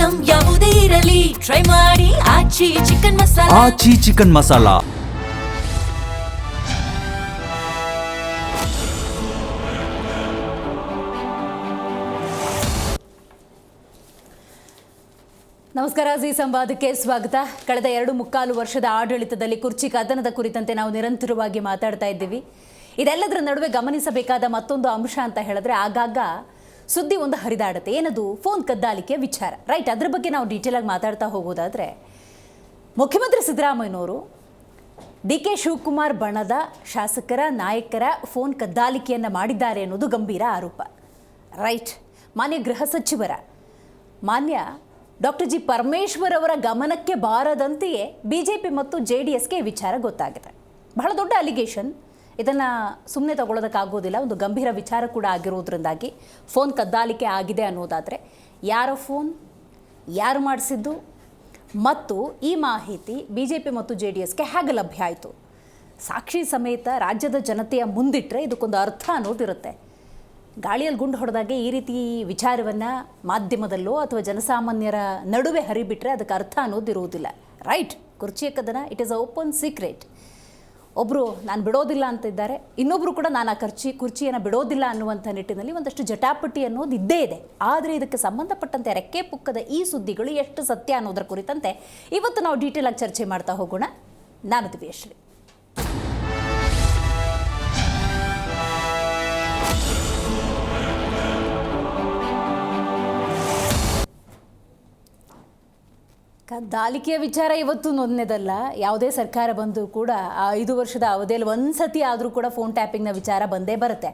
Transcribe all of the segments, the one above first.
Item ಯಾವುದೇ ಇರಲಿ try ಮಾಡಿ ಆಚಿ ಚಿಕನ್ ಮಸಾಲಾ. ಆಚಿ ಚಿಕನ್ ಮಸಾಲಾ. ನಮಸ್ಕಾರ, ಜಿ ಸಂವಾದಕ್ಕೆ ಸ್ವಾಗತ. ಕಳೆದ 2.25 ವರ್ಷದ ಆಡಳಿತದಲ್ಲಿ ಕುರ್ಚಿ ಕದನದ ಕುರಿತಂತೆ ನಾವು ನಿರಂತರವಾಗಿ ಮಾತಾಡ್ತಾ ಇದ್ದೀವಿ. ಇದೆಲ್ಲದರ ನಡುವೆ ಗಮನಿಸಬೇಕಾದ ಮತ್ತೊಂದು ಅಂಶ ಅಂತ ಹೇಳಿದ್ರೆ, ಆಗಾಗ ಸುದ್ದಿ ಒಂದು ಹರಿದಾಡುತ್ತೆ. ಏನದು? ಫೋನ್ ಕದ್ದಾಲಿಕೆ ವಿಚಾರ. ರೈಟ್, ಅದ್ರ ಬಗ್ಗೆ ನಾವು ಡೀಟೇಲ್ ಆಗಿ ಮಾತಾಡ್ತಾ ಹೋಗೋದಾದ್ರೆ, ಮುಖ್ಯಮಂತ್ರಿ ಸಿದ್ದರಾಮಯ್ಯನವರು ಡಿ ಕೆ ಶಿವಕುಮಾರ್ ಬಣದ ಶಾಸಕರ ನಾಯಕರ ಫೋನ್ ಕದ್ದಾಲಿಕೆಯನ್ನು ಮಾಡಿದ್ದಾರೆ ಅನ್ನೋದು ಗಂಭೀರ ಆರೋಪ. ರೈಟ್, ಮಾನ್ಯ ಗೃಹ ಸಚಿವರ ಮಾನ್ಯ ಡಾಕ್ಟರ್ ಜಿ ಪರಮೇಶ್ವರ್ ಅವರ ಗಮನಕ್ಕೆ ಬಾರದಂತೆಯೇ ಬಿಜೆಪಿ ಮತ್ತು JDSಗೆ ವಿಚಾರ ಗೊತ್ತಾಗಿದೆ. ಬಹಳ ದೊಡ್ಡ ಅಲಿಗೇಷನ್. ಇದನ್ನು ಸುಮ್ಮನೆ ತಗೊಳ್ಳೋದಕ್ಕಾಗೋದಿಲ್ಲ. ಒಂದು ಗಂಭೀರ ವಿಚಾರ ಕೂಡ ಆಗಿರೋದ್ರಿಂದಾಗಿ ಫೋನ್ ಕದ್ದಾಲಿಕೆ ಆಗಿದೆ ಅನ್ನೋದಾದರೆ, ಯಾರ ಫೋನ್, ಯಾರು ಮಾಡಿಸಿದ್ದು, ಮತ್ತು ಈ ಮಾಹಿತಿ ಬಿಜೆಪಿ ಮತ್ತು JDSಗೆ ಹೇಗೆ ಲಭ್ಯ ಆಯಿತು, ಸಾಕ್ಷಿ ಸಮೇತ ರಾಜ್ಯದ ಜನತೆಯ ಮುಂದಿಟ್ಟರೆ ಇದಕ್ಕೊಂದು ಅರ್ಥ ಅನ್ನೋದಿರುತ್ತೆ. ಗಾಳಿಯಲ್ಲಿ ಗುಂಡು ಹೊಡೆದಾಗೆ ಈ ರೀತಿ ವಿಚಾರವನ್ನು ಮಾಧ್ಯಮದಲ್ಲೋ ಅಥವಾ ಜನಸಾಮಾನ್ಯರ ನಡುವೆ ಹರಿಬಿಟ್ರೆ ಅದಕ್ಕೆ ಅರ್ಥ ಅನ್ನೋದಿರುವುದಿಲ್ಲ. ರೈಟ್, ಕುರ್ಚಿಯ ಕದನ it is a open secret. ಒಬ್ಬರು ನಾನು ಬಿಡೋದಿಲ್ಲ ಅಂತಿದ್ದಾರೆ, ಇನ್ನೊಬ್ಬರು ಕೂಡ ನಾನು ಆ ಕುರ್ಚಿಯನ್ನು ಬಿಡೋದಿಲ್ಲ ಅನ್ನುವಂಥ ನಿಟ್ಟಿನಲ್ಲಿ ಒಂದಷ್ಟು ಜಟಾಪಟಿ ಅನ್ನೋದು ಇದ್ದೇ ಇದೆ. ಆದರೆ ಇದಕ್ಕೆ ಸಂಬಂಧಪಟ್ಟಂತೆ ರೆಕ್ಕೆ ಪುಕ್ಕದ ಈ ಸುದ್ದಿಗಳು ಎಷ್ಟು ಸತ್ಯ ಅನ್ನೋದರ ಕುರಿತಂತೆ ಇವತ್ತು ನಾವು ಡೀಟೇಲ್ ಆಗಿ ಚರ್ಚೆ ಮಾಡ್ತಾ ಹೋಗೋಣ. ನಾನು ದಿವ್ಯಶ್ರೀ. ಕದ್ದಾಲಿಕೆಯ ವಿಚಾರ ಇವತ್ತು ಒಂದನೇದಲ್ಲ. ಯಾವುದೇ ಸರ್ಕಾರ ಬಂದು ಕೂಡ ಆ 5 ವರ್ಷದ ಅವಧಿಯಲ್ಲಿ ಒಂದು ಸತಿ ಆದರೂ ಕೂಡ ಫೋನ್ ಟ್ಯಾಪಿಂಗ್ನ ವಿಚಾರ ಬಂದೇ ಬರುತ್ತೆ.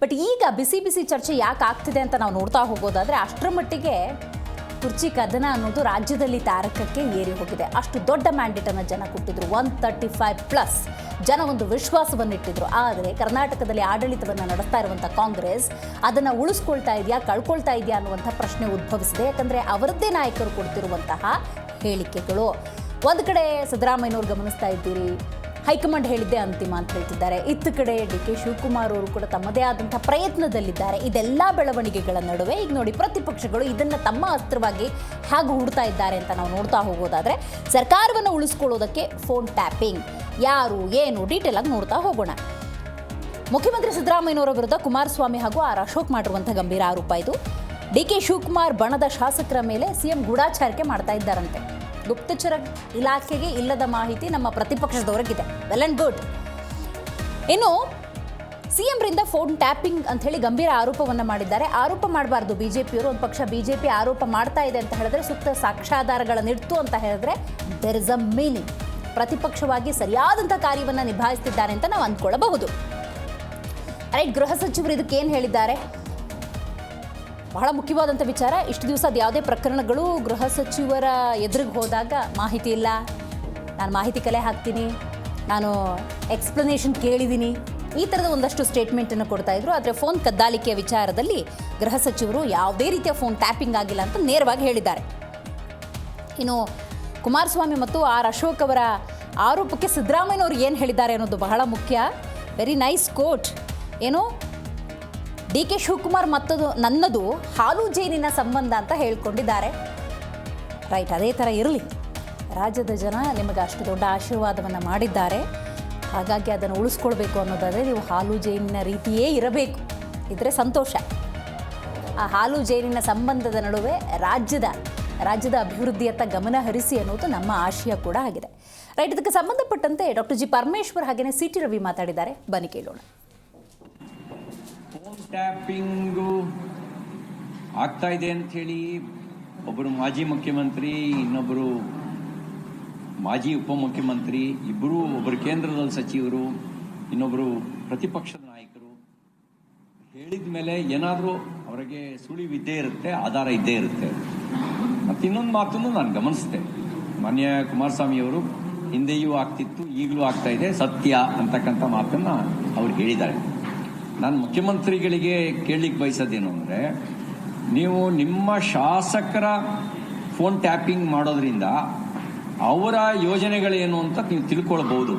ಬಟ್ ಈಗ ಬಿಸಿ ಬಿಸಿ ಚರ್ಚೆ ಯಾಕೆ ಆಗ್ತಿದೆ ಅಂತ ನಾವು ನೋಡ್ತಾ ಹೋಗೋದಾದರೆ, ಅಷ್ಟರ ಮಟ್ಟಿಗೆ ಕುರ್ಚಿ ಕದನ ಅನ್ನೋದು ರಾಜ್ಯದಲ್ಲಿ ತಾರಕಕ್ಕೆ ಏರಿ ಹೋಗಿದೆ. ಅಷ್ಟು ದೊಡ್ಡ ಮ್ಯಾಂಡೇಟನ್ನು ಜನ ಕೊಟ್ಟಿದ್ರು. 135+ ಜನ ಒಂದು ವಿಶ್ವಾಸವನ್ನಿಟ್ಟಿದ್ರು. ಆದರೆ ಕರ್ನಾಟಕದಲ್ಲಿ ಆಡಳಿತವನ್ನು ನಡೆಸ್ತಾ ಇರುವಂಥ ಕಾಂಗ್ರೆಸ್ ಅದನ್ನು ಉಳಿಸ್ಕೊಳ್ತಾ ಇದೆಯಾ, ಕಳ್ಕೊಳ್ತಾ ಇದೆಯಾ ಅನ್ನುವಂಥ ಪ್ರಶ್ನೆ ಉದ್ಭವಿಸಿದೆ. ಯಾಕಂದರೆ ಅವರದ್ದೇ ನಾಯಕರು ಕೊಡ್ತಿರುವಂತಹ ಹೇಳಿಕೆಗಳು. ಒಂದು ಕಡೆ ಸಿದ್ದರಾಮಯ್ಯನವ್ರು ಗಮನಿಸ್ತಾ ಇದ್ದೀರಿ, ಹೈಕಮಾಂಡ್ ಹೇಳಿದ್ದೇ ಅಂತಿಮ ಅಂತ ಹೇಳ್ತಿದ್ದಾರೆ. ಇತ್ತ ಕಡೆ ಡಿ ಕೆ ಶಿವಕುಮಾರ್ ಅವರು ಕೂಡ ತಮ್ಮದೇ ಆದಂಥ ಪ್ರಯತ್ನದಲ್ಲಿದ್ದಾರೆ. ಇದೆಲ್ಲ ಬೆಳವಣಿಗೆಗಳ ನಡುವೆ ಈಗ ನೋಡಿ, ಪ್ರತಿಪಕ್ಷಗಳು ಇದನ್ನು ತಮ್ಮ ಅಸ್ತ್ರವಾಗಿ ಹೇಗೆ ಹೂಡ್ತಾ ಇದ್ದಾರೆ ಅಂತ ನಾವು ನೋಡ್ತಾ ಹೋಗೋದಾದರೆ, ಸರ್ಕಾರವನ್ನು ಉಳಿಸ್ಕೊಳ್ಳೋದಕ್ಕೆ ಫೋನ್ ಟ್ಯಾಪಿಂಗ್ ಯಾರು ಏನು ಡೀಟೇಲ್ ಆಗಿ ನೋಡ್ತಾ ಹೋಗೋಣ. ಮುಖ್ಯಮಂತ್ರಿ ಸಿದ್ದರಾಮಯ್ಯನವರ ವಿರುದ್ಧ ಕುಮಾರಸ್ವಾಮಿ ಹಾಗೂ ಅಶೋಕ್ ಮಾಡಿರುವಂಥ ಗಂಭೀರ ಆರೋಪ ಇದು. ಡಿ ಕೆ ಶಿವಕುಮಾರ್ ಬಣದ ಶಾಸಕರ ಮೇಲೆ CM ಗೂಢಾಚಾರಿಕೆ ಮಾಡ್ತಾ ಇದ್ದಾರಂತೆ. ಗುಪ್ತಚರ ಇಲಾಖೆಗೆ ಇಲ್ಲದ ಮಾಹಿತಿ ನಮ್ಮ ಪ್ರತಿಪಕ್ಷದವರಿಗಿದೆ. Well and good. ಇನ್ನು CM ರಿಂದ ಫೋನ್ ಟ್ಯಾಪಿಂಗ್ ಅಂತ ಹೇಳಿ ಗಂಭೀರ ಆರೋಪವನ್ನು ಮಾಡಿದ್ದಾರೆ. ಆರೋಪ ಮಾಡಬಾರ್ದು ಬಿಜೆಪಿಯವರು. ಒಂದು ಪಕ್ಷ ಬಿಜೆಪಿ ಆರೋಪ ಮಾಡ್ತಾ ಇದೆ ಅಂತ ಹೇಳಿದ್ರೆ, ಸೂಕ್ತ ಸಾಕ್ಷ್ಯಾಧಾರಗಳನ್ನಿಡ್ತು ಅಂತ ಹೇಳಿದ್ರೆ ದೇರ್ ಇಸ್ ಅ ಮೀನಿಂಗ್. ಪ್ರತಿಪಕ್ಷವಾಗಿ ಸರಿಯಾದಂಥ ಕಾರ್ಯವನ್ನು ನಿಭಾಯಿಸ್ತಿದ್ದಾರೆ ಅಂತ ನಾವು ಅಂದ್ಕೊಳ್ಳಬಹುದು. ರೈಟ್, ಗೃಹ ಸಚಿವರು ಇದಕ್ಕೆ ಏನು ಹೇಳಿದ್ದಾರೆ? ಬಹಳ ಮುಖ್ಯವಾದಂಥ ವಿಚಾರ. ಇಷ್ಟು ದಿವಸ ಅದು ಯಾವುದೇ ಪ್ರಕರಣಗಳು ಗೃಹ ಸಚಿವರ ಎದುರಿಗೆ ಹೋದಾಗ ಮಾಹಿತಿ ಇಲ್ಲ, ನಾನು ಮಾಹಿತಿ ಕಲೆ ಹಾಕ್ತೀನಿ, ನಾನು ಎಕ್ಸ್ಪ್ಲನೇಷನ್ ಕೇಳಿದ್ದೀನಿ, ಈ ಥರದ ಒಂದಷ್ಟು ಸ್ಟೇಟ್ಮೆಂಟನ್ನು ಕೊಡ್ತಾ ಇದ್ರು. ಆದರೆ ಫೋನ್ ಕದ್ದಾಲಿಕೆಯ ವಿಚಾರದಲ್ಲಿ ಗೃಹ ಸಚಿವರು ಯಾವುದೇ ರೀತಿಯ ಫೋನ್ ಟ್ಯಾಪಿಂಗ್ ಆಗಿಲ್ಲ ಅಂತ ನೇರವಾಗಿ ಹೇಳಿದ್ದಾರೆ. ಇನ್ನು ಕುಮಾರಸ್ವಾಮಿ ಮತ್ತು ಅಶೋಕ್ ಅವರ ಆರೋಪಕ್ಕೆ ಸಿದ್ದರಾಮಯ್ಯನವರು ಏನು ಹೇಳಿದ್ದಾರೆ ಅನ್ನೋದು ಬಹಳ ಮುಖ್ಯ. Very nice quote. ಏನು, ಡಿ ಕೆ ಶಿವಕುಮಾರ್ ನನ್ನದು ಹಾಲು ಜೇನಿನ ಸಂಬಂಧ ಅಂತ ಹೇಳ್ಕೊಂಡಿದ್ದಾರೆ. ರೈಟ್, ಅದೇ ಥರ ಇರಲಿ. ರಾಜ್ಯದ ಜನ ನಿಮಗೆ ಅಷ್ಟು ದೊಡ್ಡ ಆಶೀರ್ವಾದವನ್ನು ಮಾಡಿದ್ದಾರೆ. ಹಾಗಾಗಿ ಅದನ್ನು ಉಳಿಸ್ಕೊಳ್ಬೇಕು ಅನ್ನೋದಾದರೆ ನೀವು ಹಾಲು ಜೇನಿನ ರೀತಿಯೇ ಇರಬೇಕು. ಇದ್ರೆ ಸಂತೋಷ. ಆ ಹಾಲು ಜೇನಿನ ಸಂಬಂಧದ ನಡುವೆ ರಾಜ್ಯದ ಅಭಿವೃದ್ಧಿಯತ್ತ ಗಮನ ಹರಿಸಿ ಅನ್ನೋದು ನಮ್ಮ ಆಶಯ ಕೂಡ ಆಗಿದೆ. ರೈಟ್, ಇದಕ್ಕೆ ಸಂಬಂಧಪಟ್ಟಂತೆ ಡಾಕ್ಟರ್ ಜಿ ಪರಮೇಶ್ವರ್ ಹಾಗೆಯೇ CT ರವಿ ಮಾತಾಡಿದ್ದಾರೆ. ಬನ್ನಿ ಕೇಳೋಣ. ಫೋನ್ ಟ್ಯಾಪಿಂಗು ಆಗ್ತಾ ಇದೆ ಅಂಥೇಳಿ ಒಬ್ಬರು ಮಾಜಿ ಮುಖ್ಯಮಂತ್ರಿ, ಇನ್ನೊಬ್ಬರು ಮಾಜಿ ಉಪಮುಖ್ಯಮಂತ್ರಿ, ಇಬ್ಬರು, ಒಬ್ಬರು ಕೇಂದ್ರದಲ್ಲಿ ಸಚಿವರು, ಇನ್ನೊಬ್ಬರು ಪ್ರತಿಪಕ್ಷದ ನಾಯಕರು ಹೇಳಿದ ಮೇಲೆ ಏನಾದರೂ ಅವರಿಗೆ ಸುಳಿವಿದ್ದೇ ಇರುತ್ತೆ, ಆಧಾರ ಇದ್ದೇ ಇರುತ್ತೆ. ಮತ್ತು ಇನ್ನೊಂದು ಮಾತನ್ನು ನಾನು ಗಮನಿಸಿದೆ. ಮಾನ್ಯ ಕುಮಾರಸ್ವಾಮಿಯವರು ಹಿಂದೆಯೂ ಆಗ್ತಿತ್ತು, ಈಗಲೂ ಆಗ್ತಾ ಇದೆ, ಸತ್ಯ ಅಂತಕ್ಕಂಥ ಮಾತನ್ನು ಅವ್ರು ಹೇಳಿದ್ದಾರೆ. ನಾನು ಮುಖ್ಯಮಂತ್ರಿಗಳಿಗೆ ಕೇಳಲಿಕ್ಕೆ ಬಯಸೋದೇನು ಅಂದರೆ, ನೀವು ನಿಮ್ಮ ಶಾಸಕರ ಫೋನ್ ಟ್ಯಾಪಿಂಗ್ ಮಾಡೋದ್ರಿಂದ ಅವರ ಯೋಜನೆಗಳೇನು ಅಂತ ನೀವು ತಿಳ್ಕೊಳ್ಬೋದು.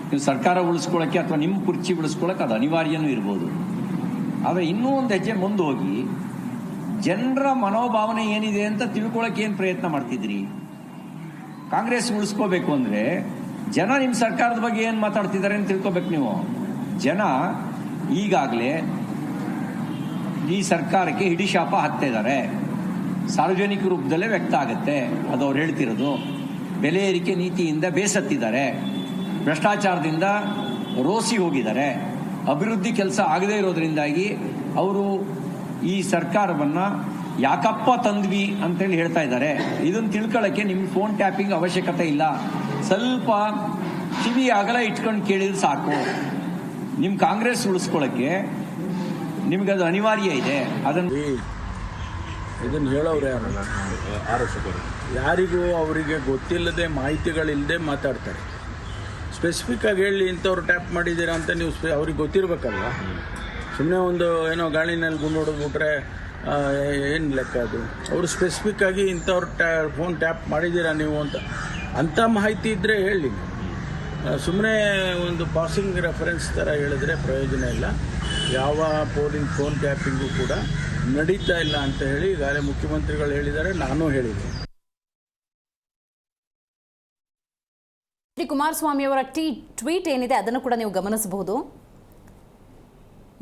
ನೀವು ಸರ್ಕಾರ ಉಳಿಸ್ಕೊಳ್ಳೋಕ್ಕೆ ಅಥವಾ ನಿಮ್ಮ ಕುರ್ಚಿ ಉಳಿಸ್ಕೊಳ್ಳೋಕೆ ಅದು ಅನಿವಾರ್ಯನೂ ಇರ್ಬೋದು. ಆದರೆ ಇನ್ನೂ ಒಂದು ಹೆಜ್ಜೆ ಮುಂದೆ ಹೋಗಿ ಜನರ ಮನೋಭಾವನೆ ಏನಿದೆ ಅಂತ ತಿಳ್ಕೊಳಕ್ಕೆ ಏನು ಪ್ರಯತ್ನ ಮಾಡ್ತಿದ್ರಿ? ಕಾಂಗ್ರೆಸ್ ಉಳಿಸ್ಕೋಬೇಕು ಅಂದರೆ ಜನ ನಿಮ್ಮ ಸರ್ಕಾರದ ಬಗ್ಗೆ ಏನು ಮಾತಾಡ್ತಿದ್ದಾರೆ ಅಂತ ತಿಳ್ಕೊಬೇಕು ನೀವು. ಜನ ಈಗಾಗಲೇ ಈ ಸರ್ಕಾರಕ್ಕೆ ಹಿಡಿಶಾಪ ಹಾಕ್ತಿದ್ದಾರೆ. ಸಾರ್ವಜನಿಕ ರೂಪದಲ್ಲೇ ವ್ಯಕ್ತ ಆಗುತ್ತೆ ಅದು ಅವ್ರು ಹೇಳ್ತಿರೋದು. ಬೆಲೆ ಏರಿಕೆ ನೀತಿಯಿಂದ ಬೇಸತ್ತಿದ್ದಾರೆ, ಭ್ರಷ್ಟಾಚಾರದಿಂದ ರೋಸಿ ಹೋಗಿದ್ದಾರೆ, ಅಭಿವೃದ್ಧಿ ಕೆಲಸ ಆಗದೇ ಇರೋದ್ರಿಂದಾಗಿ ಅವರು ಈ ಸರ್ಕಾರವನ್ನು ಯಾಕಪ್ಪ ತಂದ್ವಿ ಅಂತೇಳಿ ಹೇಳ್ತಾ ಇದ್ದಾರೆ. ಇದನ್ನು ತಿಳ್ಕೊಳ್ಳೋಕ್ಕೆ ನಿಮ್ಗೆ ಫೋನ್ ಟ್ಯಾಪಿಂಗ್ ಅವಶ್ಯಕತೆ ಇಲ್ಲ. ಸ್ವಲ್ಪ ಕಿವಿ ಅಗಲ ಇಟ್ಕೊಂಡು ಕೇಳಿದ್ರೆ ಸಾಕು. ನಿಮ್ಮ ಕಾಂಗ್ರೆಸ್ ಉಳಿಸ್ಕೊಳ್ಳೋಕ್ಕೆ ನಿಮ್ಗದು ಅನಿವಾರ್ಯ ಇದೆ. ಇದನ್ನು ಹೇಳೋರು ಆರೋಪಕರು ಯಾರಿಗೂ ಅವರಿಗೆ ಗೊತ್ತಿಲ್ಲದೆ ಮಾಹಿತಿಗಳಿಲ್ಲದೆ ಮಾತಾಡ್ತಾರೆ. ಸ್ಪೆಸಿಫಿಕ್ ಆಗಿ ಹೇಳಿ ಇಂಥವ್ರು ಟ್ಯಾಪ್ ಮಾಡಿದ್ದೀರಾ ಅಂತ ನೀವು ಅವ್ರಿಗೆ ಗೊತ್ತಿರಬೇಕಲ್ವ. ಸುಮ್ಮನೆ ಒಂದು ಏನೋ ಗಾಳಿನಲ್ಲಿ ಗುಂಡು ಹೊಡೆದ್ಬಿಟ್ರೆ ಏನು ಲೆಕ್ಕ ಅದು? ಅವರು ಸ್ಪೆಸಿಫಿಕ್ ಆಗಿ ಇಂಥವ್ರು ಫೋನ್ ಟ್ಯಾಪ್ ಮಾಡಿದ್ದೀರಾ ನೀವು ಅಂಥ ಮಾಹಿತಿ ಇದ್ದರೆ ಹೇಳಿ. ಸುಮ್ಮನೆ ಒಂದು ಪಾಸಿಂಗ್ ರೆಫರೆನ್ಸ್ ಥರ ಹೇಳಿದ್ರೆ ಪ್ರಯೋಜನ ಇಲ್ಲ. ಯಾವ ಫೋನ್ ಟ್ಯಾಪಿಂಗು ಕೂಡ ನಡೀತಾ ಇಲ್ಲ ಅಂತ ಹೇಳಿ ಈಗಾಗಲೇ ಮುಖ್ಯಮಂತ್ರಿಗಳು ಹೇಳಿದ್ದಾರೆ, ನಾನು ಹೇಳಿದೆ. ಶ್ರೀ ಕುಮಾರಸ್ವಾಮಿ ಅವರ ಟ್ವೀಟ್ ಏನಿದೆ ಅದನ್ನು ಕೂಡ ನೀವು ಗಮನಿಸಬಹುದು.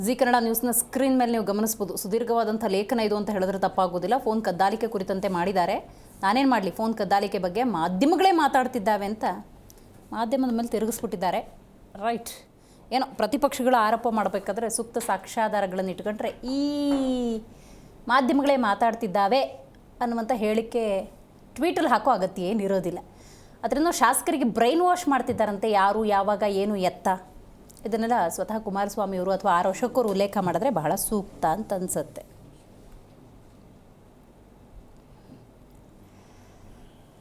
ಜಿ ಕನ್ನಡ ನ್ಯೂಸ್ನ ಸ್ಕ್ರೀನ್ ಮೇಲೆ ನೀವು ಗಮನಿಸಬಹುದು. ಸುದೀರ್ಘವಾದಂಥ ಲೇಖನ ಇದು ಅಂತ ಹೇಳಿದ್ರೆ ತಪ್ಪಾಗೋದಿಲ್ಲ. ಫೋನ್ ಕದ್ದಾಲಿಕೆ ಕುರಿತಂತೆ ಮಾಡಿದ್ದಾರೆ. ನಾನೇನು ಮಾಡಲಿ, ಫೋನ್ ಕದ್ದಾಲಿಕೆ ಬಗ್ಗೆ ಮಾಧ್ಯಮಗಳೇ ಮಾತಾಡ್ತಿದ್ದಾವೆ ಅಂತ ಮಾಧ್ಯಮದ ಮೇಲೆ ತಿರುಗಿಸ್ಬಿಟ್ಟಿದ್ದಾರೆ. ರೈಟ್, ಏನೋ ಪ್ರತಿಪಕ್ಷಗಳು ಆರೋಪ ಮಾಡಬೇಕಾದ್ರೆ ಸೂಕ್ತ ಸಾಕ್ಷ್ಯಾಧಾರಗಳನ್ನು ಇಟ್ಕೊಂಡ್ರೆ ಈ ಮಾಧ್ಯಮಗಳೇ ಮಾತಾಡ್ತಿದ್ದಾವೆ ಅನ್ನುವಂಥ ಹೇಳಿಕೆ ಟ್ವೀಟಲ್ಲಿ ಹಾಕೋ ಅಗತ್ಯ ಏನಿರೋದಿಲ್ಲ. ಅದರಿಂದ ಶಾಸಕರಿಗೆ ಬ್ರೈನ್ ವಾಶ್ ಮಾಡ್ತಿದ್ದಾರಂತೆ, ಯಾರು ಯಾವಾಗ ಏನು ಎತ್ತ, ಇದನ್ನೆಲ್ಲ ಸ್ವತಃ ಕುಮಾರಸ್ವಾಮಿಯವರು ಅಥವಾ ಆರ್ ಅಶೋಕ್ ಅವರು ಉಲ್ಲೇಖ ಮಾಡಿದ್ರೆ ಬಹಳ ಸೂಕ್ತ ಅಂತ ಅನಿಸುತ್ತೆ.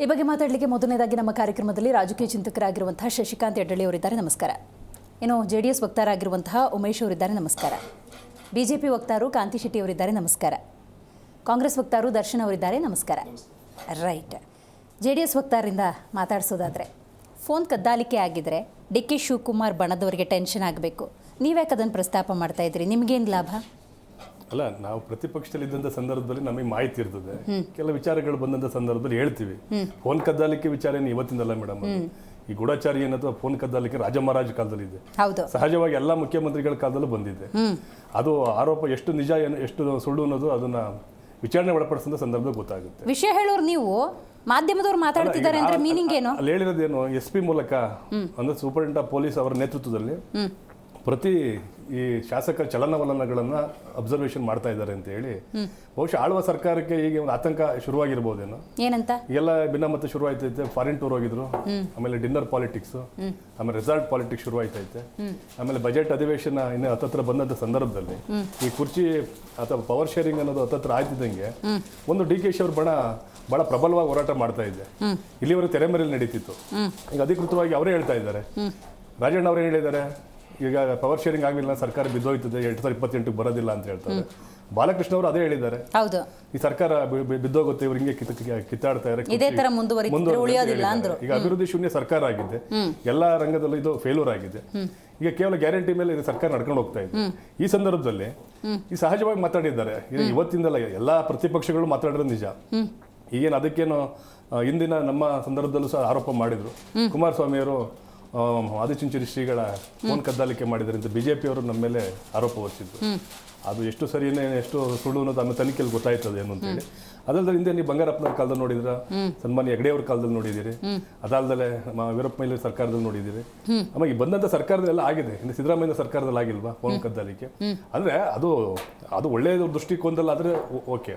ಈ ಬಗ್ಗೆ ಮಾತಾಡಲಿಕ್ಕೆ ಮೊದಲನೇದಾಗಿ ನಮ್ಮ ಕಾರ್ಯಕ್ರಮದಲ್ಲಿ ರಾಜಕೀಯ ಚಿಂತಕರಾಗಿರುವಂತಹ ಶಶಿಕಾಂತ್ ಯಡ್ಡಳ್ಳಿ ಅವರಿದ್ದಾರೆ, ನಮಸ್ಕಾರ. ಇನ್ನು JDS ವಕ್ತಾರರಾಗಿರುವಂತಹ ಉಮೇಶ್ ಅವರಿದ್ದಾರೆ, ನಮಸ್ಕಾರ. BJP ವಕ್ತಾರು ಕಾಂತಿ ಶೆಟ್ಟಿ ಅವರಿದ್ದಾರೆ, ನಮಸ್ಕಾರ. ಕಾಂಗ್ರೆಸ್ ವಕ್ತಾರು ದರ್ಶನ್ ಅವರಿದ್ದಾರೆ, ನಮಸ್ಕಾರ. ರೈಟ್, JDS ವಕ್ತಾರರಿಂದ ಮಾತಾಡಿಸೋದಾದರೆ, ಫೋನ್ ಕದ್ದಾಲಿಕೆ ಆಗಿದ್ರೆ DK ಶಿವಕುಮಾರ್ ಬಣದವರಿಗೆ ಟೆನ್ಷನ್ ಆಗಬೇಕು. ನೀವ್ಯಾಕೆ ಅದನ್ನು ಪ್ರಸ್ತಾಪ ಮಾಡ್ತಾ ಇದ್ರಿ? ನಿಮಗೇನು ಲಾಭ? ಅಲ್ಲ, ನಾವು ಪ್ರತಿಪಕ್ಷದಲ್ಲಿ ಇದ್ದಂಥ ಸಂದರ್ಭದಲ್ಲಿ ನಮಗೆ ಮಾಹಿತಿ ಇರ್ತದೆ. ಕೆಲ ವಿಚಾರಗಳು ಬಂದಂಥ ಸಂದರ್ಭದಲ್ಲಿ ಹೇಳ್ತೀವಿ. ಫೋನ್ ಕದ್ದಾಲಿಕೆ ವಿಚಾರ ಏನು ಇವತ್ತಿಂದಲ್ಲ ಮೇಡಮ್. ಈ ಗೂಢಚಾರಿ ಏನಅಥವಾ ಫೋನ್ ಕದ್ದಾಲಿಕೆ ರಾಜಮಹಾರಾಜ ಕಾಲದಲ್ಲಿ ಇದೆ. ಸಹಜವಾಗಿ ಎಲ್ಲ ಮುಖ್ಯಮಂತ್ರಿಗಳ ಕಾಲದಲ್ಲೂ ಬಂದಿದೆ. ಅದು ಆರೋಪ ಎಷ್ಟು ನಿಜ ಎಷ್ಟು ಸುಳ್ಳು ಅನ್ನೋದು ಅದನ್ನ ವಿಚಾರಣೆ ಒಳಪಡಿಸಿದ ಸಂದರ್ಭದಲ್ಲಿ ಗೊತ್ತಾಗುತ್ತೆ. ವಿಷಯ ಹೇಳೋರು ನೀವು, ಮಾಧ್ಯಮದವ್ರು ಮಾತಾಡ್ತಿದ್ದಾರೆ ಅಂದ್ರೆ ಮೀನಿಂಗ್ ಏನು? ಅಲ್ಲಿ ಹೇಳಿರೋದೇನು, SP ಮೂಲಕ ಅಂದ್ರೆ ಸೂಪರಿಂಟೆಂಡೆಂಟ್ ಆಫ್ ಪೊಲೀಸ್ ಅವರ ನೇತೃತ್ವದಲ್ಲಿ ಪ್ರತಿ ಈ ಶಾಸಕರ ಚಲನವಲನಗಳನ್ನ ಅಬ್ಸರ್ವೇಷನ್ ಮಾಡ್ತಾ ಇದ್ದಾರೆ ಅಂತ ಹೇಳಿ ಬಹುಶಃ ಆಳುವ ಸರ್ಕಾರಕ್ಕೆ ಈಗ ಒಂದು ಆತಂಕ ಶುರುವಾಗಿರ್ಬೋದೇನೋ. ಏನಂತ ಎಲ್ಲ ಭಿನ್ನಮತ ಶುರುವಾಯ್ತೈತೆ. ಫಾರಿನ್ ಟೂರ್ ಹೋಗಿದ್ರು, ಆಮೇಲೆ ಡಿನ್ನರ್ ಪಾಲಿಟಿಕ್ಸ್, ಆಮೇಲೆ ರೆಸಾರ್ಟ್ ಪಾಲಿಟಿಕ್ಸ್ ಶುರುವಾಯ್ತೈತೆ. ಆಮೇಲೆ ಬಜೆಟ್ ಅಧಿವೇಶನ ಇನ್ನು ಹತ್ತತ್ರ ಬಂದಂತ ಸಂದರ್ಭದಲ್ಲಿ ಈ ಕುರ್ಚಿ ಅಥವಾ ಪವರ್ ಶೇರಿಂಗ್ ಅನ್ನೋದು ಹತ್ತತ್ರ ಆಯ್ತಿದ್ದಂಗೆ ಒಂದು DK ಅವ್ರ ಬಹಳ ಪ್ರಬಲವಾಗಿ ಹೋರಾಟ ಮಾಡ್ತಾ ಇದೆ. ಇಲ್ಲಿವರೆಗೆ ತೆರೆಮರೆಯಲ್ಲಿ ನಡೀತಿತ್ತು. ಈಗ ಅಧಿಕೃತವಾಗಿ ಅವರೇ ಹೇಳ್ತಾ ಇದ್ದಾರೆ. ರಾಜಣ್ಣ ಅವರೇ ಹೇಳಿದ್ದಾರೆ, ಈಗ ಪವರ್ ಶೇರಿಂಗ್ ಆಗಲಿಲ್ಲ, ಸರ್ಕಾರ ಬಿದ್ದೋಯ್ತದೆ, 2028 ಬರೋದಿಲ್ಲ ಅಂತ ಹೇಳ್ತಾರೆ. ಬಾಲಕೃಷ್ಣ ಅವರು ಅದೇ ಹೇಳಿದ್ದಾರೆ, ಈ ಸರ್ಕಾರ ಬಿದ್ದೋಗುತ್ತೆ, ಇವ್ರು ಹಿಂಗೆ ಕಿತ್ತಾಡ್ತಾ ಇದ್ದಾರೆ. ಈಗ ಅಭಿವೃದ್ಧಿ ಶೂನ್ಯ ಸರ್ಕಾರ ಆಗಿದೆ, ಎಲ್ಲಾ ರಂಗದಲ್ಲೂ ಇದು ಫೇಲ್ಯೂರ್ ಆಗಿದೆ. ಈಗ ಕೇವಲ ಗ್ಯಾರಂಟಿ ಮೇಲೆ ಇದು ಸರ್ಕಾರ ನಡ್ಕೊಂಡು ಹೋಗ್ತಾ ಇದೆ. ಈ ಸಂದರ್ಭದಲ್ಲಿ ಈ ಸಹಜವಾಗಿ ಮಾತಾಡಿದ್ದಾರೆ. ಇವತ್ತಿಂದಲ್ಲ, ಎಲ್ಲಾ ಪ್ರತಿಪಕ್ಷಗಳು ಮಾತಾಡಿರೋದು ನಿಜ. ಈಗೇನು ಅದಕ್ಕೇನು ಹಿಂದಿನ ನಮ್ಮ ಸಂದರ್ಭದಲ್ಲೂ ಸಹ ಆರೋಪ ಮಾಡಿದ್ರು. ಕುಮಾರಸ್ವಾಮಿ ಅವರು ಆದಿಚುಂಚನಗಿರಿ ಶ್ರೀಗಳ ಫೋನ್ ಕದ್ದಾಲಿಕೆ ಮಾಡಿದ್ದಾರೆ ಅಂತ BJP ಅವರು ನಮ್ಮ ಮೇಲೆ ಆರೋಪ ಹೊರಿಸಿದ್ರು. ಅದು ಎಷ್ಟು ಸರಿಯೇ ಎಷ್ಟು ಸುಳ್ಳು ಅನ್ನೋದು ಆಮೇಲೆ ತನಿಖೆಯಲ್ಲಿ ಗೊತ್ತಾಯ್ತದೆ ಏನು ಅಂತೇಳಿ. ಅದಲ್ಲದೆ ಹಿಂದೆ ನೀವು ಬಂಗಾರಪ್ಪನವ್ರ ಕಾಲದಲ್ಲಿ ನೋಡಿದ್ರ, ಸನ್ಮಾನ್ಯ ಹೆಗಡೆ ಅವ್ರ ಕಾಲದಲ್ಲಿ ನೋಡಿದಿರಿ, ಅದಾಲ್ದಲೆ ವೀರಪ್ಪ ಮೊಯ್ಲಿ ಸರ್ಕಾರದಲ್ಲಿ ನೋಡಿದಿರಿ. ಆಮೇಲೆ ಈ ಬಂದಂತ ಸರ್ಕಾರದೆಲ್ಲ ಆಗಿದೆ. ಇನ್ನು ಸಿದ್ದರಾಮಯ್ಯ ಸರ್ಕಾರದಲ್ಲಿ ಆಗಿಲ್ವಾ ಫೋನ್ ಕದ್ದಾಲಿಕೆ? ಅಂದ್ರೆ ಅದು ಒಳ್ಳೆಯ ದೃಷ್ಟಿಕೋನದಲ್ಲಿ ಆದ್ರೆ ಓಕೆ.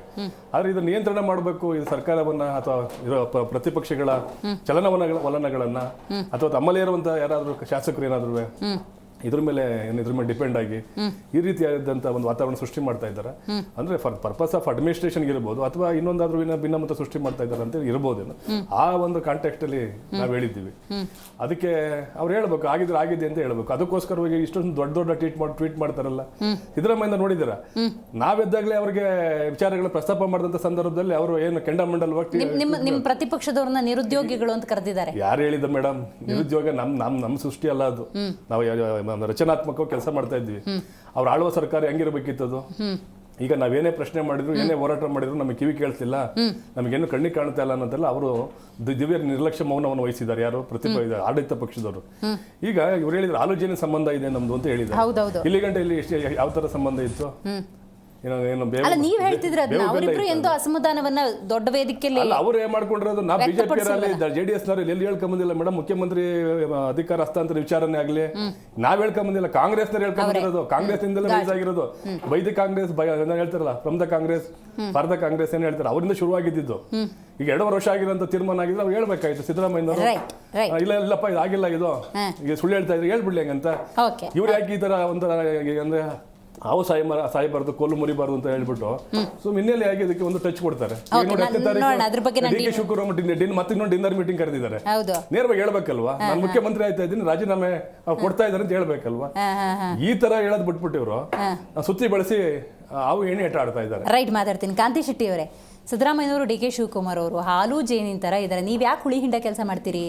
ಆದ್ರೆ ಇದನ್ನ ನಿಯಂತ್ರಣ ಮಾಡಬೇಕು. ಇದು ಸರ್ಕಾರವನ್ನ ಅಥವಾ ಪ್ರತಿಪಕ್ಷಗಳ ಚಲನವಲನಗಳನ್ನ ಅಥವಾ ತಮ್ಮಲ್ಲೇ ಇರುವಂತ ಯಾರಾದ್ರೂ ಶಾಸಕರು ಏನಾದ್ರು ಇದ್ರ ಮೇಲೆ ಡಿಪೆಂಡ್ ಆಗಿ ಈ ರೀತಿಯಾದಂಥ ಒಂದು ವಾತಾವರಣ ಸೃಷ್ಟಿ ಮಾಡ್ತಾ ಇದ್ದಾರೆ. ಅಂದ್ರೆ ಫಾರ್ ಪರ್ಪಸ್ ಆಫ್ ಅಡ್ಮಿನಿಸ್ಟ್ರೇಷನ್ ಇರ್ಬೋದು, ಅಥವಾ ಇನ್ನೊಂದಾದ್ರೂ ಭಿನ್ನಮತ ಸೃಷ್ಟಿ ಮಾಡ್ತಾ ಇದ್ದಾರೆ ಅಂತ ಇರ್ಬೋದೇನೋ. ಆ ಒಂದು ಕಾಂಟೆಕ್ಸ್ಟ್ ಅಲ್ಲಿ ನಾವು ಹೇಳಿದ್ದೀವಿ. ಅದಕ್ಕೆ ಅವ್ರು ಹೇಳ್ಬೇಕು, ಆಗಿದೆ ಅಂತ ಹೇಳ್ಬೇಕು. ಅದಕ್ಕೋಸ್ಕರವಾಗಿ ಇಷ್ಟೊಂದು ದೊಡ್ಡ ಟ್ವೀಟ್ ಮಾಡ್ತಾರಲ್ಲ. ಸಿದ್ದರಾಮಯ್ಯ ನೋಡಿದಿರ, ನಾವೆದ್ದಾಗಲೇ ಅವ್ರಿಗೆ ವಿಚಾರಗಳ ಪ್ರಸ್ತಾಪ ಮಾಡಿದಂತ ಸಂದರ್ಭದಲ್ಲಿ ಅವರು ಏನು ಕೆಂಡಮಂಡಲ್ ನಿಮ್ಮ ಪ್ರತಿಪಕ್ಷದವ್ರನ್ನ ನಿರುದ್ಯೋಗಿಗಳು ಅಂತ ಕರೆದಿದ್ದಾರೆ. ಯಾರು ಹೇಳಿದ ಮೇಡಮ್? ನಿರುದ್ಯೋಗ ನಮ್ ಸೃಷ್ಟಿ ಅಲ್ಲ ಅದು. ನಾವು ರಚನಾತ್ಮಕವಾಗಿ ಕೆಲಸ ಮಾಡ್ತಾ ಇದ್ವಿ. ಅವ್ರು ಆಳುವ ಸರ್ಕಾರ ಹೆಂಗಿರ್ಬೇಕಿತ್ತದು? ಈಗ ನಾವೇನೇ ಪ್ರಶ್ನೆ ಮಾಡಿದ್ರು ಏನೇ ಹೋರಾಟ ಮಾಡಿದ್ರು ನಮಗೆ ಕಿವಿ ಕೇಳ್ತಿಲ್ಲ, ನಮಗೇನು ಕಣ್ಣಿಗೆ ಕಾಣ್ತಾ ಇಲ್ಲ ಅನ್ನೋದೆಲ್ಲ ಅವರು ದಿವ್ಯ ನಿರ್ಲಕ್ಷ್ಯ ಮೌನವನ್ನು ವಹಿಸಿದ್ದಾರೆ. ಯಾರು ಆಡಳಿತ ಪಕ್ಷದವರು. ಈಗ ಇವ್ರು ಹೇಳಿದ್ರು ಆಲೋಚನೆ ಸಂಬಂಧ ಇದೆ ನಮ್ದು ಅಂತ ಹೇಳಿದ್ದಾರೆ. ಇಲ್ಲಿ ಗಂಟೆ ಇಲ್ಲಿ ಯಾವ ತರ ಸಂಬಂಧ ಇತ್ತು? ಅಲ್ಲ, ನೀವ್ ಹೇಳ್ತಿದ್ರೆ ಅವರಿಬ್ರು ಎಂದು ಅಸಮಾಧಾನವನ್ನ ದೊಡ್ಡ ವೇದಿಕೆಯಲ್ಲಿ ಅವ್ರು ಏನ್ ಮಾಡ್ಕೊಂಡಿರೋದು. ನಾವು ಬಿಜೆಪಿ ಜೆಡಿಎಸ್ ಎಲ್ಲಿ ಹೇಳ್ಕೊಂಬಂದಿಲ್ಲ ಮೇಡಮ್. ಮುಖ್ಯಮಂತ್ರಿ ಅಧಿಕಾರ ಹಸ್ತಾಂತರ ವಿಚಾರನೇ ಆಗ್ಲಿ ನಾವ್ ಹೇಳ್ಕೊಂಬಂದಿಲ್ಲ, ಕಾಂಗ್ರೆಸ್ ಹೇಳ್ಕೊಂಬಂದಿರೋದು. ಕಾಂಗ್ರೆಸ್ ಇಂದಲೇ ರೈಸ್ ಆಗಿರೋದು. ಬೈದಿ ಕಾಂಗ್ರೆಸ್ ಹೇಳ್ತಾರಲ್ಲ, from the Congress for the Congress ಏನ್ ಹೇಳ್ತಾರೆ, ಅವರಿಂದ ಶುರುವಾಗಿದ್ದು. ಈಗ 2 ವರ್ಷ ಆಗಿರೋಂಥ ತೀರ್ಮಾನ ಆಗಿದ್ರೆ ನಾವು ಹೇಳ್ಬೇಕಾಯ್ತು ಸಿದ್ದರಾಮಯ್ಯನವರು. ಇಲ್ಲ ಇಲ್ಲಪ್ಪ ಇದು ಆಗಿಲ್ಲ, ಇದು ಈಗ ಸುಳ್ಳು ಹೇಳ್ತಾ ಇದ್ರೆ ಹೇಳ್ಬಿಡ್ಲಿ ಹಂಗಂತ. ಇವ್ರು ಯಾಕೆ ಈ ತರ ಒಂಥರ ಅಂದ್ರೆ ಹಾವು ಸಾಯಬಾರ್ದು, ಕೋಲು ಮುರಿಬಾರ್ದು ಅಂತ ಹೇಳ್ಬಿಟ್ಟು ಹಿನ್ನೆಲೆ ಆಗಿ ಅದಕ್ಕೆ ಒಂದು ಟಚ್ ಕೊಡ್ತಾರೆ. ಡಿ.ಕೆ. ಶಿವಕುಮಾರ್ ಮತ್ತೆ ಇನ್ನೊಂದು ಡಿನ್ನರ್ ಮೀಟಿಂಗ್ ಕರೆದಿದ್ದಾರೆ. ನೇರವಾಗಿ ಹೇಳ್ಬೇಕಲ್ವಾ, ನಾನು ಮುಖ್ಯಮಂತ್ರಿ ಆಯ್ತಾ ಇದ್ದೀನಿ, ರಾಜೀನಾಮೆ ಕೊಡ್ತಾ ಇದ್ದಾರೆ ಅಂತ ಹೇಳ್ಬೇಕಲ್ವಾ. ಈ ತರ ಹೇಳೋದ್ ಬಿಟ್ಬಿಟ್ಟು ಇವರು ಸುತ್ತಿ ಬಳಸಿ ಹಾವು ಎಣ್ಣೆ ಆಟ ಆಡ್ತಾ ಇದ್ದಾರೆ. ರೈಟ್, ಮಾತಾಡ್ತೀನಿ. ಕಾಂತಿ ಶೆಟ್ಟಿ ಅವರೇ, ಸಿದ್ದರಾಮಯ್ಯನವರು ಡಿ.ಕೆ. ಶಿವಕುಮಾರ್ ಅವರು ಹಾಲು ಜೇನಿನ ತರ ಇದ್ದಾರೆ, ನೀವ್ ಯಾಕೆ ಹುಳಿ ಹಿಂಡ ಕೆಲಸ ಮಾಡ್ತೀರಿ?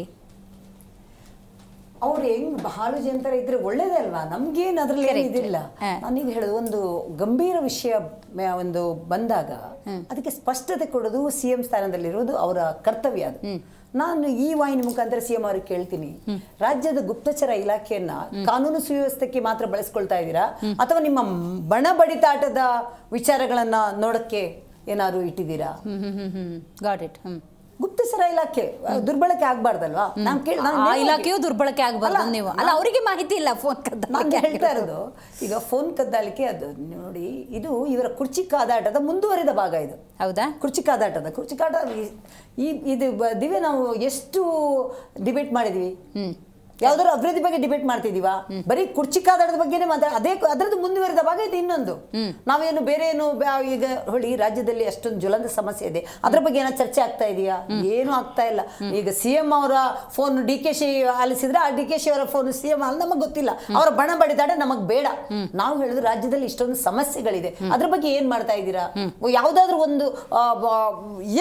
ಅವ್ರು ಹೆಂಗ್ ಹಾಲು ಜಂತರ ಇದ್ರೆ ಒಳ್ಳೇದೇ ಅಲ್ವಾ, ನಮ್ಗೇನು ಅದ್ರಲ್ಲಿ ಇದಿಲ್ಲ. ನಾನೀಗ ಹೇಳೋದು ಒಂದು ಗಂಭೀರ ವಿಷಯ ಒಂದು ಬಂದಾಗ ಅದಕ್ಕೆ ಸ್ಪಷ್ಟತೆ ಕೊಡೋದು CM ಸ್ಥಾನದಲ್ಲಿರೋದು ಅವರ ಕರ್ತವ್ಯ. ಅದು ನಾನು ಈ ವಾಹಿನಿ ಮುಖಾಂತರ CM ಅವ್ರಿಗೆ ಕೇಳ್ತೀನಿ, ರಾಜ್ಯದ ಗುಪ್ತಚರ ಇಲಾಖೆಯನ್ನ ಕಾನೂನು ಸುವ್ಯವಸ್ಥೆಗೆ ಮಾತ್ರ ಬಳಸ್ಕೊಳ್ತಾ ಇದ್ದೀರಾ ಅಥವಾ ನಿಮ್ಮ ಬಣ ಬಡಿತಾಟದ ವಿಚಾರಗಳನ್ನ ನೋಡಕ್ಕೆ ಏನಾದ್ರು ಇಟ್ಟಿದ್ದೀರಾ? Got it. ಗುಪ್ತಚರ ಇಲಾಖೆ ದುರ್ಬಳಕೆ ಆಗ್ಬಾರ್ದಲ್ವಾ? ಇಲಾಖೆಯು ದುರ್ಬಳಕೆ ಆಗ್ಬಾರ್ದು. ನೀವು ಅಲ್ಲ, ಅವರಿಗೆ ಮಾಹಿತಿ ಇಲ್ಲ. ಫೋನ್ ನಾನು ಹೇಳ್ತಾ ಇರೋದು ಈಗ ಫೋನ್ ಕದ್ದಾಲಿಕೆ. ಅದು ನೋಡಿ, ಇದು ಇವರ ಕುರ್ಚಿ ಕಾದಾಟದ ಮುಂದುವರಿದ ಭಾಗ. ಇದು ಹೌದಾ? ಕುರ್ಚಿ ಕಾದಾಟ ಇದು ದಿವ್ಯ ನಾವು ಎಷ್ಟು ಡಿಬೇಟ್ ಮಾಡಿದ್ವಿ. ಯಾವ್ದಾದ್ರು ಅಭಿವೃದ್ಧಿ ಬಗ್ಗೆ ಡಿಬೇಟ್ ಮಾಡ್ತಿದೀವಾ? ಬರೀ ಕುರ್ಚಿ ಕಾದಾಟದ ಬಗ್ಗೆನೇ ಅದೇ ಅದರದ್ದು ಮುಂದುವರಿದ ಭಾಗ ಇದು. ಇನ್ನೊಂದು ನಾವೇನು ಬೇರೆ ಏನು ಈಗ ಹೊಳಿ ರಾಜ್ಯದಲ್ಲಿ ಅಷ್ಟೊಂದು ಜ್ವಲಂತ ಸಮಸ್ಯೆ ಇದೆ, ಅದ್ರ ಬಗ್ಗೆ ಏನೋ ಚರ್ಚೆ ಆಗ್ತಾ ಇದೆಯಾ? ಏನು ಆಗ್ತಾ ಇಲ್ಲ. ಈಗ CM ಅವರ ಫೋನ್ DKC ಆಲಿಸಿದ್ರೆ ಆ DKC ಅವರ ಫೋನ್ CM ಅಲ್ಲಿ ನಮಗ್ ಗೊತ್ತಿಲ್ಲ. ಅವರ ಬಣ ಬಡಿದಾಡ ನಮಗ್ ಬೇಡ. ನಾವು ಹೇಳಿದ್ರು ರಾಜ್ಯದಲ್ಲಿ ಇಷ್ಟೊಂದು ಸಮಸ್ಯೆಗಳಿದೆ, ಅದ್ರ ಬಗ್ಗೆ ಏನ್ ಮಾಡ್ತಾ ಇದ್ದೀರಾ? ಯಾವ್ದಾದ್ರು ಒಂದು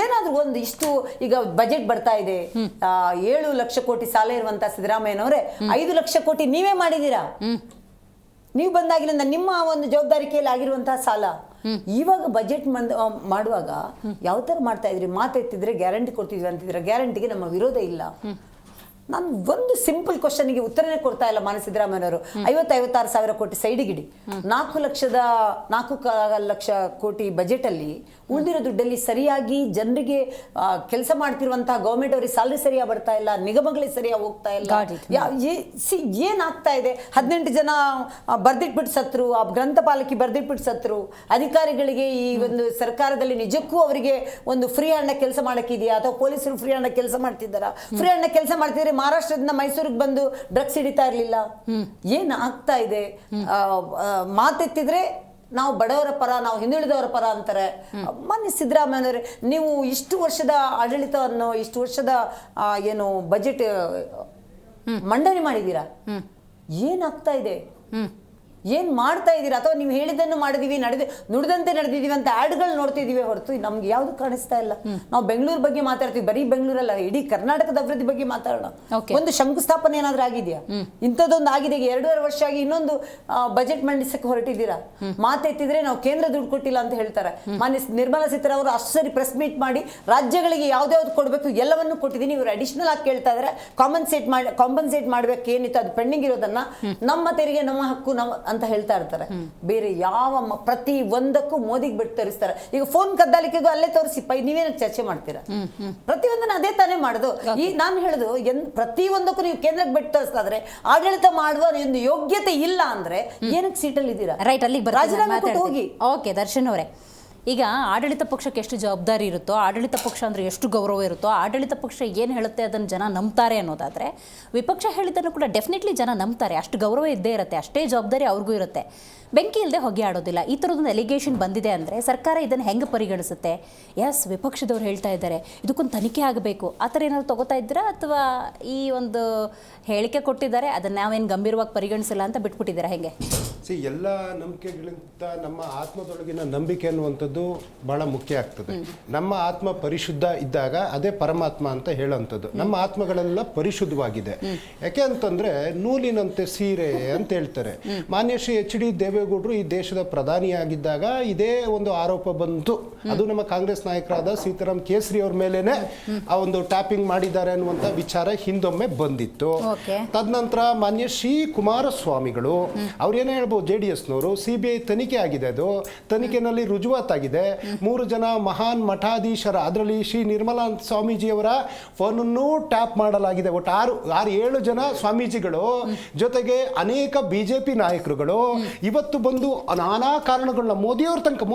ಏನಾದ್ರು ಒಂದು ಇಷ್ಟು ಈಗ ಬಜೆಟ್ ಬರ್ತಾ ಇದೆ, 7 ಲಕ್ಷ ಕೋಟಿ ಸಾಲ ಇರುವಂತ ಸಿದ್ದರಾಮಯ್ಯನವರೇ 5 ಲಕ್ಷ ಕೋಟಿ ನೀವೇ ಮಾಡಿದೀರಾ. ನೀವು ಬಂದಾಗಿನಿಂದ ನಿಮ್ಮ ಒಂದು ಜವಾಬ್ದಾರಿಕೆಯಲ್ಲಿ ಆಗಿರುವಂತಹ ಸಾಲ ಇವಾಗ ಬಜೆಟ್ ಮಾಡುವಾಗ ಯಾವ ತರ ಮಾಡ್ತಾ ಇದ್ರಿ? ಮಾತೆತ್ತಿದ್ರೆ ಗ್ಯಾರಂಟಿ ಕೊಡ್ತಿದ್ವಿ ಅಂತಿದ್ರೆ, ಗ್ಯಾರಂಟಿಗೆ ನಮ್ಮ ವಿರೋಧ ಇಲ್ಲ. ನಾನು ಒಂದು ಸಿಂಪಲ್ ಕ್ವಶನ್ಗೆ ಉತ್ತರನೇ ಕೊಡ್ತಾ ಇಲ್ಲ ಮಾನ್ಯ ಸಿದ್ದರಾಮಯ್ಯನವರು. 56 ಸಾವಿರ ಕೋಟಿ ಸೈಡಿಗಿಡಿ, 4 ಲಕ್ಷ ಕೋಟಿ ಬಜೆಟ್ ಅಲ್ಲಿ ಉಳಿದಿರೋ ದುಡ್ಡಲ್ಲಿ ಸರಿಯಾಗಿ ಜನರಿಗೆ ಕೆಲಸ ಮಾಡ್ತಿರುವಂತಹ ಗೌರ್ಮೆಂಟ್ ಅವರಿಗೆ ಸ್ಯಾಲರಿ ಸರಿಯಾಗಿ ಬರ್ತಾ ಇಲ್ಲ, ನಿಗಮಗಳಿಗೆ ಸರಿಯಾಗಿ ಹೋಗ್ತಾ ಇಲ್ಲ. ಏನಾಗ್ತಾ ಇದೆ? 18 ಜನ ಬರ್ದಿಟ್ಬಿಟ್ಟು ಸತ್ರು, ಆ ಗ್ರಂಥಪಾಲಕಿ ಬರ್ದಿಟ್ಬಿಟ್ಟು ಸತ್ರು. ಅಧಿಕಾರಿಗಳಿಗೆ ಈ ಒಂದು ಸರ್ಕಾರದಲ್ಲಿ ನಿಜಕ್ಕೂ ಅವರಿಗೆ ಒಂದು ಫ್ರೀ ಹ್ಯಾಂಡ್ ಕೆಲಸ ಮಾಡಕ್ಕಿದೆಯಾ ಅಥವಾ ಪೊಲೀಸರು ಫ್ರೀ ಹ್ಯಾಂಡ್ ಕೆಲಸ ಮಾಡ್ತಿದ್ದಾರಾ? ಫ್ರೀ ಹ್ಯಾಂಡ್ ಕೆಲಸ ಮಾಡ್ತಿದ್ರೆ ಮಹಾರಾಷ್ಟ್ರದಿಂದ ಮೈಸೂರಿಗೆ ಬಂದು ಡ್ರಗ್ಸ್ ಹಿಡಿತಾ ಇರ್ಲಿಲ್ಲ. ಏನ್ ಆಗ್ತಾ ಇದೆ? ಮಾತೆತ್ತಿದ್ರೆ ನಾವು ಬಡವರ ಪರ, ನಾವು ಹಿಂದುಳಿದವರ ಪರ ಅಂತಾರೆ. ಮಾನ್ಯ ಸಿದ್ದರಾಮಯ್ಯನವರೇ, ನೀವು ಇಷ್ಟು ವರ್ಷದ ಆಡಳಿತವನ್ನು, ಇಷ್ಟು ವರ್ಷದ ಏನು ಬಜೆಟ್ ಮಂಡನೆ ಮಾಡಿದ್ದೀರಾ, ಏನಾಗ್ತಾ ಇದೆ? ಏನ್ ಮಾಡ್ತಾ ಇದ್ದೀರಾ? ಅಥವಾ ನೀವು ಹೇಳಿದ್ದನ್ನು ಮಾಡಿದೀವಿ, ನುಡಿದಂತೆ ನಡೆದಿದೀವಿ ಅಂತ ಆಡ್ಗಳು ನೋಡ್ತಿದೀವಿ ಹೊರತು ನಮ್ಗೆ ಯಾವ್ದು ಕಾಣಿಸ್ತಾ ಇಲ್ಲ. ನಾವು ಬೆಂಗಳೂರು ಬಗ್ಗೆ ಮಾತಾಡ್ತೀವಿ, ಬರೀ ಬೆಂಗಳೂರಲ್ಲ, ಇಡೀ ಕರ್ನಾಟಕದ ಅಭಿವೃದ್ಧಿ ಬಗ್ಗೆ ಮಾತಾಡೋಣ. ಒಂದು ಶಂಕುಸ್ಥಾಪನೆ ಏನಾದ್ರೂ ಆಗಿದೆಯಾ? ಇಂಥದ್ದೊಂದು ಆಗಿದೆ. 2.5 ವರ್ಷ ಆಗಿ ಇನ್ನೊಂದು ಬಜೆಟ್ ಮಂಡಿಸಕ್ಕೆ ಹೊರಟಿದ್ದೀರಾ. ಮಾತೆತ್ತಿದ್ರೆ ನಾವು ಕೇಂದ್ರ ದುಡ್ಡು ಕೊಟ್ಟಿಲ್ಲ ಅಂತ ಹೇಳ್ತಾರೆ. ಮಾನ್ಯ ನಿರ್ಮಲಾ ಸೀತಾರಾಮನ್ ಅವರು ಅಷ್ಟು ಸರಿ ಪ್ರೆಸ್ ಮೀಟ್ ಮಾಡಿ ರಾಜ್ಯಗಳಿಗೆ ಯಾವ್ದಾವ್ದು ಕೊಡಬೇಕು ಎಲ್ಲವನ್ನೂ ಕೊಟ್ಟಿದ್ದೀನಿ, ಇವರು ಅಡಿಷನಲ್ ಆಗಿ ಕೇಳ್ತಾ ಇದಾರೆ. ಕಾಂಪನ್ಸೇಟ್ ಮಾಡ್ಬೇಕು, ಏನಿತ್ತು ಅದು ಪೆಂಡಿಂಗ್ ಇರೋದನ್ನ ನಮ್ಮ ತೆರಿಗೆ ನಮ್ಮ ಹಕ್ಕು ಅಂತ ಹೇಳ್ತಾ ಇರ್ತಾರೆ. ಬೇರೆ ಯಾವ ಪ್ರತಿ ಒಂದಕ್ಕೂ ಮೋದಿಗೆ ಬಿಟ್ಟು ತೋರಿಸ್ತಾರೆ. ಈಗ ಫೋನ್ ಕದ್ದಾಲಿಕೆಗೂ ಅಲ್ಲೇ ತೋರಿಸಿ ನೀವೇನು ಚರ್ಚೆ ಮಾಡ್ತೀರಾ? ಪ್ರತಿಯೊಂದನ್ನ ಅದೇ ತಾನೇ ಮಾಡುದು. ಈ ನಾನು ಹೇಳುದು, ಪ್ರತಿ ಒಂದಕ್ಕೂ ನೀವು ಕೇಂದ್ರಕ್ಕೆ ಬಿಟ್ಟು ತೋರಿಸ್ತಾ ಇದ್ರೆ, ಆಡಳಿತ ಮಾಡುವ ಒಂದು ಯೋಗ್ಯತೆ ಇಲ್ಲ ಅಂದ್ರೆ ಏನಕ್ಕೆ ಸೀಟಲ್ಲಿ ಇದ್ದೀರಾ? ರೈಟ್, ಅಲ್ಲಿ ರಾಜೀನಾಮೆ ಕೊಟ್ಟು ಹೋಗಿ. ಓಕೆ, ದರ್ಶನ್ ಅವರೇ, ಈಗ ಆಡಳಿತ ಪಕ್ಷಕ್ಕೆ ಎಷ್ಟು ಜವಾಬ್ದಾರಿ ಇರುತ್ತೋ, ಆಡಳಿತ ಪಕ್ಷ ಅಂದರೆ ಎಷ್ಟು ಗೌರವ ಇರುತ್ತೋ, ಆಡಳಿತ ಪಕ್ಷ ಏನು ಹೇಳುತ್ತೆ ಅದನ್ನು ಜನ ನಂಬ್ತಾರೆ ಅನ್ನೋದಾದರೆ, ವಿಪಕ್ಷ ಹೇಳಿದ್ದನ್ನು ಕೂಡ ಡೆಫಿನೆಟ್ಲಿ ಜನ ನಂಬ್ತಾರೆ. ಅಷ್ಟು ಗೌರವ ಇದ್ದೇ ಇರುತ್ತೆ, ಅಷ್ಟೇ ಜವಾಬ್ದಾರಿ ಅವ್ರಿಗೂ ಇರುತ್ತೆ. ಬೆಂಕಿ ಇಲ್ಲದೆ ಹೊಗೆ ಆಡೋದಿಲ್ಲ. ಈ ಥರದೊಂದು ಎಲಿಗೇಷನ್ ಬಂದಿದೆ ಅಂದರೆ ಸರ್ಕಾರ ಇದನ್ನು ಹೆಂಗೆ ಪರಿಗಣಿಸುತ್ತೆ? ಎಸ್, ವಿಪಕ್ಷದವ್ರು ಹೇಳ್ತಾ ಇದ್ದಾರೆ ಇದಕ್ಕೊಂದು ತನಿಖೆ ಆಗಬೇಕು, ಆ ಥರ ಏನಾದ್ರು ತಗೋತಾ ಇದ್ದೀರಾ ಅಥವಾ ಈ ಒಂದು ಹೇಳಿಕೆ ಕೊಟ್ಟಿದ್ದಾರೆ ಅದನ್ನು ನಾವೇನು ಗಂಭೀರವಾಗಿ ಪರಿಗಣಿಸಿಲ್ಲ ಅಂತ ಬಿಟ್ಬಿಟ್ಟಿದ್ದೀರಾ? ಹೆಂಗೆ? ಎಲ್ಲ ನಂಬಿಕೆಗಳಿಂದ ನಮ್ಮ ಆತ್ಮದೊಳಗಿನ ನಂಬಿಕೆ ಅನ್ನುವಂಥದ್ದು ಬಹಳ ಮುಖ್ಯ ಆಗ್ತದೆ. ನಮ್ಮ ಆತ್ಮ ಪರಿಶುದ್ಧ ಇದ್ದಾಗ ಅದೇ ಪರಮಾತ್ಮ ಅಂತ ಹೇಳೋಂಥದ್ದು. ನಮ್ಮ ಆತ್ಮಗಳೆಲ್ಲ ಪರಿಶುದ್ಧವಾಗಿದೆ. ಯಾಕೆ ಅಂತಂದ್ರೆ ನೂಲಿನಂತೆ ಸೀರೆ ಅಂತ ಹೇಳ್ತಾರೆ. ಮಾನ್ಯ ಶ್ರೀ HD ದೇವೇಗೌಡರು ಈ ದೇಶದ ಪ್ರಧಾನಿಯಾಗಿದ್ದಾಗ ಇದೇ ಒಂದು ಆರೋಪ ಬಂತು. ಅದು ನಮ್ಮ ಕಾಂಗ್ರೆಸ್ ನಾಯಕರಾದ ಸೀತಾರಾಮ್ ಕೇಸರಿ ಅವ್ರ ಮೇಲೇನೆ ಆ ಒಂದು ಟ್ಯಾಪಿಂಗ್ ಮಾಡಿದ್ದಾರೆ ಅನ್ನುವಂಥ ವಿಚಾರ ಹಿಂದೊಮ್ಮೆ ಬಂದಿತ್ತು. ತದನಂತರ ಮಾನ್ಯ ಶ್ರೀ ಕುಮಾರಸ್ವಾಮಿಗಳು ಅವ್ರೇನೇ ಹೇಳ್ಬೋದು, JDSನವರು CBI ತನಿಖೆ ಆಗಿದೆ, ಅದು ತನಿಖೆನಲ್ಲಿ ರುಜುವಾತಾಗಿದೆ. 3 ಜನ ಮಹಾನ್ ಮಠಾಧೀಶರ, ಅದರಲ್ಲಿ ಶ್ರೀ ನಿರ್ಮಲಾನಂದ ಸ್ವಾಮೀಜಿಯವರ ಫೋನನ್ನು ಟ್ಯಾಪ್ ಮಾಡಲಾಗಿದೆ. ಒಟ್ಟು 6-7 ಜನ ಸ್ವಾಮೀಜಿಗಳು ಜೊತೆಗೆ ಅನೇಕ BJP ನಾಯಕರುಗಳು ಇವತ್ತು ಬಂದು ನಾನಾ ಕಾರಣಗಳನ್ನ ಮೋದಿಯವ್ರ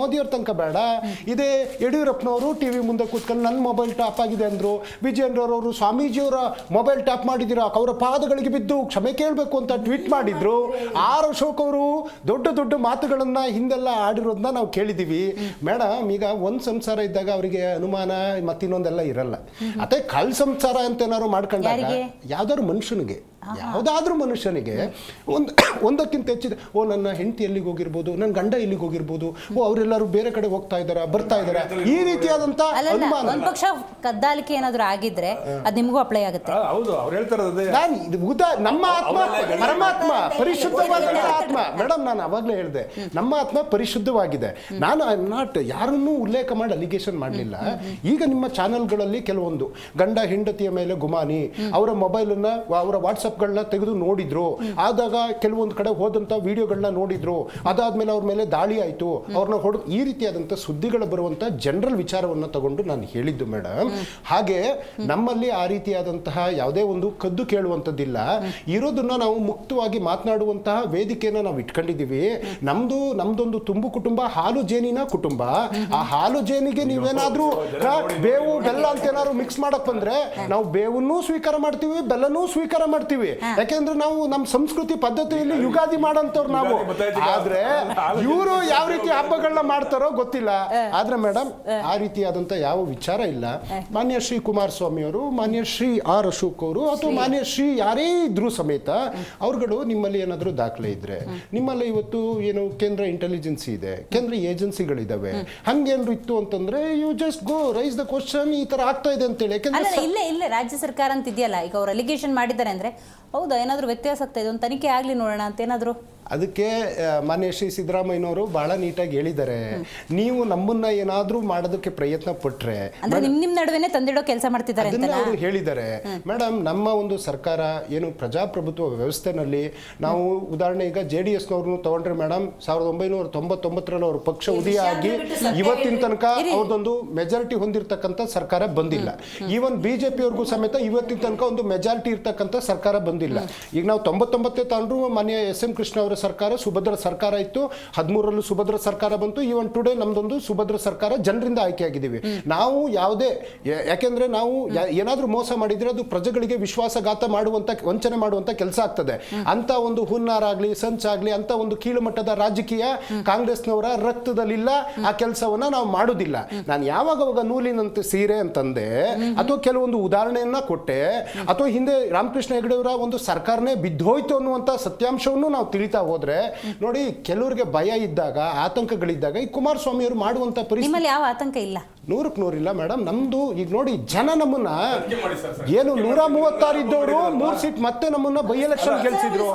ತನಕ ಬೇಡ, ಇದೇ ಯಡಿಯೂರಪ್ಪನವರು ಟಿವಿ ಮುಂದೆ ಕೂತ್ಕೊಂಡು ನನ್ನ ಮೊಬೈಲ್ ಟ್ಯಾಪ್ ಆಗಿದೆ ಅಂದ್ರು. ವಿಜಯೇಂದ್ರವರು ಸ್ವಾಮೀಜಿಯವರ ಮೊಬೈಲ್ ಟ್ಯಾಪ್ ಮಾಡಿದ್ದೀರಾ, ಅವರ ಪಾದಗಳಿಗೆ ಬಿದ್ದು ಕ್ಷಮೆ ಕೇಳಬೇಕು ಅಂತ ಟ್ವೀಟ್ ಮಾಡಿದ್ರು. ಆರ್ ಅಶೋಕ್ ಅವರು ದೊಡ್ಡ ಮಾತುಗಳನ್ನ ಹಿಂದೆಲ್ಲ ಆಡಿರೋದನ್ನ ನಾವು ಕೇಳಿದೀವಿ. ಮೇಡಮ್, ಈಗ ಒಂದ್ ಸಂಸಾರ ಇದ್ದಾಗ ಅವರಿಗೆ ಅನುಮಾನ ಮತ್ತಿನ್ನೊಂದೆಲ್ಲ ಇರಲ್ಲ. ಅದೇ ಕಳ್ ಸಂಸಾರ ಅಂತ ಏನಾದ್ರು ಮಾಡ್ಕೊಂಡಾಗ ಯಾವುದಾದ್ರೂ ಮನುಷ್ಯನಿಗೆ ಒಂದಕ್ಕಿಂತ ಹೆಚ್ಚಿದೆ, ನನ್ನ ಹೆಂಡತಿ ಎಲ್ಲಿಗೆ ಹೋಗಿರ್ಬೋದು, ನನ್ನ ಗಂಡ ಎಲ್ಲಿಗೆ ಹೋಗಿರ್ಬೋದು, ಅವರೆಲ್ಲರೂ ಬೇರೆ ಕಡೆ ಹೋಗ್ತಾ ಇದಾರ, ಬರ್ತಾ ಇದಾರೆ, ಈ ರೀತಿಯಾದಂತ ಅನುಮಾನ. ಒಂದ್ ಪಕ್ಷ ಕದ್ದಾಲಿಕೆ ಏನಾದ್ರು ಆಗಿದ್ರೆ ಅದ್ ನಿಮಗೂ ಅಪ್ಲೈ ಆಗುತ್ತೆ. ಹೌದು, ಅವ್ರು ಹೇಳ್ತಾರೆ ನಮ್ಮ ಆತ್ಮ ಪರಮಾತ್ಮ ಪರಿಶುದ್ಧವಾದಂತ ಆತ್ಮ. ಮೇಡಮ್, ನಾನು ಅವಾಗಲೇ ಹೇಳಿದೆ, ನಮ್ಮ ಆತ್ಮ ಪರಿಶುದ್ಧವಾಗಿದೆ. ನಾನು ನಾಟ್ ಯಾರನ್ನೂ ಉಲ್ಲೇಖ ಮಾಡಿ ಅಲಿಗೇಷನ್ ಮಾಡಲಿಲ್ಲ. ಈಗ ನಿಮ್ಮ ಚಾನೆಲ್ಗಳಲ್ಲಿ ಕೆಲವೊಂದು ಗಂಡ ಹೆಂಡತಿಯ ಮೇಲೆ ಗುಮಾನಿ, ಅವರ ಮೊಬೈಲನ್ನ, ಅವರ ವಾಟ್ಸಪ್ಗಳನ್ನ ತೆಗೆದು ನೋಡಿದ್ರು, ಆದಾಗ ಕೆಲವೊಂದು ಕಡೆ ಹೋದಂತ ವಿಡಿಯೋಗಳನ್ನ ನೋಡಿದ್ರು, ಅದಾದ್ಮೇಲೆ ಅವ್ರ ಮೇಲೆ ದಾಳಿ ಆಯ್ತು, ಅವ್ರನ್ನ ಈ ರೀತಿಯಾದಂಥ ಸುದ್ದಿಗಳು ಬರುವಂತ ಜನರಲ್ ವಿಚಾರವನ್ನು ತಗೊಂಡು ನಾನು ಹೇಳಿದ್ದು ಮೇಡಮ್. ಹಾಗೆ ನಮ್ಮಲ್ಲಿ ಆ ರೀತಿಯಾದಂತಹ ಯಾವುದೇ ಒಂದು ಕದ್ದು ಕೇಳುವಂಥದ್ದಿಲ್ಲ. ಇರೋದನ್ನ ನಾವು ಮುಕ್ತವಾಗಿ ಮಾತನಾಡುವಂತಹ ವೇದಿಕೆಯನ್ನು ನಾವು ಇಟ್ಕೊಂಡಿದ್ದೀವಿ. ನಮ್ದೊಂದು ತುಂಬು ಕುಟುಂಬ, ಹಾಲು ಜೇನಿನ ಕುಟುಂಬ. ಆ ಹಾಲು ಜೇನಿಗೆ ನೀವೇನಾದ್ರೂ ಬೇವು ಬೆಲ್ಲ ಅಂತ ಏನಾದ್ರು ಮಿಕ್ಸ್ ಮಾಡಕ್ ಬಂದ್ರೆ ನಾವು ಬೇವನ್ನೂ ಸ್ವೀಕಾರ ಮಾಡ್ತೀವಿ, ಬೆಲ್ಲನೂ ಸ್ವೀಕಾರ ಮಾಡ್ತೀವಿ. ಯಾಕೆಂದ್ರೆ ನಾವು ನಮ್ಮ ಸಂಸ್ಕೃತಿ ಪದ್ಧತಿಯಲ್ಲಿ ಯುಗಾದಿ ಮಾಡೋಂಥವ್ರು ನಾವು. ಆದ್ರೆ ಇವರು ಯಾವ ರೀತಿ ಹಬ್ಬಗಳನ್ನ ಮಾಡ್ತಾರೋ ಗೊತ್ತಿಲ್ಲ. ಆದ್ರೆ ಮೇಡಮ್, ಆ ರೀತಿಯಾದಂತ ಯಾವ ವಿಚಾರ ಇಲ್ಲ. ಮಾನ್ಯ ಶ್ರೀ ಕುಮಾರಸ್ವಾಮಿ ಅವರು, ಮಾನ್ಯ ಶ್ರೀ ಆರ್ ಅಶೋಕ್ ಅವರು, ಅಥವಾ ಮಾನ್ಯ ಶ್ರೀ ಯಾರೇ ಇದ್ರೂ ಸಮೇತ ಅವ್ರುಗಳು ನಿಮ್ಮಲ್ಲಿ ಏನಾದರೂ ದಾಖಲೆ ಇದ್ರೆ, ನಿಮ್ಮಲ್ಲಿ ಇವತ್ತು ಏನು ಕೇಂದ್ರ ಇಂಟೆಲಿಜೆನ್ಸಿ ಇದೆ, ಕೇಂದ್ರ ಏಜೆನ್ಸಿಗಳಿದಾವೆ, ಹಂಗೇನ್ರು ಇತ್ತು ಅಂತಂದ್ರೆ you just go raise the question, ಈ ತರ ಆಗ್ತಾ ಇದೆ ಅಂತೇಳಿ. ಇಲ್ಲೇ ರಾಜ್ಯ ಸರ್ಕಾರ ಅಂತ ಇದೆಯಲ್ಲ, ಈಗ ಅವ್ರು ಅಲಿಗೇಷನ್ ಮಾಡಿದ್ದಾರೆ ಅಂದ್ರೆ ಹೌದಾ ಏನಾದ್ರು ವ್ಯತ್ಯಾಸ ಆಗ್ತಾ ಇದೆ, ಒಂದು ತನಿಖೆ ಆಗ್ಲಿ ನೋಡೋಣ ಅಂತ ಏನಾದ್ರು. ಅದಕ್ಕೆ ಮಾನ್ಯ ಶ್ರೀ ಸಿದ್ದರಾಮಯ್ಯನವರು ಬಹಳ ನೀಟಾಗಿ ಹೇಳಿದ್ದಾರೆ, ನೀವು ನಮ್ಮನ್ನ ಏನಾದ್ರೂ ಮಾಡೋದಕ್ಕೆ ಪ್ರಯತ್ನ ಪಟ್ರೆ ನಿಮ್ ನಡುವೆನೆ ತಂದಿಡೋ ಕೆಲಸ ಮಾಡ್ತಿದ್ದಾರೆ ಅಂತ ಅವರು ಹೇಳಿದ್ದಾರೆ. ಮೇಡಮ್, ನಮ್ಮ ಒಂದು ಸರ್ಕಾರ ಏನು ಪ್ರಜಾಪ್ರಭುತ್ವ ವ್ಯವಸ್ಥೆನಲ್ಲಿ ನಾವು ಉದಾಹರಣೆ ಈಗ JDSನವ್ರನ್ನು ತಗೊಂಡ್ರೆ ಮೇಡಮ್, 1999ರಲ್ಲಿ ಅವ್ರ ಪಕ್ಷ ಉದಯ ಆಗಿ ಇವತ್ತಿನ ತನಕ ಅವ್ರದೊಂದು ಮೆಜಾರಿಟಿ ಹೊಂದಿರತಕ್ಕಂಥ ಸರ್ಕಾರ ಬಂದಿಲ್ಲ. ಈವನ್ BJP ಅವ್ರಿಗೂ ಸಮೇತ ಇವತ್ತಿನ ತನಕ ಒಂದು ಮೆಜಾರಿಟಿ ಇರ್ತಕ್ಕಂಥ ಸರ್ಕಾರ ಬಂದಿಲ್ಲ. ಈಗ ನಾವು 99 ತಗೊಂಡ್ರು ಮಾನ್ಯ SM ಕೃಷ್ಣ ಅವರ ಸರ್ಕಾರ ಸುಭದ್ರ ಸರ್ಕಾರ ಇತ್ತು, 13ರಲ್ಲೂ ಸುಭದ್ರ ಸರ್ಕಾರ ಬಂತು. ಈವನ್ ಟುಡೇ ನಮ್ದೊಂದು ಸುಭದ್ರ ಸರ್ಕಾರ, ಜನರಿಂದ ಆಯ್ಕೆಯಾಗಿದ್ದೀವಿ. ನಾವು ಯಾವುದೇ, ಯಾಕೆಂದ್ರೆ ನಾವು ಏನಾದ್ರೂ ಮೋಸ ಮಾಡಿದ್ರೆ ಅದು ಪ್ರಜೆಗಳಿಗೆ ವಿಶ್ವಾಸಘಾತ ಮಾಡುವಂತ, ವಂಚನೆ ಮಾಡುವಂತ ಕೆಲಸ ಆಗ್ತದೆ. ಅಂತ ಒಂದು ಹುನ್ನಾರಾಗ್ಲಿ ಸಂಚಾಗ್ಲಿ ಅಂತ ಒಂದು ಕೀಳುಮಟ್ಟದ ರಾಜಕೀಯ ಕಾಂಗ್ರೆಸ್ನವರ ರಕ್ತದಲ್ಲಿಲ್ಲ. ಆ ಕೆಲಸವನ್ನ ನಾವು ಮಾಡುದಿಲ್ಲ. ನಾನು ಯಾವಾಗ ನೂಲಿನಂತೆ ಸೀರೆ ಅಂತಂದೆ, ಅಥವಾ ಕೆಲವೊಂದು ಉದಾಹರಣೆಯನ್ನ ಕೊಟ್ಟೆ, ಅಥವಾ ಹಿಂದೆ ರಾಮಕೃಷ್ಣ ಹೆಗಡೆ ಅವರ ಒಂದು ಸರ್ಕಾರನೇ ಬಿದ್ದೋಯ್ತು ಅನ್ನುವಂತ ಸತ್ಯಾಂಶವನ್ನು ನಾವು ತಿಳಿತಾ ಹೋದ್ರೆ ನೋಡಿ, ಕೆಲವರಿಗೆ ಭಯ ಇದ್ದಾಗ, ಆತಂಕಗಳಿದ್ದಾಗ ಈ ಕುಮಾರಸ್ವಾಮಿ ಅವರು ಮಾಡುವಂತ ಪರಿಸ್ಥಿತಿ ಯಾವ ಆತಂಕ ಇಲ್ಲ, 100ಕ್ಕೆ 100 ಇಲ್ಲ ಮೇಡಮ್. ನಮ್ದು ಈಗ ನೋಡಿ, ಜನ ನಮ್ಮನ್ನ ಏನು 136 ಇದ್ದವರು 3 ಸೀಟ್ ಮತ್ತೆ ನಮ್ಮನ್ನ ಬೈ ಎಲೆಕ್ಷನ್ ಗೆಲ್ಸಿದ್ರು.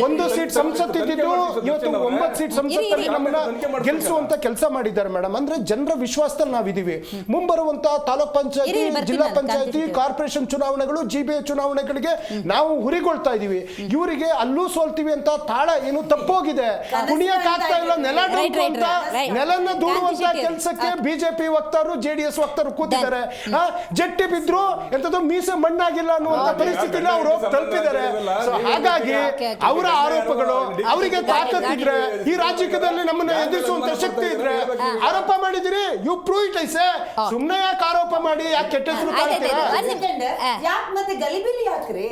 1 ಸೀಟ್ ಸಂಸತ್ ಇದ್ದಿದ್ದು ಇವತ್ತು 9 ಸೀಟ್ ಸಂಸತ್ತಲ್ಲಿ ನಮ್ಮನ್ನ ಗೆಲ್ಸುವಂತ ಕೆಲಸ ಮಾಡಿದ್ದಾರೆ ಮೇಡಮ್. ಅಂದ್ರೆ ಜನರ ವಿಶ್ವಾಸದಲ್ಲಿ ನಾವಿದೀವಿ. ಮುಂಬರುವಂತ ತಾಲೂಕ್ ಪಂಚಾಯತಿ, ಜಿಲ್ಲಾ ಪಂಚಾಯತಿ, ಕಾರ್ಪೊರೇಷನ್ ಚುನಾವಣೆಗಳು, GBA ಚುನಾವಣೆಗಳಿಗೆ ನಾವು ಹುರಿಗೊಳ್ತಾ ಇದೀವಿ. ಇವರಿಗೆ ಅಲ್ಲೂ ಸೋಲ್ತೀವಿ ಅಂತ ತಾಳ ಏನು ತಪ್ಪೋಗಿದೆ, ಕುಣಿಯಕ್ ಆಗ್ತಾ ಇಲ್ಲ, ನೆಲನ್ನ ದೂಡುವಂತ ಕೆಲಸಕ್ಕೆ BJP ವಕ್ತಾರರು, JDS ವಕ್ತಾರರು ಕೂತಿದ್ದಾರೆ. ಜಟ್ಟಿ ಬಿದ್ರು ಎಂತದ್ದು ಮೀಸೆ ಮಣ್ಣಾಗಿಲ್ಲ ಅನ್ನುವಂತ ಪರಿಸ್ಥಿತಿನ ಅವರು ತಲುಪಿದ್ದಾರೆ. ಹಾಗಾಗಿ ಅವರ ಆರೋಪಗಳು, ಅವರಿಗೆ ತಾಕತ್ತಿದ್ರೆ, ಈ ರಾಜಕೀಯದಲ್ಲಿ ನಮ್ಮನ್ನ ಎದುರಿಸುವಂತ ಶಕ್ತಿ ಇದ್ರೆ ಆರೋಪ ಮಾಡಿದಿರಿ, ಯು ಪ್ರೂವ್ ಇಟ್. ಐಸೆ ಸುಮ್ನೆ ಯಾಕೆ ಆರೋಪ ಮಾಡಿ ಯಾಕೆ ಕೆಟ್ಟ ಹೆಸರು ಕಾಡ್ತೀರಾ? ಯಾಕೆ ಮತ್ತೆ ಗಲಿಬಿಲಿ ಯಾಕ್ರಿ?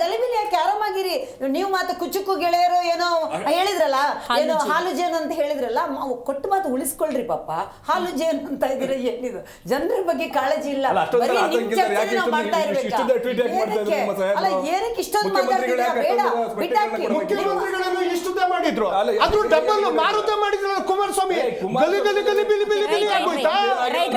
ಗಲಿಬಿಲಿ ಯಾಕೆ? ಆರಾಮಾಗಿರಿ. ನೀವು ಮಾತು ಕುಚುಕು ಗೆಳೆಯರು ಏನೋ ಹೇಳಿದ್ರಲ್ಲ, ಏನೋ ಹಾಲು ಜೇನು ಅಂತ ಹೇಳಿದ್ರಲ್ಲ, ಕೊಟ್ಟು ಮಾತು ಉಳಿಸ್ಕೊಳ್ರಿ ಪಾಪ. ಹಾಲು ಜೇನು ಅಂತ ಇದ್ರೆ ಏನಿದು ಜನರ ಬಗ್ಗೆ ಕಾಳಜಿ ಇಲ್ಲ. ಅಲ್ಲ, ಅಷ್ಟೊಂದು ಬರೀ ಆತಂಕ ನಿಮ್ ಇದ್ದಾರೆ. ಯಾಕೆ ಚರ್ಚೆನೇ ನಾವು ಮಾಡ್ತಾ ಇಷ್ಟೊಂದು ಇರ್ಬೇಕಾ? tweet ಯಾಕೆ ಮಾಡ್ತಾ ಇದ್ದಾರೆ ನಿಮ್ಮ ಸಾಹೇಬ್ರು? ಅಲ್ಲ, ಏನಕ್ಕೆ ಇಷ್ಟೊಂದು ಮುಖ್ಯಮಂತ್ರಿಗಳು ಮಾತಾಡ್ತಿದ್ದೀರಾ? ಯಾಕೆ ಬೇಡ, ಅಷ್ಟೊಂದು ಬಿಟ್ಟಾಕಿ. ಸ್ಪೆಕ್ಟೇಕಲ್ ಮುಖ್ಯಮಂತ್ರಿಗಳನ್ನು ಇಷ್ಟುದ್ದ ಮಾಡಿದ್ರು, ಅಲ್ಲ, ಅದು ಡಬಲ್ ಮಾರುತ ಮಾಡಿದ್ರು ಕುಮಾರಸ್ವಾಮಿ. ಗಲಿ ಗಲಿ ಗಲಿ ಬಿಲಿ ಬಿಲಿ ಬಿಲಿ ಆಗೋಯ್ತಾ?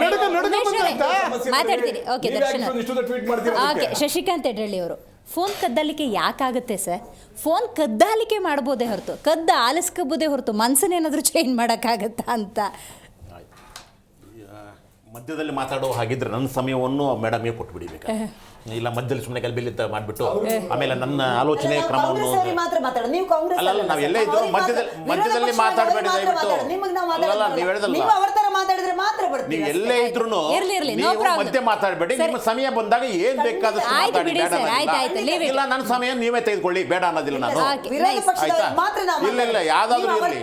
ನಡುಗ ನಡುಗ ಬಂದಾಯ್ತಾ? ಮಾತಾಡ್ತೀನಿ. ಓಕೆ, ದರ್ಶನ್ ಇಷ್ಟೊಂದು ಟ್ವೀಟ್ ಮಾಡ್ತೀರಾ? ಓಕೆ, ಶಶಿಕಾಂತ್ ಹೆಡ್ರಳ್ಳಿ ಅವರು, ಫೋನ್ ಕದ್ದಾಲಿಕೆ ಯಾಕಾಗುತ್ತೆ ಸರ್? ಫೋನ್ ಕದ್ದಾಲಿಕೆ ಮಾಡ್ಬೋದೇ ಹೊರತು ಕದ್ದ ಆಲಿಸ್ಕೋಬೋದೇ ಹೊರತು ಮನ್ಸನ್ನೇನಾದರೂ ಚೇಂಜ್ ಮಾಡೋಕ್ಕಾಗತ್ತಾ ಅಂತ. ಮಧ್ಯದಲ್ಲಿ ಮಾತಾಡೋ ಹಾಗಿದ್ರೆ ನನ್ನ ಸಮಯವನ್ನು ಮೇಡಮ್ಗೆ ಕೊಟ್ಬಿಡಿಬೇಕು. ಇಲ್ಲ ಮಧ್ಯದಲ್ಲಿ ಸುಮ್ಮನೆ ಗಲ್ಬಿಲಿ ಮಾಡಿಬಿಟ್ಟು ಆಮೇಲೆ ನನ್ನ ಆಲೋಚನೆ ಕ್ರಮವನ್ನು ಅಲ್ಲ ನಾವು ಎಲ್ಲೇ ಇದ್ರು ಮಧ್ಯದಲ್ಲಿ ಮಾತಾಡಬೇಡಿ ದಯವಿಟ್ಟು. ಅಲ್ಲ ನೀವು ಹೇಳಿದಲ್ಲ, ನೀವು ಎಲ್ಲೇ ಇದ್ರು ನೀವು ಮಧ್ಯೆ ಮಾತಾಡಬೇಡಿ. ನಿಮ್ಮ ಸಮಯ ಬಂದಾಗ ಏನ್ ಬೇಕಾದಷ್ಟು ಮಾತಾಡಿ, ಬೇಡ ಇಲ್ಲ ನನ್ನ ಸಮಯ ನೀವೇ ತೆಗೆದುಕೊಳ್ಳಿ, ಬೇಡ ಅನ್ನೋದಿಲ್ಲ ನಾನು. ಇಲ್ಲ ಇಲ್ಲ ಯಾವ್ದಾದ್ರು ಇರಲಿ,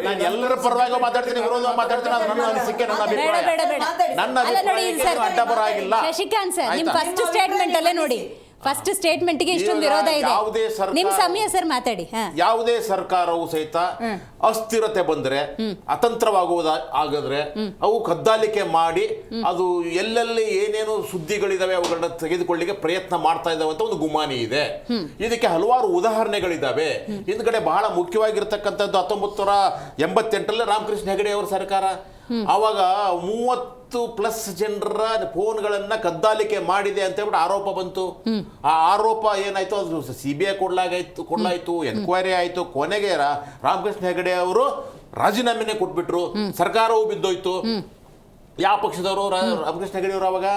ನಾನು ಎಲ್ಲರ ಪರವಾಗಿ ಮಾತಾಡ್ತೀನಿ, ವಿರೋಧ ಮಾತಾಡ್ತೀನಿ, ಅದು ನನ್ನ ಅನಿಸಿಕೆ, ನನ್ನ ಅಭಿಪ್ರಾಯ. ನನ್ನ ಅಭಿಪ್ರಾಯಕ್ಕೆ ಅಡ್ಡ ಬರಾಗಿಲ್ಲ. ಶಶಿಕಾಂತ್ ಸರ್, ನಿಮ್ಮ ಫಸ್ಟ್ ಸ್ಟೇಟ್ಮೆಂಟ್ ಅಲ್ಲೇ ನೋಡಿ, ಫಸ್ಟ್ ಸ್ಟೇಟ್ಮೆಂಟ್ಗೆ ಇಷ್ಟೊಂದು ವಿರೋಧ ಇದೆ. ನಿಮ್ಮ ಸಮಯ ಸರ್ ಮಾತಾಡಿ. ಯಾವುದೇ ಸರ್ಕಾರವು ಸಹಿತ ಅಸ್ಥಿರತೆ ಬಂದ್ರೆ, ಅತಂತ್ರವಾಗುವುದಾಗಿದ್ರೆ ಅವು ಕದ್ದಾಲಿಕೆ ಮಾಡಿ ಅದು ಎಲ್ಲೆಲ್ಲಿ ಏನೇನು ಸುದ್ದಿಗಳಿದಾವೆ ಅವುಗಳನ್ನ ತೆಗೆದುಕೊಳ್ಳಿಕ್ಕೆ ಪ್ರಯತ್ನ ಮಾಡ್ತಾ ಇದ್ದಾವೆ ಅಂತ ಒಂದು ಗುಮಾನಿ ಇದೆ. ಇದಕ್ಕೆ ಹಲವಾರು ಉದಾಹರಣೆಗಳಿದ್ದಾವೆ. ಹಿಂದ್ಗಡೆ ಬಹಳ ಮುಖ್ಯವಾಗಿರ್ತಕ್ಕಂಥದ್ದು 1988ರಲ್ಲಿ ರಾಮಕೃಷ್ಣ ಹೆಗಡೆ ಅವರ ಸರ್ಕಾರ. ಆವಾಗ 30+ ಜನರ ಫೋನ್ಗಳನ್ನ ಕದ್ದಾಲಿಕೆ ಮಾಡಿದೆ ಅಂತ ಹೇಳ್ಬಿಟ್ಟು ಆರೋಪ ಬಂತು. ಆ ಆರೋಪ ಏನಾಯ್ತು, ಅದು CBI ಕೊಡ್ಲಾಯ್ತು, ಎನ್ಕ್ವೈರಿ ಆಯ್ತು. ಕೊನೆಗೆ ರಾಮಕೃಷ್ಣ ಹೆಗಡೆ ಅವರು ರಾಜೀನಾಮೆನೆ ಕೊಟ್ಬಿಟ್ರು, ಸರ್ಕಾರವು ಬಿದ್ದೋಯ್ತು. ಯಾವ ಪಕ್ಷದವರು ರಾಮಕೃಷ್ಣ ಹೆಗಡೆ ಅವರು? ಅವಾಗ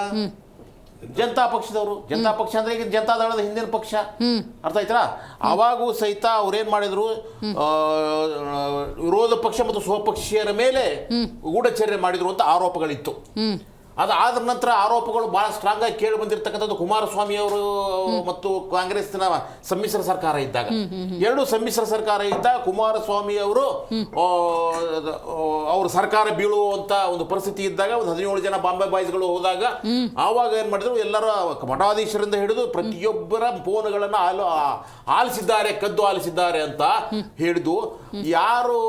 ಜನತಾ ಪಕ್ಷದವರು. ಜನತಾ ಪಕ್ಷ ಅಂದ್ರೆ ಈಗ ಜನತಾದಳದ ಹಿಂದಿನ ಪಕ್ಷ, ಅರ್ಥ ಆಯ್ತಾ? ಅವಾಗೂ ಸಹಿತ ಅವ್ರೇನ್ ಮಾಡಿದ್ರು, ವಿರೋಧ ಪಕ್ಷ ಮತ್ತು ಸ್ವಪಕ್ಷೀಯರ ಮೇಲೆ ಗೂಢಚರ್ಯೆ ಮಾಡಿದ್ರು ಅಂತ ಆರೋಪಗಳಿತ್ತು. ಅದಾದ ನಂತರ ಆರೋಪಗಳು ಬಹಳ ಸ್ಟ್ರಾಂಗ್ ಆಗಿ ಕೇಳಿ ಬಂದಿರತಕ್ಕಂಥದ್ದು ಕುಮಾರಸ್ವಾಮಿ ಅವರು ಮತ್ತು ಕಾಂಗ್ರೆಸ್ನ ಸಮ್ಮಿಶ್ರ ಸರ್ಕಾರ ಇದ್ದಾಗ. ಎರಡು ಸಮ್ಮಿಶ್ರ ಸರ್ಕಾರ ಇದ್ದಾಗ ಕುಮಾರಸ್ವಾಮಿ ಅವರು ಅವ್ರ ಸರ್ಕಾರ ಬೀಳುವಂತ ಒಂದು ಪರಿಸ್ಥಿತಿ ಇದ್ದಾಗ, ಒಂದು 17 ಜನ ಬಾಂಬೆ ಬಾಯ್ಸ್ಗಳು ಹೋದಾಗ ಆವಾಗ ಏನ್ ಮಾಡಿದ್ರು, ಎಲ್ಲರ ಮಠಾಧೀಶರಿಂದ ಹಿಡಿದು ಪ್ರತಿಯೊಬ್ಬರ ಫೋನ್ಗಳನ್ನ ಆಲಿಸಿದ್ದಾರೆ, ಕದ್ದು ಆಲಿಸಿದ್ದಾರೆ ಅಂತ ಹಿಡಿದು, ಯಾರು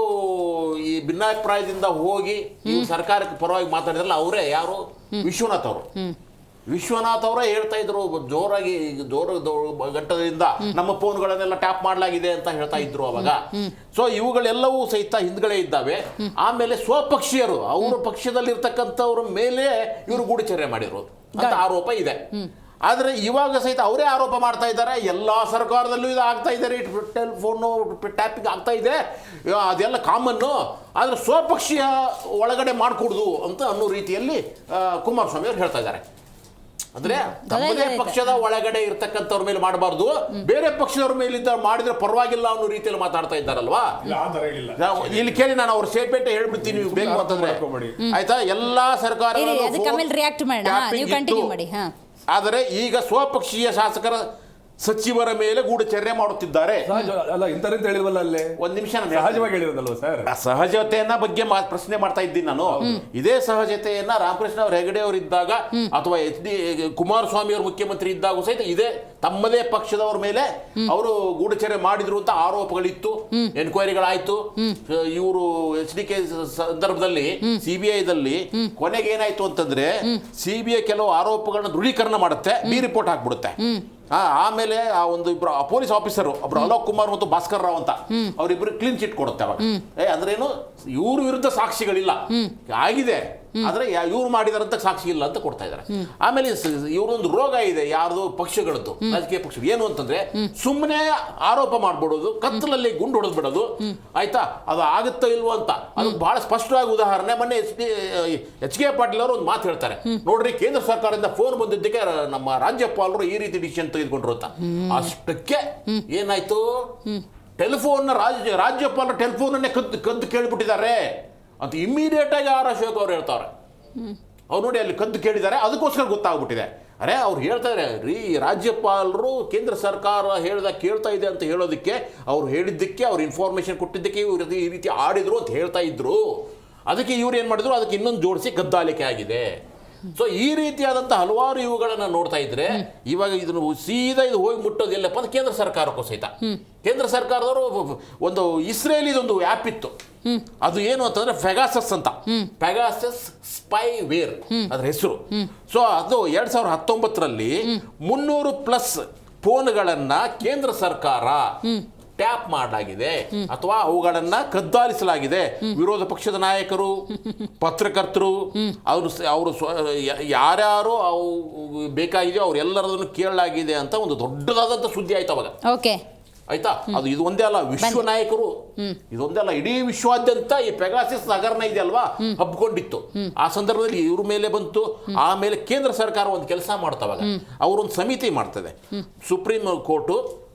ಈ ಭಿನ್ನಾಭಿಪ್ರಾಯದಿಂದ ಹೋಗಿ ಈ ಸರ್ಕಾರಕ್ಕೆ ಪರವಾಗಿ ಮಾತಾಡಿದ್ರಲ್ಲ ಅವರೇ ಯಾರು, ವಿಶ್ವನಾಥ್ ಅವರೇ ಹೇಳ್ತಾ ಇದ್ರು ಜೋರಾಗಿ, ಗಂಟದಿಂದ ನಮ್ಮ ಫೋನ್ಗಳನ್ನೆಲ್ಲ ಟ್ಯಾಪ್ ಮಾಡಲಾಗಿದೆ ಅಂತ ಹೇಳ್ತಾ ಇದ್ರು ಅವಾಗ. ಸೊ ಇವುಗಳೆಲ್ಲವೂ ಸಹಿತ ಹಿಂದ್ಗಡೆ ಇದ್ದಾವೆ. ಆಮೇಲೆ ಸ್ವಪಕ್ಷೀಯರು, ಅವರ ಪಕ್ಷದಲ್ಲಿರ್ತಕ್ಕಂಥವ್ರ ಮೇಲೆ ಇವರು ಗೂಢಚರ್ಯೆ ಮಾಡಿರೋದು ಅಂತ ಆರೋಪ ಇದೆ. ಆದ್ರೆ ಇವಾಗ ಸಹಿತ ಅವರೇ ಆರೋಪ ಮಾಡ್ತಾ ಇದ್ದಾರೆ, ಎಲ್ಲಾ ಸರ್ಕಾರದಲ್ಲೂ ಇದು ಆಗ್ತಾ ಇದ್ದಾರೆ, ಟೆಲಿಫೋನು ಟ್ಯಾಪಿಂಗ್ ಆಗ್ತಾ ಇದೆ, ಅದೆಲ್ಲ ಕಾಮನ್ನು. ಆದ್ರೆ ಸ್ವಪಕ್ಷೀಯ ಒಳಗಡೆ ಮಾಡಿಕೊಡುದು ಅಂತ ಅನ್ನೋ ರೀತಿಯಲ್ಲಿ ಕುಮಾರಸ್ವಾಮಿ ಅವರು ಹೇಳ್ತಾ ಇದ್ದಾರೆ. ಅಂದ್ರೆ ತಮ್ಮದೇ ಪಕ್ಷದ ಒಳಗಡೆ ಇರ್ತಕ್ಕಂಥವ್ರ ಮೇಲೆ ಮಾಡಬಾರ್ದು, ಬೇರೆ ಪಕ್ಷದವ್ರ ಮೇಲೆ ಮಾಡಿದ್ರೆ ಪರವಾಗಿಲ್ಲ ಅನ್ನೋ ರೀತಿಯಲ್ಲಿ ಮಾತಾಡ್ತಾ ಇದ್ದಾರಲ್ವಾ. ಇಲ್ಲಿ ಕೇಳಿ, ನಾನು ಅವ್ರ ಸ್ಟೇಟ್ಮೆಂಟ್ ಹೇಳ್ಬಿಡ್ತೀನಿ ನೀವು ಬೇಕು ಅಂತಂದ್ರೆ, ಆಯ್ತಾ? ಎಲ್ಲಾ ಸರ್ಕಾರ ಆದರೆ ಈಗ ಸ್ವಪಕ್ಷೀಯ ಶಾಸಕರ ಸಚಿವರ ಮೇಲೆ ಗೂಢಚರ್ಯೆ ಮಾಡುತ್ತಿದ್ದಾರೆ. ಅಲ್ಲ ಇಂಥವ್ರಂತ ಹೇಳಿಲ್ವಲ್ಲ ಅಲ್ಲೇ. ಒಂದ್ ನಿಮಿಷ, ಸಹಜವಾಗಿ ಹೇಳಿರೋದಲ್ವ ಸರ್? ಸಹಜತೆಯನ್ನ ಬಗ್ಗೆ ಪ್ರಶ್ನೆ ಮಾಡ್ತಾ ಇದ್ದೀನಿ ನಾನು. ಇದೇ ಸಹಜತೆಯನ್ನ ರಾಮಕೃಷ್ಣ ಅವ್ರ ಹೆಗಡೆ ಅವರು ಇದ್ದಾಗ ಅಥವಾ ಕುಮಾರಸ್ವಾಮಿ ಅವರು ಮುಖ್ಯಮಂತ್ರಿ ಇದ್ದಾಗ ಸಹಿತ ಇದೇ ತಮ್ಮದೇ ಪಕ್ಷದವ್ರ ಮೇಲೆ ಅವರು ಗೂಢಚರ್ಯೆ ಮಾಡಿದ್ರು ಅಂತ ಆರೋಪಗಳಿತ್ತು, ಎನ್ಕ್ವೈರಿಗಳಾಯ್ತು. ಇವರು HDK ಸಂದರ್ಭದಲ್ಲಿ CBI ಕೊನೆಗೆ ಏನಾಯ್ತು ಅಂತಂದ್ರೆ, CBI ಕೆಲವು ಆರೋಪಗಳನ್ನ ದೃಢೀಕರಣ ಮಾಡುತ್ತೆ, ರಿಪೋರ್ಟ್ ಹಾಕ್ಬಿಡುತ್ತೆ. ಆಮೇಲೆ ಆ ಒಂದು ಇಬ್ರು ಪೊಲೀಸ್ ಆಫೀಸರ್, ಒಬ್ರು ಅಲೋಕ್ ಕುಮಾರ್ ಮತ್ತು ಭಾಸ್ಕರ್ ರಾವ್ ಅಂತ, ಅವರಿಬ್ರು ಕ್ಲೀನ್ ಚಿಟ್ ಕೊಡುತ್ತೆ ಅವಾಗ. ಅಂದ್ರೇನು, ಇವ್ರ ವಿರುದ್ಧ ಸಾಕ್ಷಿಗಳಿಲ್ಲ, ಆಗಿದೆ, ಆದ್ರೆ ಇವ್ರು ಮಾಡಿದಾರಂತ ಸಾಕ್ಷಿ ಇಲ್ಲ ಅಂತ ಕೊಡ್ತಾ ಇದ್ದಾರೆ. ಆಮೇಲೆ ಇವ್ರೊಂದು ರೋಗ ಇದೆ, ಯಾರ್ದು ಪಕ್ಷಗಳದ್ದು, ರಾಜಕೀಯ ಪಕ್ಷ, ಏನು ಅಂತಂದ್ರೆ ಸುಮ್ಮನೆ ಆರೋಪ ಮಾಡ್ಬಿಡೋದು, ಕತ್ತಲಲ್ಲಿ ಗುಂಡು ಹೊಡೆದ್ ಬಿಡೋದು, ಆಯ್ತಾ? ಅದು ಆಗುತ್ತೋ ಇಲ್ವೋ ಅಂತ. ಅದು ಬಹಳ ಸ್ಪಷ್ಟವಾಗಿ ಉದಾಹರಣೆ, ಮೊನ್ನೆ HK ಪಾಟೀಲ್ ಅವರು ಒಂದು ಮಾತು ಹೇಳ್ತಾರೆ, ನೋಡ್ರಿ ಕೇಂದ್ರ ಸರ್ಕಾರದಿಂದ ಫೋನ್ ಬಂದಿದ್ದಕ್ಕೆ ನಮ್ಮ ರಾಜ್ಯಪಾಲರು ಈ ರೀತಿ ಡಿಸಿಷನ್ ತೆಗೆದುಕೊಂಡ್ರು ಅಂತ. ಅಷ್ಟಕ್ಕೆ ಏನಾಯ್ತು, ಟೆಲಿಫೋನ್ ರಾಜ್ಯಪಾಲರ ಟೆಲಿಫೋನ್ ಕದ್ದು ಕೇಳಿಬಿಟ್ಟಿದ್ದಾರೆ ಅಂತ ಇಮ್ಮಿಡಿಯೇಟ್ ಆಗಿ ಆರ್ ಅಶೋಕ್ ಅವ್ರು ಹೇಳ್ತಾರೆ. ಅವ್ರು ನೋಡಿ ಅಲ್ಲಿ ಕದ್ದು ಕೇಳಿದ್ದಾರೆ, ಅದಕ್ಕೋಸ್ಕರ ಗೊತ್ತಾಗ್ಬಿಟ್ಟಿದೆ. ಅರೆ ಅವ್ರು ಹೇಳ್ತಾ ಇದ್ದಾರೆ, ರಾಜ್ಯಪಾಲರು ಕೇಂದ್ರ ಸರ್ಕಾರ ಕೇಳ್ತಾ ಇದೆ ಅಂತ ಹೇಳೋದಕ್ಕೆ, ಅವ್ರು ಹೇಳಿದ್ದಕ್ಕೆ, ಅವ್ರು ಇನ್ಫಾರ್ಮೇಶನ್ ಕೊಟ್ಟಿದ್ದಕ್ಕೆ ಇವ್ರು ಈ ರೀತಿ ಆಡಿದ್ರು ಅಂತ ಹೇಳ್ತಾ ಇದ್ರು. ಅದಕ್ಕೆ ಇವ್ರು ಏನು ಮಾಡಿದ್ರು, ಅದಕ್ಕೆ ಇನ್ನೊಂದು ಜೋಡಿಸಿ ಕದ್ದಾಲಿಕೆ ಆಗಿದೆ ಸೊ ಈ ರೀತಿಯಾದಂಥ ಹಲವಾರು ಇವುಗಳನ್ನ ನೋಡ್ತಾ ಇದ್ರೆ ಇವಾಗ ಇದನ್ನು ಸೀದಾ ಇದು ಹೋಗಿ ಮುಟ್ಟೋದು ಎಲ್ಲಪ್ಪ ಅಂದ್ರೆ ಕೇಂದ್ರ ಸರ್ಕಾರಕ್ಕೂ ಸಹಿತ. ಕೇಂದ್ರ ಸರ್ಕಾರದವರು ಒಂದು ಇಸ್ರೇಲಿದೊಂದು ಆ್ಯಪ್ ಇತ್ತು, ಅದು ಏನು ಅಂತಂದ್ರೆ ಪೆಗಾಸಸ್ ಅಂತ, ಪೆಗಾಸಸ್ ಸ್ಪೈ ವೇರ್ ಅದ್ರ ಹೆಸರು. ಸೊ ಅದು 2019ರಲ್ಲಿ 300+ ಫೋನ್ಗಳನ್ನ ಕೇಂದ್ರ ಸರ್ಕಾರ ಟ್ಯಾಪ್ ಮಾಡಲಾಗಿದೆ ಅಥವಾ ಅವುಗಳನ್ನ ಕದ್ದಾಲಿಸಲಾಗಿದೆ. ವಿರೋಧ ಪಕ್ಷದ ನಾಯಕರು, ಪತ್ರಕರ್ತರು, ಅವರು ಯಾರ್ಯಾರು ಅವು ಬೇಕಾಗಿದೆಯೋ ಅವರೆಲ್ಲರದನ್ನು ಕೇಳಲಾಗಿದೆ ಅಂತ ಒಂದು ದೊಡ್ಡದಾದಂಥ ಸುದ್ದಿ ಆಯ್ತು ಅವಾಗ. ಓಕೆ, ಆಯ್ತಾ? ಅದು ಇದು ಒಂದೇ ಅಲ್ಲ, ವಿಶ್ವ ನಾಯಕರು ಇದೊಂದೇ ಅಲ್ಲ, ಇಡೀ ವಿಶ್ವಾದ್ಯಂತ ಈ ಪೆಗಾಸಿಸ್ ಹಗರಣ ಇದೆಯಲ್ವಾ ಹಬ್ಕೊಂಡಿತ್ತು. ಆ ಸಂದರ್ಭದಲ್ಲಿ ಇವ್ರ ಮೇಲೆ ಬಂತು. ಆಮೇಲೆ ಕೇಂದ್ರ ಸರ್ಕಾರ ಒಂದು ಕೆಲಸ ಮಾಡ್ತವಾಗ, ಅವರೊಂದು ಸಮಿತಿ ಮಾಡ್ತದೆ. ಸುಪ್ರೀಂ ಕೋರ್ಟು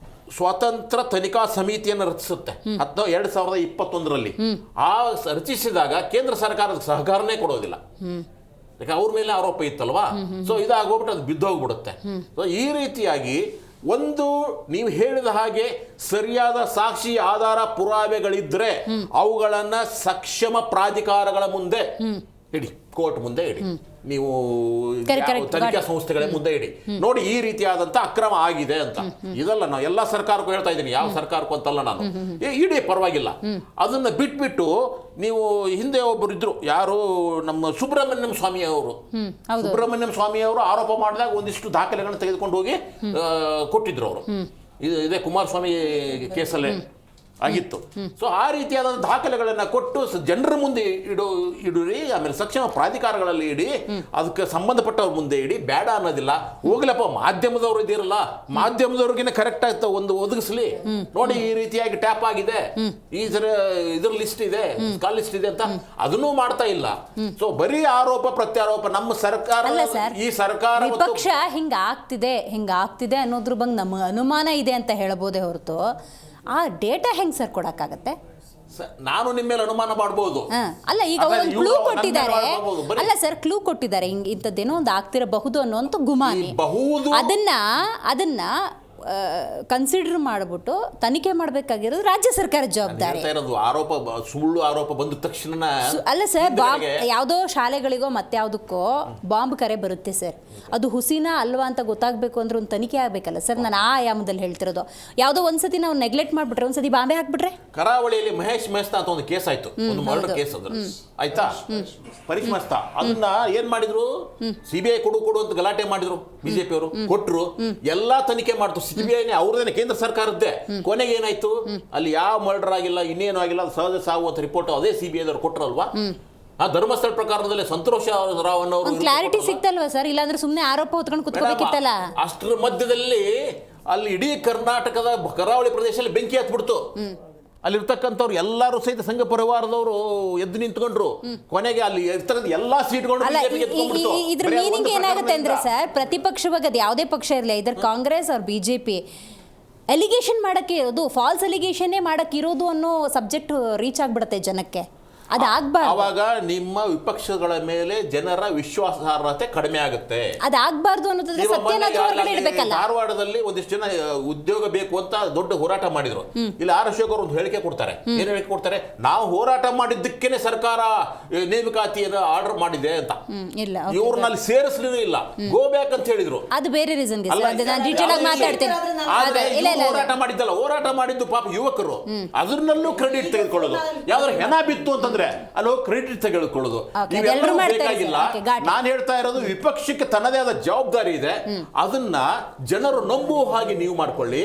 ಸ್ವತಂತ್ರ ತನಿಖಾ ಸಮಿತಿಯನ್ನು ರಚಿಸುತ್ತೆ 2021ರಲ್ಲಿ. ಆ ರಚಿಸಿದಾಗ ಕೇಂದ್ರ ಸರ್ಕಾರದ ಸಹಕಾರನೇ ಕೊಡೋದಿಲ್ಲ, ಯಾಕೆ ಅವ್ರ ಮೇಲೆ ಆರೋಪ ಇತ್ತಲ್ವಾ. ಸೊ ಇದಾಗೋಗ್ಬಿಟ್ಟು ಅದು ಬಿದ್ದೋಗ್ಬಿಡುತ್ತೆ. ಸೊ ಈ ರೀತಿಯಾಗಿ ಒಂದು ನೀವು ಹೇಳಿದ ಹಾಗೆ ಸರಿಯಾದ ಸಾಕ್ಷಿ ಆಧಾರ ಪುರಾವೆಗಳಿದ್ರೆ ಅವುಗಳನ್ನ ಸಕ್ಷಮ ಪ್ರಾಧಿಕಾರಗಳ ಮುಂದೆ ಇಡಿ, ಕೋರ್ಟ್ ಮುಂದೆ ಇಡಿ, ನೀವು ತನಿಖಾ ಸಂಸ್ಥೆಗಳ ಮುಂದೆ ಇಡಿ, ನೋಡಿ ಈ ರೀತಿಯಾದಂತ ಅಕ್ರಮ ಆಗಿದೆ ಅಂತ. ಇದಲ್ಲ ನಾವು ಎಲ್ಲ ಸರ್ಕಾರಕ್ಕೂ ಹೇಳ್ತಾ ಇದ್ದೀನಿ, ಯಾವ ಸರ್ಕಾರಕ್ಕೂ ಅಂತಲ್ಲ ನಾನು, ಇಡಿ ಪರವಾಗಿಲ್ಲ. ಅದನ್ನ ಬಿಟ್ಬಿಟ್ಟು ನೀವು ಹಿಂದೆ ಒಬ್ಬರು ಇದ್ರು, ಯಾರು ನಮ್ಮ ಸುಬ್ರಹ್ಮಣ್ಯಂ ಸ್ವಾಮಿ ಅವರು. ಸುಬ್ರಹ್ಮಣ್ಯಂ ಸ್ವಾಮಿ ಅವರು ಆರೋಪ ಮಾಡಿದಾಗ ಒಂದಿಷ್ಟು ದಾಖಲೆಗಳನ್ನು ತೆಗೆದುಕೊಂಡು ಹೋಗಿ ಕೊಟ್ಟಿದ್ರು ಅವರು. ಇದೇ ಕುಮಾರಸ್ವಾಮಿ ಕೇಸಲ್ಲೇ ಆಗಿತ್ತು. ಸೊ ಆ ರೀತಿಯಾದ ದಾಖಲೆಗಳನ್ನ ಕೊಟ್ಟು ಜನರ ಮುಂದೆ ಇಡುರಿ, ಆಮೇಲೆ ಸಕ್ಷಮ ಪ್ರಾಧಿಕಾರಗಳಲ್ಲಿ ಇಡಿ, ಅದಕ್ಕೆ ಸಂಬಂಧಪಟ್ಟವ್ರ ಮುಂದೆ ಇಡಿ, ಬೇಡ ಅನ್ನೋದಿಲ್ಲ. ಹೋಗ್ಲಪ್ಪ, ಮಾಧ್ಯಮದವ್ರು ಇದಿರಲ್ಲ, ಮಾಧ್ಯಮದವ್ರಿಗಿನ ಕರೆಕ್ಟ್ ಆಯ್ತು ಒಂದು ಒದಗಿಸ್ಲಿ, ನೋಡಿ ಈ ರೀತಿಯಾಗಿ ಟ್ಯಾಪ್ ಆಗಿದೆ, ಈ ಇದ್ರ ಲಿಸ್ಟ್ ಇದೆ, ಕಾಲ್ ಲಿಸ್ಟ್ ಇದೆ ಅಂತ ಅದನ್ನೂ ಮಾಡ್ತಾ ಇಲ್ಲ. ಸೊ ಬರೀ ಆರೋಪ ಪ್ರತ್ಯಾರೋಪ. ನಮ್ಮ ಸರ್ಕಾರ, ಈ ಸರ್ಕಾರ ವಿಪಕ್ಷ ಹಿಂಗಾಗ್ತಿದೆ ಅನ್ನೋದ್ರ ಬಗ್ಗೆ ನಮ್ಮ ಅನುಮಾನ ಇದೆ ಅಂತ ಹೇಳಬಹುದೇ ಹೊರತು ಆ ಡೇಟಾ ಹೆಂಗ್ ಸರ್ ಕೊಡಕ್ಕಾಗತ್ತೆ? ನಾನು ನಿಮ್ಮ ಮೇಲೆ ಅನುಮಾನ ಮಾಡಬಹುದು. ಅಲ್ಲ, ಈಗ ಒಂದು ಕ್ಲೂ ಕೊಟ್ಟಿದ್ದಾರೆ. ಅಲ್ಲ ಸರ್, ಕ್ಲೂ ಕೊಟ್ಟಿದ್ದಾರೆ, ಹಿಂಗ್ ಇಂಥದ್ದೇನೋ ಒಂದು ಆಗ್ತಿರಬಹುದು ಅನ್ನೋಂಥ ಗುಮಾನಿ. ಅದನ್ನ ಕನ್ಸಿಡರ್ ಮಾಡಿಬಿಟ್ಟು ತನಿಖೆ ಮಾಡಬೇಕಾಗಿರೋದು ರಾಜ್ಯ ಸರ್ಕಾರದ ಜವಾಬ್ದಾರಿ. ಆರೋಪ, ಸುಳ್ಳು ಆರೋಪ ಬಂದ ತಕ್ಷಣ ಅಲ್ಲ ಸರ್, ಯಾವುದೋ ಶಾಲೆಗಳಿಗೋ ಮತ್ಯಾವುದಕ್ಕೋ ಬಾಂಬ್ ಕರೆ ಬರುತ್ತೆ ಸರ್, ಅದು ಹುಸಿನಾ ಅಲ್ವಾ ಅಂತ ಗೊತ್ತಾಗಬೇಕು ಅಂದ್ರೆ ಒಂದು ತನಿಖೆ ಆಗಬೇಕಲ್ಲ ಸರ್. ನಾನು ಆ ಆಯಾಮದಲ್ಲಿ ಹೇಳ್ತಿರೋದು. ಯಾವುದೋ ಒಂದ್ಸತಿ ನಾವು ನೆಗ್ಲೆಕ್ಟ್ ಮಾಡಿಬಿಟ್ರೆ, ಒಂದ್ಸತಿ ಬಾಂಬೆ ಹಾಕ್ಬಿಟ್ರೆ. ಕರಾವಳಿಯಲ್ಲಿ ಮಹೇಶ್ ಮೆಸ್ತಾ ಅಂತ ಒಂದು ಕೇಸ್ ಆಯ್ತು, ಒಂದು ಮರ್ಡರ್ ಕೇಸ್ ಅದ್ರ ಆಯ್ತಾ, ಪರೀಶ್ ಮೆಸ್ತಾ. ಅದನ್ನ ಏನ್ ಮಾಡಿದ್ರು, ಸಿಬಿಐ ಕೊಡು ಅಂತ ಗಲಾಟೆ ಮಾಡಿದ್ರು ಬಿಜೆಪಿ ಅವರು, ಕೊಟ್ರು, ಎಲ್ಲಾ ತನಿಖೆ ಮಾಡ್ತು ಸಿಬಿಐನೇ, ಅವ್ರದೇನೆ, ಕೇಂದ್ರ ಸರ್ಕಾರದ್ದೇ. ಕೊನೆಗೆ ಏನಾಯ್ತು, ಅಲ್ಲಿ ಯಾವ ಮರ್ಡರ್ ಆಗಿಲ್ಲ, ಇನ್ನೇನು ಆಗಿಲ್ಲ, ಅದು ಸಹಜ ಸಾವು ಅಂತ ರಿಪೋರ್ಟ್ ಅದೇ ಸಿಬಿಐದವ್ರು ಕೊಟ್ರಲ್ವಾ. ಆ ಧರ್ಮಸ್ಥಳ ಪ್ರಕಾರದಲ್ಲಿ ಸಂತೋಷ ರಾವ್ ಅನ್ನೋರು ಕ್ಲಾರಿಟಿ ಸಿಕ್ತಲ್ವಾ ಸರ್? ಇಲ್ಲಾಂದ್ರೆ ಸುಮ್ಮನೆ ಆರೋಪ ಹೊತ್ಕೊಂಡು ಕುತ್ಕೋಬೇಕಿತ್ತಲ್ಲ. ಅಷ್ಟರ ಮಧ್ಯದಲ್ಲಿ ಅಲ್ಲಿ ಇಡೀ ಕರ್ನಾಟಕದ ಕರಾವಳಿ ಪ್ರದೇಶದಲ್ಲಿ ಬೆಂಕಿ ಹತ್ಬಿಡ್ತು. ಅಲ್ಲಿರ್ತಕ್ಕಂಥವ್ರು ಎಲ್ಲರೂ ಸಹಿತ ಸಂಘ ಪರಿವಾರದವರು ಎದ್ದು ನಿಂತ್ಕೊಂಡ್ರು. ಕೊನೆಗೆ ಅಲ್ಲಿ ಇರ್ತಕ್ಕಂಥ ಎಲ್ಲಾ ಸೀಟ್ಗಳು ಇದ್ರ ಮೀನಿಂಗ್ ಏನಾಗುತ್ತೆ ಅಂದ್ರೆ ಸರ್, ಪ್ರತಿಪಕ್ಷವಾಗ ಯಾವುದೇ ಪಕ್ಷ ಇರಲಿ, ಇದರ ಕಾಂಗ್ರೆಸ್ ಅವ್ರ ಬಿಜೆಪಿ, ಎಲಿಗೇಷನ್ ಮಾಡಕ್ಕೆ ಇರೋದು, ಫಾಲ್ಸ್ ಎಲಿಗೇಷನ್ನೇ ಮಾಡಕ್ಕೆ ಇರೋದು ಅನ್ನೋ ಸಬ್ಜೆಕ್ಟ್ ರೀಚ್ ಆಗ್ಬಿಡುತ್ತೆ ಜನಕ್ಕೆ. ಅದಾಗಬಾರ್ದು. ಅವಾಗ ನಿಮ್ಮ ವಿಪಕ್ಷಗಳ ಮೇಲೆ ಜನರ ವಿಶ್ವಾಸಾರ್ಹತೆ ಕಡಿಮೆ ಆಗುತ್ತೆ. ಅದಾಗಬಾರ್ದು ಅನ್ನೋದ್ರೆ ಸತ್ಯನಾದ್ರೂ ಹೊರಗಡೆ ಇಡಬೇಕಲ್ಲ. ಧಾರವಾಡದಲ್ಲಿ ಒಂದಿಷ್ಟು ಜನ ಉದ್ಯೋಗ ಬೇಕು ಅಂತ ದೊಡ್ಡ ಹೋರಾಟ ಮಾಡಿದ್ರು. ಇಲ್ಲಿ ಆರ್ ಅಶೋಕ್ ಅವರು ಒಂದು ಹೇಳಿಕೆ ಕೊಡ್ತಾರೆ. ಏನು ಹೇಳಿಕೆ ಕೊಡ್ತಾರೆ? ನಾವು ಹೋರಾಟ ಮಾಡಿದ್ದಕ್ಕೇನೆ ಸರ್ಕಾರ ನೇಮಕಾತಿಯನ್ನು ಆರ್ಡರ್ ಮಾಡಿದೆ ಅಂತ. ಇವ್ರನ್ನಲ್ಲಿ ಸೇರಿಸಲೇ ಇಲ್ಲ, ಗೋ ಬ್ಯಾಕ್ ಅಂತ ಹೇಳಿದ್ರು. ಅದು ಬೇರೆ ರೀಸನ್ ಹೋರಾಟ ಮಾಡಿದ್ದಲ್ಲ, ಹೋರಾಟ ಮಾಡಿದ್ದು ಪಾಪ ಯುವಕರು, ಅದನ್ನಲ್ಲೂ ಕ್ರೆಡಿಟ್ ತೆಗೆದುಕೊಳ್ಳೋದು. ಯಾವ್ದಾದ್ರು ಹೆಣ ಬಿತ್ತು ಅಂತಂದ್ರೆ ಅಲ್ಲೋ ಕ್ರೆಡಿಟ್ ತೆಗೆದುಕೊಳ್ಳೋದು ಇವೆಲ್ಲರೂ ಬೇಕಾಗಿಲ್ಲ. ನಾನು ಹೇಳ್ತಾ ಇರೋದು, ವಿಪಕ್ಷಕ್ಕೆ ತನ್ನದೇ ಆದ ಜವಾಬ್ದಾರಿ ಇದೆ, ಅದನ್ನ ಜನರು ನಂಬುವ ಹಾಗೆ ನೀವು ಮಾಡ್ಕೊಳ್ಳಿ.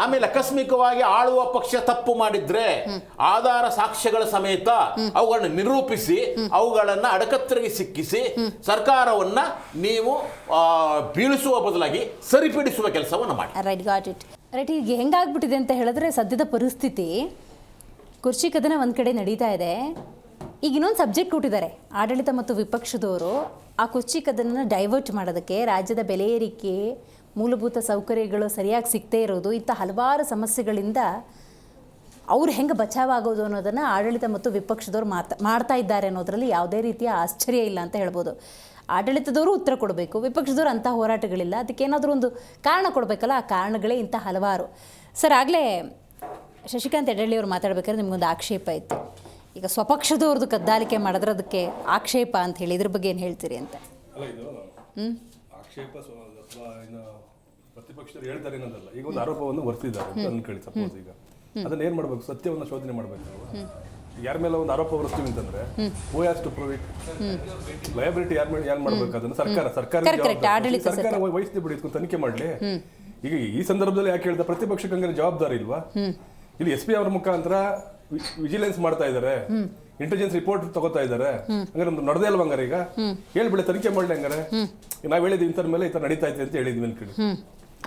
ಆಮೇಲೆ ಆಕಸ್ಮಿಕವಾಗಿ ಆಳುವ ಪಕ್ಷ ತಪ್ಪು ಮಾಡಿದ್ರೆ ಆಧಾರ ಸಾಕ್ಷ್ಯಗಳ ಸಮೇತ ಅವುಗಳನ್ನ ನಿರೂಪಿಸಿ ಅವುಗಳನ್ನ ಅಡಕತ್ತರಿಗೆ ಸಿಕ್ಕಿಸಿ ಸರ್ಕಾರವನ್ನ ನೀವು ಬೀಳಿಸುವ ಬದಲಾಗಿ ಸರಿಪಡಿಸುವ ಕೆಲಸವನ್ನು ಮಾಡಿ. ರೈಟ್, ಈಗ ಹೆಂಗಾಗ್ಬಿಟ್ಟಿದೆ ಅಂತ ಹೇಳಿದ್ರೆ, ಸದ್ಯದ ಪರಿಸ್ಥಿತಿ ಕುರ್ಚಿ ಕದನ ಒಂದು ಕಡೆ ನಡೀತಾ ಇದೆ. ಈಗ ಇನ್ನೊಂದು ಸಬ್ಜೆಕ್ಟ್ ಕೊಟ್ಟಿದ್ದಾರೆ ಆಡಳಿತ ಮತ್ತು ವಿಪಕ್ಷದವರು. ಆ ಕುರ್ಚಿ ಕದನ ಡೈವರ್ಟ್ ಮಾಡೋದಕ್ಕೆ, ರಾಜ್ಯದ ಬೆಲೆ ಏರಿಕೆ, ಮೂಲಭೂತ ಸೌಕರ್ಯಗಳು ಸರಿಯಾಗಿ ಸಿಗದೇ ಇರೋದು, ಇಂಥ ಹಲವಾರು ಸಮಸ್ಯೆಗಳಿಂದ ಅವ್ರು ಹೆಂಗೆ ಬಚಾವಾಗೋದು ಅನ್ನೋದನ್ನು ಆಡಳಿತ ಮತ್ತು ವಿಪಕ್ಷದವ್ರು ಮಾಡ್ತಾ ಇದ್ದಾರೆ ಅನ್ನೋದರಲ್ಲಿ ಯಾವುದೇ ರೀತಿಯ ಆಶ್ಚರ್ಯ ಇಲ್ಲ ಅಂತ ಹೇಳ್ಬೋದು. ಆಡಳಿತದವರು ಉತ್ತರ ಕೊಡಬೇಕು, ವಿಪಕ್ಷದವರು ಅಂಥ ಹೋರಾಟಗಳಿಲ್ಲ, ಅದಕ್ಕೇನಾದರೂ ಒಂದು ಕಾರಣ ಕೊಡಬೇಕಲ್ಲ. ಆ ಕಾರಣಗಳೇ ಇಂಥ ಹಲವಾರು. ಸರ್, ಆಗಲೇ ಶಶಿಕಾಂತ್ ಯಡಳ್ಳಿ ಅವರು ಮಾತಾಡ್ಬೇಕಾದ್ರೆ ನಿಮಗೊಂದು ಆಕ್ಷೇಪ ಇತ್ತು. ಈಗ ಸ್ವಪಕ್ಷದವ್ರದ್ದು ಕದ್ದಾಲಿಕೆ ಮಾಡಿದ್ರೆ ಅದಕ್ಕೆ ಆಕ್ಷೇಪ ಅಂತ ಹೇಳಿ, ಇದ್ರ ಬಗ್ಗೆ ಏನು ಹೇಳ್ತೀರಿ ಅಂತ? ಅಲ್ಲ ಇದು ಆಕ್ಷೇಪ ಅಥವಾ ಇನ್ನು ಪ್ರತಿಪಕ್ಷರು ಹೇಳ್ತಾರೆ ಅನ್ನೋದಲ್ಲ. ಈಗ ಒಂದು ಆರೋಪವನ್ನು ಹೊರ್ತಿದ್ದಾರೆ ಅಂತ ಅನ್ಕೊಳ್ಳಿ ಸಪೋಸ್. ಈಗ ಅದನ್ನ ಏನ್ ಮಾಡ್ಬೇಕು? ಸತ್ಯವನ್ನು ಶೋಧನೆ ಮಾಡ್ಬೇಕು ನಾವು. ಯಾರ ಮೇಲೆ ಒಂದು ಆರೋಪ ಹೊರಿಸ್ತೀವಿ ಅಂತಂದ್ರೆ who has to prove it. Liability ಯಾರು ಮಾಡ್ಬೇಕು? ಅದನ್ನ ಸರ್ಕಾರ ವಹಿಸ್ತಿ ಬಿಡಿ, ಇದಕ್ಕೆ ತನಿಖೆ ಮಾಡ್ಲಿ. ಈಗ ಈ ಸಂದರ್ಭದಲ್ಲಿ ಯಾಕೆ ಹೇಳ್ದ ಪ್ರತಿಪಕ್ಷಕ್ಕೆ ಹಂಗಾರೆ ಜವಾಬ್ದಾರಿ ಇಲ್ವಾ? ಇಲ್ಲಿ SP ಅವರ ಮುಖಾಂತರ ವಿಜಿಲೆನ್ಸ್ ಮಾಡ್ತಾ ಇದಾರೆ, ಇಂಟೆಲಿಜೆನ್ಸ್ ರಿಪೋರ್ಟ್ ತಗೋತಾ ಇದಾರೆ. ಹಂಗಾರೆ ನಮ್ದು ನಡೆದೇ ಅಲ್ವಾ? ಹಂಗಾರೆ ಈಗ ಹೇಳ್ಬಿಡಿ, ತನಿಖೆ ಮಾಡ್ಲಿ. ಹಂಗಾರೆ ನಾವ್ ಹೇಳಿದ್ವಿ ಇಂಥರ ಮೇಲೆ ಈ ತರ ನಡೀತಾ ಐತೆ ಅಂತ ಹೇಳಿದ್ವಿ ಅನ್ಕೊಳ್ಳಿ,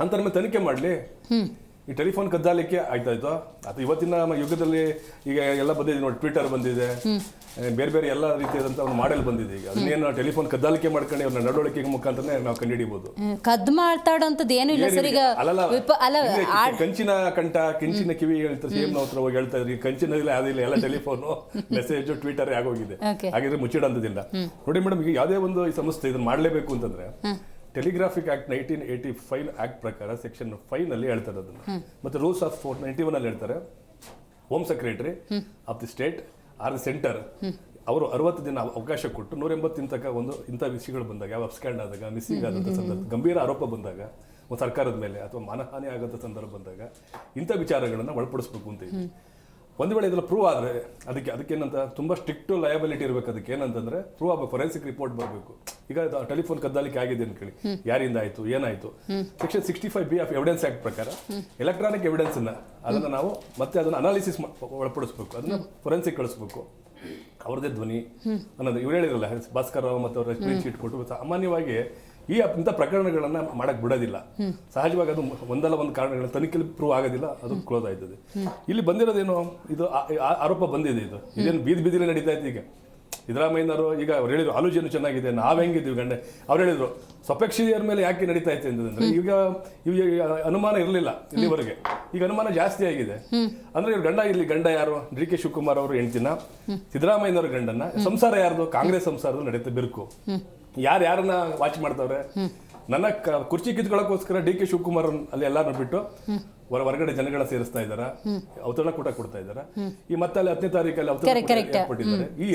ಅಂತರ ಮೇಲೆ ತನಿಖೆ ಮಾಡ್ಲಿ. ಈ ಟೆಲಿಫೋನ್ ಕದ್ದಾಲಿಕ್ಕೆ ಆಯ್ತಾಯ್ತು. ಅದು ಇವತ್ತಿನ ಯುಗದಲ್ಲಿ ಈಗ ಎಲ್ಲ ಬಂದಿದೆ ನೋಡಿ, ಟ್ವಿಟರ್ ಬಂದಿದೆ, ಬೇರೆ ಬೇರೆ ಎಲ್ಲ ರೀತಿಯಾದಂತ ಒಂದು ಮಾಡೆಲ್ ಬಂದಿದೆ. ಈಗ ಅದನ್ನೇನು ಟೆಲಿಫೋನ್ ಕದ್ದಾಲಿಕೆ ಮಾಡ್ಕೊಂಡು ಅವ್ರ ನಡವಳಿಕೆ ಮುಖಾಂತರ ನಾವು ಕಂಡುಹಿಡಿಬಹುದು. ಕದ್ದು ಮಾತಾಡೋಂಥದ್ದು ಏನು ಇಲ್ಲ ಸರ್. ಈಗ ಕಂಚಿನ ಕಂಠ, ಕಿಂಚಿನ ಕಿವಿ ಹೇಳ್ತಾರೆ, ಸೇಮ್ ನಾವು ಹತ್ರ ಹೋಗಿ ಹೇಳ್ತಾ ಇದ್ರಿ. ಕಂಚಿನಲ್ಲಿ ಅದಿಲ್ಲ, ಎಲ್ಲ ಟೆಲಿಫೋನು, ಮೆಸೇಜ್, ಟ್ವಿಟರ್ ಆಗೋಗಿದೆ. ಹಾಗಿದ್ರೆ ಮುಚ್ಚಿಡೋಂಥದ್ದಿಲ್ಲ ನೋಡಿ ಮೇಡಮ್. ಈಗ ಯಾವುದೇ ಒಂದು ಈ ಸಂಸ್ಥೆ ಇದನ್ನ ಮಾಡಲೇಬೇಕು ಅಂತಂದ್ರೆ ಟೆಲಿಗ್ರಾಫಿಕ್ ಆಕ್ಟ್ 1985 ಆಕ್ಟ್ ಪ್ರಕಾರ ಸೆಕ್ಷನ್ 5 ನಲ್ಲಿ ಹೇಳ್ತಾರೆ ಅದನ್ನ. ಮತ್ತೆ ರೂಲ್ಸ್ ಆಫ್ 491 ಅಲ್ಲಿ ಹೇಳ್ತಾರೆ, home secretary of the state R the centre ಅವರು 60 ದಿನ ಅವಕಾಶ ಕೊಟ್ಟು 180 ಇಂಥ ವಿಷಯಗಳು ಬಂದಾಗ, ಯಾವ ಅಬ್ಸ್ಕ್ಯಾಂಡ್ ಆದಾಗ, ಮಿಸ್ಸಿಂಗ್ ಆದಂಥ ಸಂದರ್ಭ, ಗಂಭೀರ ಆರೋಪ ಬಂದಾಗ, ಒಂದು ಸರ್ಕಾರದ ಮೇಲೆ ಅಥವಾ ಮಾನಹಾನಿ ಆಗೋಂಥ ಸಂದರ್ಭ ಬಂದಾಗ ಇಂಥ ವಿಚಾರಗಳನ್ನು ಒಳಪಡಿಸ್ಬೇಕು ಅಂತ ಇದೆ. ಒಂದು ವೇಳೆ ಇದೆಲ್ಲ ಪ್ರೂವ್ ಆದರೆ ಅದಕ್ಕೇನಂತ ತುಂಬ ಸ್ಟ್ರಿಕ್ಟ್ ಲಯಬಿಲಿಟಿ ಇರಬೇಕು. ಅದಕ್ಕೆ ಏನಂತಂದ್ರೆ ಪ್ರೂವ್ ಆಗಬೇಕು, ಫೊರೆನ್ಸಿಕ್ ರಿಪೋರ್ಟ್ ಬರಬೇಕು. ಈಗ ಟೆಲಿಫೋನ್ ಕದ್ದಾಲಿಕೆ ಆಗಿದೆ ಅನ್ಕೊಳ್ಳಿ, ಯಾರಿಂದ ಆಯ್ತು, ಏನಾಯ್ತು, section 65B of evidence act ಪ್ರಕಾರ ಎಲೆಕ್ಟ್ರಾನಿಕ್ ಎವಿಡೆನ್ಸ್ ಅದನ್ನ ನಾವು ಮತ್ತೆ ಅದನ್ನ ಅನಾಲಿಸಿಸ್ ಒಳಪಡಿಸ್ಬೇಕು, ಅದನ್ನ ಫೊರೆನ್ಸಿಕ್ ಕಳಿಸ್ಬೇಕು. ಅವ್ರದೇ ಧ್ವನಿ ಅನ್ನೋದು ಇವ್ರು ಹೇಳಿರಲ್ಲ, ಭಾಸ್ಕರ್ ರಾವ್ ಮತ್ತು ಅವ್ರ ಸ್ಕ್ರೀನ್ ಶೀಟ್ ಕೊಟ್ಟು ಸಾಮಾನ್ಯವಾಗಿ ಇಂಥ ಪ್ರಕರಣಗಳನ್ನ ಮಾಡಕ್ ಬಿಡೋದಿಲ್ಲ. ಸಹಜವಾಗಿ ಅದು ಒಂದಲ್ಲ ಒಂದು ಕಾರಣಗಳ ತನಿಖೆಯಲ್ಲಿ ಪ್ರೂವ್ ಆಗೋದಿಲ್ಲ, ಅದು ಕ್ಲೋಸ್ ಆಯ್ತದೆ. ಇಲ್ಲಿ ಬಂದಿರೋದೇನು, ಇದು ಆರೋಪ ಬಂದಿದೆ. ಇದೇನು ಬೀದಿಲಿ ನಡೀತಾ ಇತ್ತು. ಈಗ ಸಿದ್ದರಾಮಯ್ಯನವರು ಈಗ ಅವ್ರು ಹೇಳಿದ್ರು ಆಲೋಚನೆ ಚೆನ್ನಾಗಿದೆ, ನಾವ್ ಹೆಂಗಿದ್ದೀವಿ ಗಂಡೆ. ಅವ್ರು ಹೇಳಿದ್ರು ಸ್ವಪಕ್ಷೀಯರ ಮೇಲೆ ಯಾಕೆ ನಡೀತಾ ಇತ್ತು ಅಂತಂದ್ರೆ ಈಗ ಅನುಮಾನ ಇರಲಿಲ್ಲ ಇಲ್ಲಿವರೆಗೆ, ಈಗ ಅನುಮಾನ ಜಾಸ್ತಿ ಆಗಿದೆ. ಅಂದ್ರೆ ಇವ್ರ ಗಂಡ ಯಾರು? DK ಶಿವಕುಮಾರ್ ಅವರು ಹೆಂಡ್ತಿನ, ಸಿದ್ದರಾಮಯ್ಯನವರ ಗಂಡನ್ನ. ಸಂಸಾರ ಯಾರ್ದು? ಕಾಂಗ್ರೆಸ್ ಸಂಸಾರದಲ್ಲಿ ನಡೀತಾ ಬಿರುಕು. ಯಾರನ್ನ ವಾಚ್ ಮಾಡ್ತಾವ್ರೆ? ನನ್ನ ಕುರ್ಚಿ ಕಿತ್ಕೊಳ್ಳೋಕೋಸ್ಕರ DK ಶಿವಕುಮಾರ್ ಅಲ್ಲಿ ಎಲ್ಲಾರು ಬಿಟ್ಟು ಹೊರಗಡೆ ಜನಗಳ ಸೇರಿಸ್ತಾ ಇದಾರ, ಔತಣ ಕೂಟ ಕೊಡ್ತಾ ಇದಾರ. ಈ ಮತ್ತೆ ಅಲ್ಲಿ 10ನೇ ತಾರೀಕಲ್ಲಿ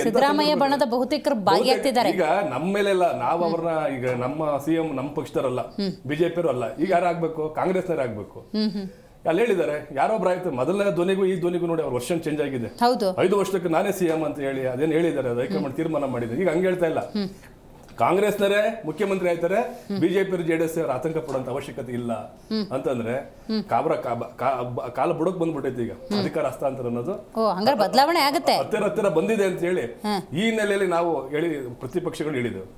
ಸಿದ್ದರಾಮಯ್ಯ ಬಣದ ಬಹುತೇಕರು ಭಾಗಿಯಾಗ್ತಿದ್ದಾರೆ. ಈಗ ನಮ್ಮ ಮೇಲೆಲ್ಲ ನಾವು ಅವ್ರನ್ನ, ಈಗ ನಮ್ಮ CM ನಮ್ಮ ಪಕ್ಷದವರಲ್ಲ, ಬಿಜೆಪಿಯವರು ಅಲ್ಲ, ಈಗ ಯಾರಾಗ್ಬೇಕು? ಕಾಂಗ್ರೆಸ್ನವ್ರು ಆಗ್ಬೇಕು. ಅಲ್ಲಿ ಹೇಳಿದ್ದಾರೆ ಯಾರೊಬ್ರು ಆಯ್ತು, ಮೊದಲನೇ ಧ್ವನಿಗೂ ಈ ಧ್ವನಿಗೂ ನೋಡಿ ಅವ್ರ ವರ್ಷನ್ ಚೇಂಜ್ ಆಗಿದೆ. 5 ವರ್ಷಕ್ಕೆ ನಾನೇ CM ಅಂತ ಹೇಳಿ ಅದೇನು ಹೇಳಿದ್ದಾರೆ, ಅದು ಹೈಕಮಾಂಡ್ ತೀರ್ಮಾನ ಮಾಡಿದೆ. ಈಗ ಹಂಗೆ ಹೇಳ್ತಾ ಇಲ್ಲ, ಕಾಂಗ್ರೆಸ್ನವರೇ ಮುಖ್ಯಮಂತ್ರಿ ಆಯ್ತಾರೆ, ಬಿಜೆಪಿ JDS ಅವರು ಆತಂಕ ಪಡುವಂತ ಅವಶ್ಯಕತೆ ಇಲ್ಲ ಅಂತಂದ್ರೆ ಕಾಲ ಬುಡಕ್ ಬಂದ್ಬಿಟ್ಟೈತಿ. ಈಗ ಅಧಿಕಾರ ಹಸ್ತಾಂತರ ಅನ್ನೋದು ಬದಲಾವಣೆ ಆಗುತ್ತೆ, ಹತ್ತಿರ ಬಂದಿದೆ ಅಂತ ಹೇಳಿ ಈ ಹಿನ್ನೆಲೆಯಲ್ಲಿ ನಾವು ಪ್ರತಿಪಕ್ಷಗಳು ಹೇಳಿದೆವು.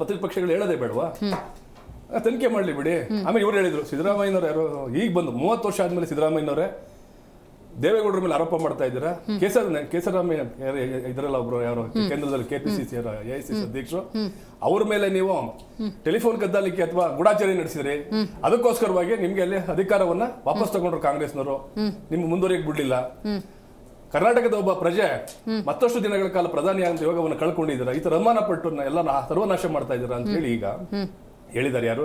ಪ್ರತಿಪಕ್ಷಗಳು ಹೇಳೋದೇ ಬೇಡವಾ? ತನಿಖೆ ಮಾಡ್ಲಿ ಬಿಡಿ. ಆಮೇಲೆ ಇವ್ರು ಹೇಳಿದ್ರು, ಸಿದ್ದರಾಮಯ್ಯನವ್ರು ಯಾರು ಈಗ ಬಂದು 30 ವರ್ಷ ಆದ್ಮೇಲೆ ಸಿದ್ದರಾಮಯ್ಯನವರೇ ದೇವೇಗೌಡರ ಮೇಲೆ ಆರೋಪ ಮಾಡ್ತಾ ಇದ್ದೀರಾ. ಕೇಸರಾಮಯ್ಯ ಇದರಲ್ಲ ಒಬ್ರು ಯಾರು ಕೇಂದ್ರದಲ್ಲಿ KPCC AICC ಅಧ್ಯಕ್ಷರು, ಅವ್ರ ಮೇಲೆ ನೀವು ಟೆಲಿಫೋನ್ ಕದ್ದಾಲಿಕೆ ಅಥವಾ ಗೂಢಾಚಾರಿ ನಡೆಸಿದ್ರಿ. ಅದಕ್ಕೋಸ್ಕರವಾಗಿ ನಿಮ್ಗೆ ಅಲ್ಲಿ ಅಧಿಕಾರವನ್ನ ವಾಪಸ್ ತಗೊಂಡ್ರು ಕಾಂಗ್ರೆಸ್ನವರು, ನಿಮ್ಗೆ ಮುಂದುವರಿಯಕ್ ಬಿಡ್ಲಿಲ್ಲ. ಕರ್ನಾಟಕದ ಒಬ್ಬ ಪ್ರಜೆ ಮತ್ತಷ್ಟು ದಿನಗಳ ಕಾಲ ಪ್ರಧಾನಿ ಆದಂತ ಯೋಗವನ್ನು ಕಳ್ಕೊಂಡಿದ್ದೀರಾ, ಈ ತರ ಅನುಮಾನ ಪಟ್ಟು ಎಲ್ಲ ಸರ್ವನಾಶ ಮಾಡ್ತಾ ಇದ್ದೀರಾ ಅಂತ ಹೇಳಿ ಈಗ ಹೇಳಿದ್ದಾರೆ. ಯಾರು?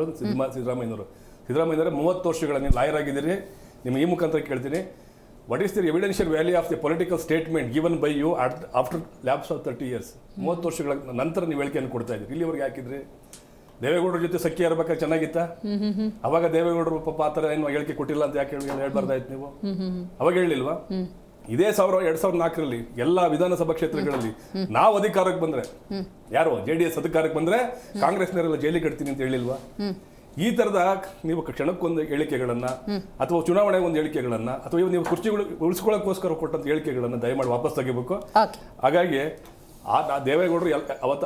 ಸಿದ್ದರಾಮಯ್ಯನವರು. 30 ವರ್ಷಗಳ ನೀವು ಲಾಯರ್ ಆಗಿದ್ದೀರಿ. ನಿಮ್ಗೆ ಈ ಮುಖಾಂತರ ಕೇಳ್ತೀನಿ, what is the evidential value of the political statement given by you after lapse of 30 years? 30 ವರ್ಷಗಳ ನಂತರ ನೀವು ಹೇಳಿಕೆಯನ್ನು ಕೊಡ್ತಾ ಇದ್ದೀರಿ. ಇಲ್ಲಿವರೆಗೆ ಹಾಕಿದ್ರಿ ದೇವೇಗೌಡರ ಜೊತೆ ಸಖ್ಯ ಇರ್ಬೇಕಾದ್ರೆ ಚೆನ್ನಾಗಿತ್ತ? ಅವಾಗ ದೇವೇಗೌಡರು ಪಾಪ ಆ ಥರ ಏನು ಹೇಳಿಕೆ ಕೊಟ್ಟಿಲ್ಲ ಅಂತ ಯಾಕೆ ಹೇಳ್ಬಾರ್ದಾಯ್ತು ನೀವು? ಅವಾಗ ಹೇಳಿಲ್ವಾ? ಇದೇ 2004ರಲ್ಲಿ ಎಲ್ಲ ವಿಧಾನಸಭಾ ಕ್ಷೇತ್ರಗಳಲ್ಲಿ ನಾವು ಅಧಿಕಾರಕ್ಕೆ ಬಂದ್ರೆ, ಯಾರು JDS ಅಧಿಕಾರಕ್ಕೆ ಬಂದ್ರೆ ಕಾಂಗ್ರೆಸ್ನವರೆಲ್ಲ ಜೈಲಿಗೆ ಕಟ್ತೀನಿ ಅಂತ ಹೇಳಿಲ್ವಾ? ಈ ತರದ ನೀವು ಕ್ಷಣಕ್ಕೊಂದು ಹೇಳಿಕೆಗಳನ್ನ ಅಥವಾ ಚುನಾವಣೆ ಒಂದು ಹೇಳಿಕೆಗಳನ್ನ ಅಥವಾ ನೀವು ಕುರ್ಚಿಗಳು ಉಳಿಸ್ಕೊಳ್ಳೋಕ್ಕೋಸ್ಕರ ಕೊಟ್ಟಂತ ಹೇಳಿಕೆಗಳನ್ನ ದಯಮಾಡಿ ವಾಪಸ್ ತೆಗಿಬೇಕು. ಹಾಗಾಗಿ ದೇವೇಗೌಡರು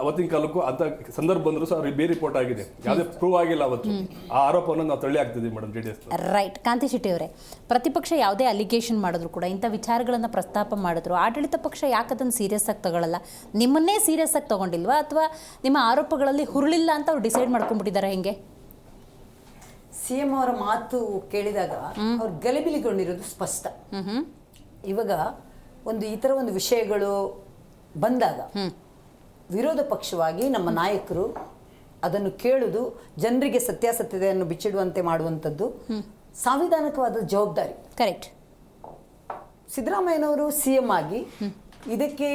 ಅವತ್ತಿನ ಕಾಲಕ್ಕೂ ಅಂತ ಸಂದರ್ಭ ಬಂದ್ರು ಸಹ ಬೇರೆ ರಿಪೋರ್ಟ್ ಆಗಿದೆ, ಯಾವುದೇ ಪ್ರೂವ್ ಆಗಿಲ್ಲ ಅವತ್ತು. ಆ ಆರೋಪವನ್ನು ನಾವು ತಳ್ಳಿ ಆಗ್ತಿದ್ವಿ ಮೇಡಮ್ JDS. ರೈಟ್. ಕಾಂತಿ ಶೆಟ್ಟಿ ಅವರೇ, ಪ್ರತಿಪಕ್ಷ ಯಾವುದೇ ಅಲಿಗೇಷನ್ ಮಾಡಿದ್ರು ಕೂಡ, ಇಂಥ ವಿಚಾರಗಳನ್ನ ಪ್ರಸ್ತಾಪ ಮಾಡಿದ್ರು, ಆಡಳಿತ ಪಕ್ಷ ಯಾಕೆ ಅದನ್ನು ಸೀರಿಯಸ್ ಆಗಿ ತಗೊಳ್ಳಲ್ಲ? ನಿಮ್ಮನ್ನೇ ಸೀರಿಯಸ್ ಆಗಿ ತಗೊಂಡಿಲ್ವಾ, ಅಥವಾ ನಿಮ್ಮ ಆರೋಪಗಳಲ್ಲಿ ಹುರುಳಿಲ್ಲ ಅಂತ ಅವ್ರು ಡಿಸೈಡ್ ಮಾಡ್ಕೊಂಡ್ಬಿಟ್ಟಿದ್ದಾರೆ? ಹೆಂಗೆ? CM ಅವರ ಮಾತು ಕೇಳಿದಾಗ ಅವ್ರು ಗಲಿಬಿಲಿಗೊಂಡಿರೋದು ಸ್ಪಷ್ಟ. ಇವಾಗ ಈ ಥರ ಒಂದು ವಿಷಯಗಳು ಬಂದಾಗ ವಿರೋಧ ಪಕ್ಷವಾಗಿ ನಮ್ಮ ನಾಯಕರು ಅದನ್ನು ಕೇಳುವುದು, ಜನರಿಗೆ ಸತ್ಯಾಸತ್ಯತೆಯನ್ನು ಬಿಚ್ಚಿಡುವಂತೆ ಮಾಡುವಂಥದ್ದು ಸಾಂವಿಧಾನಿಕವಾದ ಜವಾಬ್ದಾರಿ. ಕರೆಕ್ಟ್. ಸಿದ್ದರಾಮಯ್ಯನವರು CM ಆಗಿ ಇದಕ್ಕೆ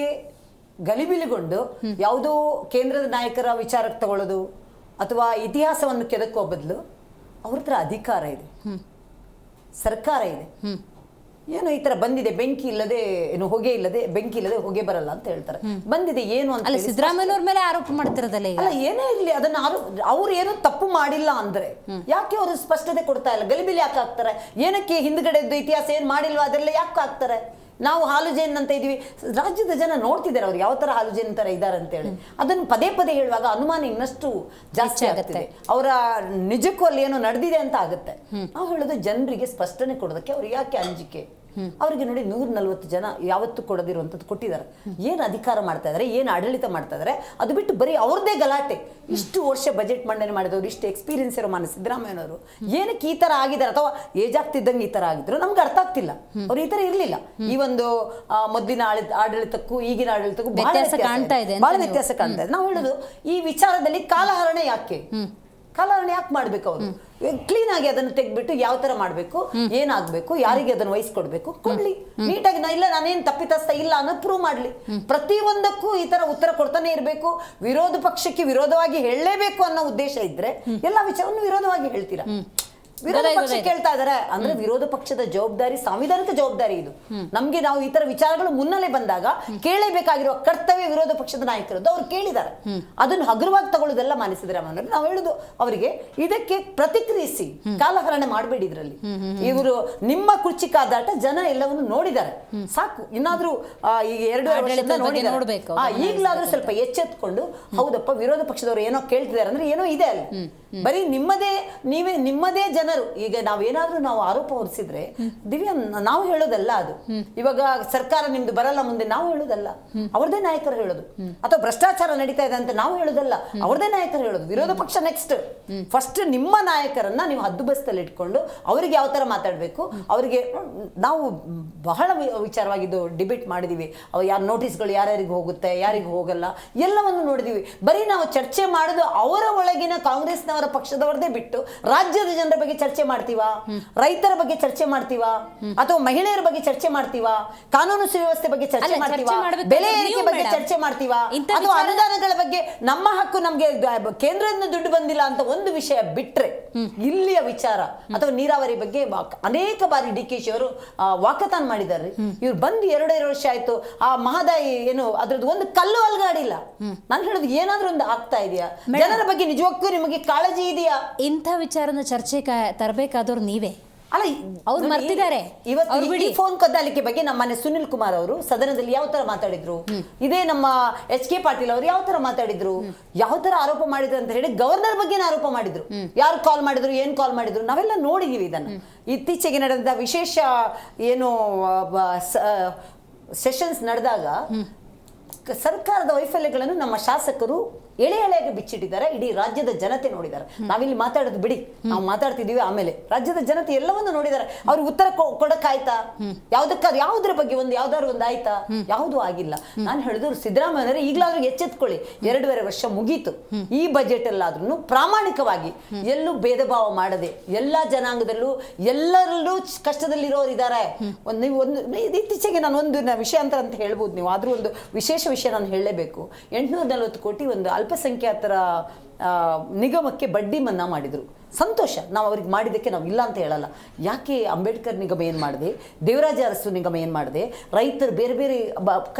ಗಲಿಬಿಲಿಗೊಂಡು ಯಾವುದೋ ಕೇಂದ್ರದ ನಾಯಕರ ವಿಚಾರಕ್ಕೆ ತಗೊಳ್ಳೋದು ಅಥವಾ ಇತಿಹಾಸವನ್ನು ಕೆದಕೋ ಬದಲು ಅವ್ರ ಹತ್ರ ಅಧಿಕಾರ ಇದೆ, ಸರ್ಕಾರ ಇದೆ. ಏನೋ ಈ ತರ ಬಂದಿದೆ, ಬೆಂಕಿ ಇಲ್ಲದೆ ಏನು ಹೊಗೆ ಇಲ್ಲದೆ, ಬೆಂಕಿ ಇಲ್ಲದೆ ಹೊಗೆ ಬರಲ್ಲ ಅಂತ ಹೇಳ್ತಾರೆ. ಬಂದಿದೆ ಏನು ಅಂತ ಅಲ್ಲ, ಸಿದ್ದರಾಮಯ್ಯನವ್ರ ಮೇಲೆ ಆರೋಪ ಮಾಡ್ತಿರೋದಲ್ಲ ಈಗ. ಅಲ್ಲ, ಏನೇ ಇರ್ಲಿ, ಅದನ್ನ ಅವ್ರು ಏನು ತಪ್ಪು ಮಾಡಿಲ್ಲ ಅಂದ್ರೆ ಯಾಕೆ ಅವರು ಸ್ಪಷ್ಟತೆ ಕೊಡ್ತಾ ಇಲ್ಲ? ಗಲಿಬಿಲಿ ಯಾಕೆ ಆಗ್ತಾರೆ? ಏನಕ್ಕೆ ಹಿಂದ್ಗಡೆದ್ದು ಇತಿಹಾಸ ಏನ್ ಮಾಡಿಲ್ವಾ ಅದೆಲ್ಲ ಯಾಕೆ ಆಗ್ತಾರೆ? ನಾವು ಹಾಲು ಜೇನ್ ಅಂತ ಇದೀವಿ, ರಾಜ್ಯದ ಜನ ನೋಡ್ತಿದ್ದಾರೆ ಅವ್ರು ಯಾವ ತರ ಹಾಲು ಜೇನ್ ತರ ಇದ್ದಾರೆ ಅಂತೇಳಿ. ಅದನ್ನು ಪದೇ ಪದೇ ಹೇಳುವಾಗ ಅನುಮಾನ ಇನ್ನಷ್ಟು ಜಾಸ್ತಿ ಆಗುತ್ತೆ. ಅವರ ನಿಜಕ್ಕೂ ಅಲ್ಲಿ ಏನೋ ನಡೆದಿದೆ ಅಂತ ಆಗುತ್ತೆ. ನಾವು ಹೇಳೋದು ಜನರಿಗೆ ಸ್ಪಷ್ಟನೆ ಕೊಡೋದಕ್ಕೆ ಅವ್ರಿಗೆ ಯಾಕೆ ಅಂಜಿಕೆ? ಅವರಿಗೆ ನೋಡಿ 140 ಜನ ಯಾವತ್ತೂ ಕೊಡದಿರುವಂಥದ್ದು ಕೊಟ್ಟಿದ್ದಾರೆ. ಏನು ಅಧಿಕಾರ ಮಾಡ್ತಾ ಇದ್ದಾರೆ, ಏನು ಆಡಳಿತ ಮಾಡ್ತಾ ಇದ್ದಾರೆ, ಅದು ಬಿಟ್ಟು ಬರೀ ಅವ್ರದ್ದೇ ಗಲಾಟೆ. ಇಷ್ಟು ವರ್ಷ ಬಜೆಟ್ ಮಂಡನೆ ಮಾಡಿದವರು, ಇಷ್ಟು ಎಕ್ಸ್ಪೀರಿಯನ್ಸ್ ಇರೋ ಮಾನ್ಯ ಸಿದ್ದರಾಮಯ್ಯನವರು ಏನಕ್ಕೆ ಈ ತರ ಆಗಿದ್ದಾರೆ, ಅಥವಾ ಏಜ್ ಆಗ್ತಿದ್ದಂಗೆ ಈ ತರ ಆಗಿದ್ರು ನಮ್ಗೆ ಅರ್ಥ ಆಗ್ತಿಲ್ಲ. ಅವ್ರು ಈ ತರ ಇರ್ಲಿಲ್ಲ. ಈ ಒಂದು ಮೊದಲಿನ ಆಡಳಿತಕ್ಕೂ ಈಗಿನ ಆಡಳಿತಕ್ಕೂ ಬಹಳ ವ್ಯತ್ಯಾಸ ಕಾಣ್ತಾ ಇದೆ. ನಾವು ಹೇಳೋದು ಈ ವಿಚಾರದಲ್ಲಿ ಕಾಲಹರಣ ಯಾಕೆ ಮಾಡ್ಬೇಕು? ಅವರು ಕ್ಲೀನ್ ಆಗಿ ಅದನ್ನು ತೆಗ್ಬಿಟ್ಟು ಯಾವ ತರ ಮಾಡ್ಬೇಕು, ಏನಾಗ್ಬೇಕು, ಯಾರಿಗೆ ಅದನ್ನು ವಹಿಸ್ಕೊಡ್ಬೇಕು ಕೊಡ್ಲಿ ನೀಟಾಗಿ. ನಾನೇನ್ ತಪ್ಪಿತಸ್ಥ ಇಲ್ಲ ಅನ್ನೋ ಪ್ರೂವ್ ಮಾಡ್ಲಿ. ಪ್ರತಿಯೊಂದಕ್ಕೂ ಈ ತರ ಉತ್ತರ ಕೊಡ್ತಾನೆ ಇರ್ಬೇಕು. ವಿರೋಧ ಪಕ್ಷಕ್ಕೆ ವಿರೋಧವಾಗಿ ಹೇಳಲೇಬೇಕು ಅನ್ನೋ ಉದ್ದೇಶ ಇದ್ರೆ ಎಲ್ಲಾ ವಿಚಾರವನ್ನು ವಿರೋಧವಾಗಿ ಹೇಳ್ತೀರಾ. ವಿರೋಧ ಪಕ್ಷ ಕೇಳ್ತಾ ಇದಾರೆ ಅಂದ್ರೆ ವಿರೋಧ ಪಕ್ಷದ ಜವಾಬ್ದಾರಿ ಸಾಂವಿಧಾನಿಕ ಜವಾಬ್ದಾರಿ ಇದು. ನಮ್ಗೆ ನಾವು ಈ ತರ ವಿಚಾರಗಳು ಮುನ್ನೆಲೆ ಬಂದಾಗ ಕೇಳಲೇಬೇಕಾಗಿರುವ ಕರ್ತವ್ಯ ವಿರೋಧ ಪಕ್ಷದ ನಾಯಕರದ್ದು. ಅವ್ರು ಕೇಳಿದ್ದಾರೆ, ಅದನ್ನು ಹಗುರವಾಗಿ ತಗೊಳ್ಳೋದೆಲ್ಲ ಮಾನ್ಯ ಸಿದ್ದರಾಮಯ್ಯ. ನಾವು ಹೇಳುದು ಅವರಿಗೆ ಇದಕ್ಕೆ ಪ್ರತಿಕ್ರಿಯಿಸಿ, ಕಾಲಹರಣ ಮಾಡಬೇಡಿ. ಇದ್ರಲ್ಲಿ ಇವರು ನಿಮ್ಮ ಕುರ್ಚಿ ಕಾದಾಟ ಜನ ಎಲ್ಲವನ್ನು ನೋಡಿದ್ದಾರೆ, ಸಾಕು. ಇನ್ನಾದ್ರೂ ಈಗ 2 ವರ್ಷದಿಂದ ನೋಡಿದ್ದಾರೆ. ಈಗಲಾದ್ರೂ ಸ್ವಲ್ಪ ಎಚ್ಚೆತ್ಕೊಂಡು ಹೌದಪ್ಪ ವಿರೋಧ ಪಕ್ಷದವರು ಏನೋ ಕೇಳ್ತಿದ್ದಾರೆ ಅಂದ್ರೆ ಏನೋ ಇದೆ ಅಲ್ಲಿ. ಬರೀ ನಿಮ್ಮದೇ ಜನರು ಈಗ ನಾವು ಆರೋಪ ಹೊರಿಸಿದ್ರೆ ದಿವ್ಯಾ ನಾವು ಹೇಳೋದಲ್ಲ ಅದು. ಇವಾಗ ಸರ್ಕಾರ ನಿಮ್ದು ಬರಲ್ಲ ಮುಂದೆ ನಾವು ಹೇಳೋದಲ್ಲ, ಅವ್ರದೇ ನಾಯಕರು ಹೇಳೋದು. ಅಥವಾ ಭ್ರಷ್ಟಾಚಾರ ನಡೀತಾ ಇದೆ ಅಂತ ನಾವು ಹೇಳೋದಲ್ಲ, ಅವ್ರದೇ ನಾಯಕರು ಹೇಳೋದು. ವಿರೋಧ ಪಕ್ಷ ನೆಕ್ಸ್ಟ್. ಫಸ್ಟ್ ನಿಮ್ಮ ನಾಯಕರನ್ನ ನೀವು ಹದ್ದುಬಸ್ತಲ್ಲಿ ಇಟ್ಕೊಂಡು ಅವ್ರಿಗೆ ಯಾವ ತರ ಮಾತಾಡ್ಬೇಕು, ಅವರಿಗೆ ನಾವು ಬಹಳ ವಿಚಾರವಾಗಿದ್ದು ಡಿಬೇಟ್ ಮಾಡಿದೀವಿ. ಯಾರ ನೋಟಿಸ್ಗಳು ಯಾರ್ಯಾರಿಗೆ ಹೋಗುತ್ತೆ, ಯಾರಿಗೆ ಹೋಗಲ್ಲ, ಎಲ್ಲವನ್ನು ನೋಡಿದೀವಿ. ಬರೀ ನಾವು ಚರ್ಚೆ ಮಾಡೋದು ಅವರ ಒಳಗಿನ ಕಾಂಗ್ರೆಸ್ನ ಪಕ್ಷದವರದೇ ಬಿಟ್ಟು ರಾಜ್ಯದ ಜನರ ಬಗ್ಗೆ ಚರ್ಚೆ ಮಾಡ್ತೀವಾ, ರೈತರ ಬಗ್ಗೆ ಚರ್ಚೆ ಮಾಡ್ತೀವಾ, ಅಥವಾ ಮಹಿಳೆಯರ ಬಗ್ಗೆ ಚರ್ಚೆ ಮಾಡ್ತೀವಾ, ಕಾನೂನು ಸುವ್ಯವಸ್ಥೆ ಬಗ್ಗೆ ಚರ್ಚೆ ಮಾಡ್ತೀವಾ, ಬೆಲೆ ಏರಿಕೆ ಬಗ್ಗೆ ಚರ್ಚೆ ಮಾಡ್ತೀವಾ, ಅಥವಾ ಅನುದಾನಗಳ ಬಗ್ಗೆ ನಮ್ಮ ಹಕ್ಕು ನಮ್ಗೆ ಕೇಂದ್ರದಿಂದ ದುಡ್ಡು ಬಂದಿಲ್ಲ ಅಂತ ಒಂದು ವಿಷಯ ಬಿಟ್ರೆ ಇಲ್ಲಿಯ ವಿಚಾರ ಅಥವಾ ನೀರಾವರಿ ಬಗ್ಗೆ ಅನೇಕ ಬಾರಿ DKಶಿ ಅವರು ವಾಕತಾನ್ ಮಾಡಿದ್ದಾರೆ. ಇವ್ರು ಬಂದು 2 ವರ್ಷ ಆಯ್ತು. ಆ ಮಹದಾಯಿ ಏನು ಅದ್ರದ್ದು ಒಂದು ಕಲ್ಲು ಅಲ್ಗಾಡಿಲ್ಲ. ನಾನು ಹೇಳೋದು ಏನಾದ್ರೂ ಒಂದು ಆಗ್ತಾ ಇದೆಯಾ? ಜನರ ಬಗ್ಗೆ ನಿಜಕ್ಕೂ ನಿಮಗೆ ಕಾಳಜಿ ಇದೆಯಾ? ಇಂಥ ವಿಚಾರನ ಚರ್ಚೆ ತರಬೇಕಾದವ್ರು ನೀವೇ ಅಲ್ಲ. ಅವ್ರು ಮರ್ತಿದ್ದಾರೆ. ಇವತ್ತು ಈ ಫೋನ್ ಕದ್ದಾಲಿಕೆ ಬಗ್ಗೆ ನಮ್ಮ ಮನೆ ಸುನಿಲ್ ಕುಮಾರ್ ಅವರು ಸದನದಲ್ಲಿ ಯಾವ ತರ ಮಾತಾಡಿದ್ರು, ಇದೇ ನಮ್ಮ HK ಪಾಟೀಲ್ ಅವರು ಯಾವ ತರ ಮಾತಾಡಿದ್ರು, ಯಾವ ತರ ಆರೋಪ ಮಾಡಿದ್ರು ಅಂತ ಹೇಳಿ ಗವರ್ನರ್ ಬಗ್ಗೆ ಆರೋಪ ಮಾಡಿದ್ರು. ಯಾರು ಕಾಲ್ ಮಾಡಿದ್ರು, ಏನ್ ಕಾಲ್ ಮಾಡಿದ್ರು, ನಾವೆಲ್ಲ ನೋಡಿದೀವಿ ಇದನ್ನು. ಇತ್ತೀಚೆಗೆ ನಡೆದ ವಿಶೇಷ ಏನು ಸೆಷನ್ಸ್ ನಡೆದಾಗ ಸರ್ಕಾರದ ವೈಫಲ್ಯಗಳನ್ನು ನಮ್ಮ ಶಾಸಕರು ಎಳೆಯಾಗಿ ಬಿಚ್ಚಿಟ್ಟಿದ್ದಾರೆ. ಇಡೀ ರಾಜ್ಯದ ಜನತೆ ನೋಡಿದ್ದಾರೆ. ನಾವಿಲ್ಲಿ ಮಾತಾಡೋದು ಬಿಡಿ, ನಾವು ಮಾತಾಡ್ತಿದೀವಿ ಆಮೇಲೆ. ರಾಜ್ಯದ ಜನತೆ ಎಲ್ಲವನ್ನು ನೋಡಿದ್ದಾರೆ. ಅವ್ರಿಗೆ ಉತ್ತರ ಕೊಡಕ್ಕಾಯ್ತಾ? ಯಾವುದ್ರ ಬಗ್ಗೆ ಯಾವ್ದಾದ್ರು ಒಂದು ಆಯ್ತಾ? ಯಾವುದೂ ಆಗಿಲ್ಲ. ನಾನು ಹೇಳಿದ್ರು ಸಿದ್ದರಾಮಯ್ಯನವರೇ ಈಗಲಾದ್ರೂ ಎಚ್ಚೆತ್ಕೊಳ್ಳಿ. 2.5 ವರ್ಷ ಮುಗೀತು. ಈ ಬಜೆಟ್ ಅಲ್ಲಾದ್ರೂ ಪ್ರಾಮಾಣಿಕವಾಗಿ ಎಲ್ಲೂ ಭೇದ ಭಾವ ಮಾಡದೆ ಎಲ್ಲಾ ಜನಾಂಗದಲ್ಲೂ ಎಲ್ಲರಲ್ಲೂ ಕಷ್ಟದಲ್ಲಿರೋರು ಇದ್ದಾರೆ. ನೀವು ಇತ್ತೀಚೆಗೆ ನಾನು ಒಂದು ವಿಷಯ ಅಂತ ಹೇಳ್ಬೋದು ನೀವು, ಆದ್ರೂ ಒಂದು ವಿಶೇಷ ವಿಷಯ ನಾನು ಹೇಳಲೇಬೇಕು. 840 ಕೋಟಿ ಒಂದು ಅಲ್ಪಸಂಖ್ಯಾತರ ನಿಗಮಕ್ಕೆ ಬಡ್ಡಿ ಮನ್ನಾ ಮಾಡಿದ್ರು. ಸಂತೋಷ, ನಾವು ಅವ್ರಿಗೆ ಮಾಡಿದ್ದಕ್ಕೆ ನಾವು ಇಲ್ಲ ಅಂತ ಹೇಳಲ್ಲ. ಯಾಕೆ ಅಂಬೇಡ್ಕರ್ ನಿಗಮ ಏನು ಮಾಡಿದೆ, ದೇವರಾಜ ಅರಸು ನಿಗಮ ಏನು ಮಾಡಿದೆ, ರೈತರು ಬೇರೆ ಬೇರೆ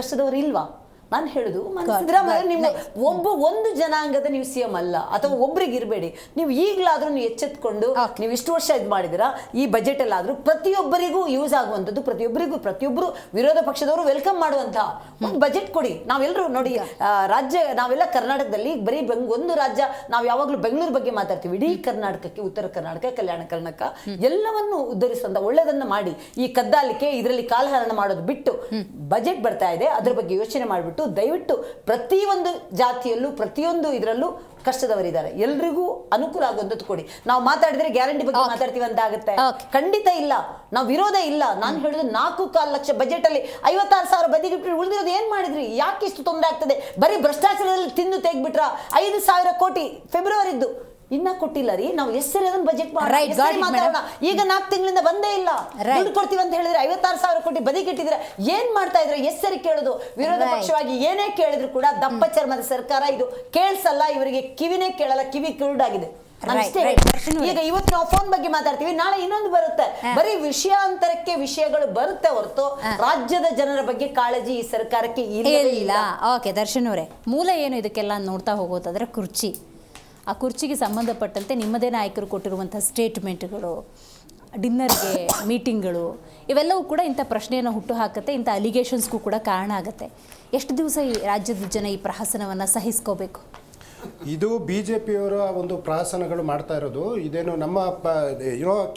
ಕಷ್ಟದವರು ಇಲ್ವಾ? ನಾನು ಹೇಳುದು ಸಿದ್ದರಾಮಯ್ಯ ನಿಮ್ಮ ಒಂದು ಜನಾಂಗದ ನೀವು CM ಅಲ್ಲ, ಅಥವಾ ಒಬ್ರಿಗೆ ಇರಬೇಡಿ. ನೀವು ಈಗಲಾದ್ರೂ ನೀವು ಎಚ್ಚೆತ್ಕೊಂಡು ನೀವು ಇಷ್ಟು ವರ್ಷ ಇದು ಮಾಡಿದಿರಾ, ಈ ಬಜೆಟ್ ಅಲ್ಲಾದ್ರೂ ಪ್ರತಿಯೊಬ್ಬರಿಗೂ ಯೂಸ್ ಆಗುವಂಥದ್ದು, ಪ್ರತಿಯೊಬ್ಬರು ವಿರೋಧ ಪಕ್ಷದವರು ವೆಲ್ಕಮ್ ಮಾಡುವಂತಹ ಒಂದು ಬಜೆಟ್ ಕೊಡಿ. ನಾವೆಲ್ಲರೂ ನೋಡಿ ನಾವೆಲ್ಲ ಕರ್ನಾಟಕದಲ್ಲಿ ಬರೀ ಒಂದು ರಾಜ್ಯ, ನಾವು ಯಾವಾಗಲೂ ಬೆಂಗಳೂರು ಬಗ್ಗೆ ಮಾತಾಡ್ತೀವಿ. ಇಡೀ ಕರ್ನಾಟಕಕ್ಕೆ, ಉತ್ತರ ಕರ್ನಾಟಕ, ಕಲ್ಯಾಣ ಕರ್ನಾಟಕ ಎಲ್ಲವನ್ನು ಉದ್ಧರಿಸುವಂತ ಒಳ್ಳೆದನ್ನ ಮಾಡಿ, ಈ ಕದ್ದಾಲಿಕೆ ಇದರಲ್ಲಿ ಕಾಲಹರಣ ಮಾಡೋದು ಬಿಟ್ಟು ಬಜೆಟ್ ಬರ್ತಾ ಇದೆ ಅದ್ರ ಬಗ್ಗೆ ಯೋಚನೆ ಮಾಡಿಬಿಟ್ಟು ದಯವಿಟ್ಟು ಪ್ರತಿಯೊಂದು ಜಾತಿಯಲ್ಲೂ ಪ್ರತಿಯೊಂದು ಇದರಲ್ಲೂ ಕಷ್ಟದವರಿದ್ದಾರೆ, ಎಲ್ರಿಗೂ ಅನುಕೂಲ ಆಗುವಂಥದ್ದು ಕೊಡಿ. ನಾವು ಮಾತಾಡಿದ್ರೆ ಗ್ಯಾರಂಟಿ ಬಗ್ಗೆ ಮಾತಾಡ್ತೀವಿ ಅಂತ ಆಗುತ್ತೆ? ಖಂಡಿತ ಇಲ್ಲ. ನಾವು ವಿರೋಧ ಇಲ್ಲ. ನಾನು ಹೇಳಿದ್ರು 4.25 ಲಕ್ಷ ಬಜೆಟ್ ಅಲ್ಲಿ 56,000 ಬದಿಗಿಟ್ಟು ಉಳಿದಿರೋದು ಏನ್ ಮಾಡಿದ್ರಿ? ಯಾಕೆ ಇಷ್ಟು ತೊಂದರೆ ಆಗ್ತದೆ? ಬರೀ ಭ್ರಷ್ಟಾಚಾರದಲ್ಲಿ ತಿಂದು ತೆಗ್ಬಿಟ್ರ? 5,000 ಕೋಟಿ ಫೆಬ್ರವರಿದ್ದು ಇನ್ನ ಕೊಟ್ಟಿಲ್ಲ ರೀ. ನಾವು ಎಷ್ಟು ಅದನ್ನ ಬಜೆಟ್ Right, got it, ಮಾತಾಡೋಣ. ಈಗ 4 ತಿಂಗಳಿಂದ ಬಂದೇ ಇಲ್ಲ. Right. ದುಡ್ಡು ಕೊಡ್ತೀವಿ ಅಂತ ಹೇಳಿದ್ರೆ 56,000 ಕೋಟಿ ಬದಿಗಿಟ್ಟಿದ್ರೆ ಏನ್ ಮಾಡ್ತಾ ಇದ್ರೆ? ಎಷ್ಟು ಸರಿ ಕೇಳೋದು? ವಿರೋಧ Right. ಪಕ್ಷವಾಗಿ ಏನೇ ಕೇಳಿದ್ರು ಕೂಡ ದಪ್ಪ ಚರ್ಮದ ಸರ್ಕಾರ ಇದು. ಕೇಳಿಸಲ್ಲ, ಇವರಿಗೆ ಕಿವಿನೇ ಕೇಳಲ್ಲ, ಕಿವಿ ಕಿರುಡಾಗಿದೆ. ನಾನು Right, ಇಷ್ಟೇ right. ಹೇಳ್ತೀನಿ. ಈಗ ಇವತ್ತು ನಾವು ಫೋನ್ ಬಗ್ಗೆ ಮಾತಾಡ್ತೀವಿ, ನಾಳೆ ಇನ್ನೊಂದು ಬರುತ್ತೆ. ಬರೀ ವಿಷಯಾಂತರಕ್ಕೆ ವಿಷಯಗಳು ಬರುತ್ತೆ ಹೊರತು ರಾಜ್ಯದ ಜನರ ಬಗ್ಗೆ ಕಾಳಜಿ ಈ ಸರ್ಕಾರಕ್ಕೆ ಇಲ್ಲವೇ ಇಲ್ಲ. ಇಲ್ಲ. ಓಕೆ ದರ್ಶನ್ ಅವರೇ, ಮೂಲ ಏನು ಇದಕ್ಕೆಲ್ಲ ನೋಡ್ತಾ ಹೋಗೋದಾದ್ರೆ ಕುರ್ಚಿ. ಆ ಕುರ್ಚಿಗೆ ಸಂಬಂಧಪಟ್ಟಂತೆ ನಿಮ್ಮದೇ ನಾಯಕರು ಕೊಟ್ಟಿರುವಂಥ ಸ್ಟೇಟ್ಮೆಂಟ್ಗಳು, ಡಿನ್ನರ್ಗೆ ಮೀಟಿಂಗ್ಗಳು, ಇವೆಲ್ಲವೂ ಕೂಡ ಇಂಥ ಪ್ರಶ್ನೆಯನ್ನು ಹುಟ್ಟು ಹಾಕುತ್ತೆ, ಇಂಥ ಅಲಿಗೇಷನ್ಸ್ಗೂ ಕೂಡ ಕಾರಣ ಆಗುತ್ತೆ. ಎಷ್ಟು ದಿವಸ ಈ ರಾಜ್ಯದ ಜನ ಈ ಪ್ರಹಸನವನ್ನು ಸಹಿಸ್ಕೋಬೇಕು? ಇದು ಬಿಜೆಪಿಯವರ ಒಂದು ಪ್ರಹಸನಗಳು ಮಾಡ್ತಾ ಇರೋದು. ಇದೇನು ನಮ್ಮ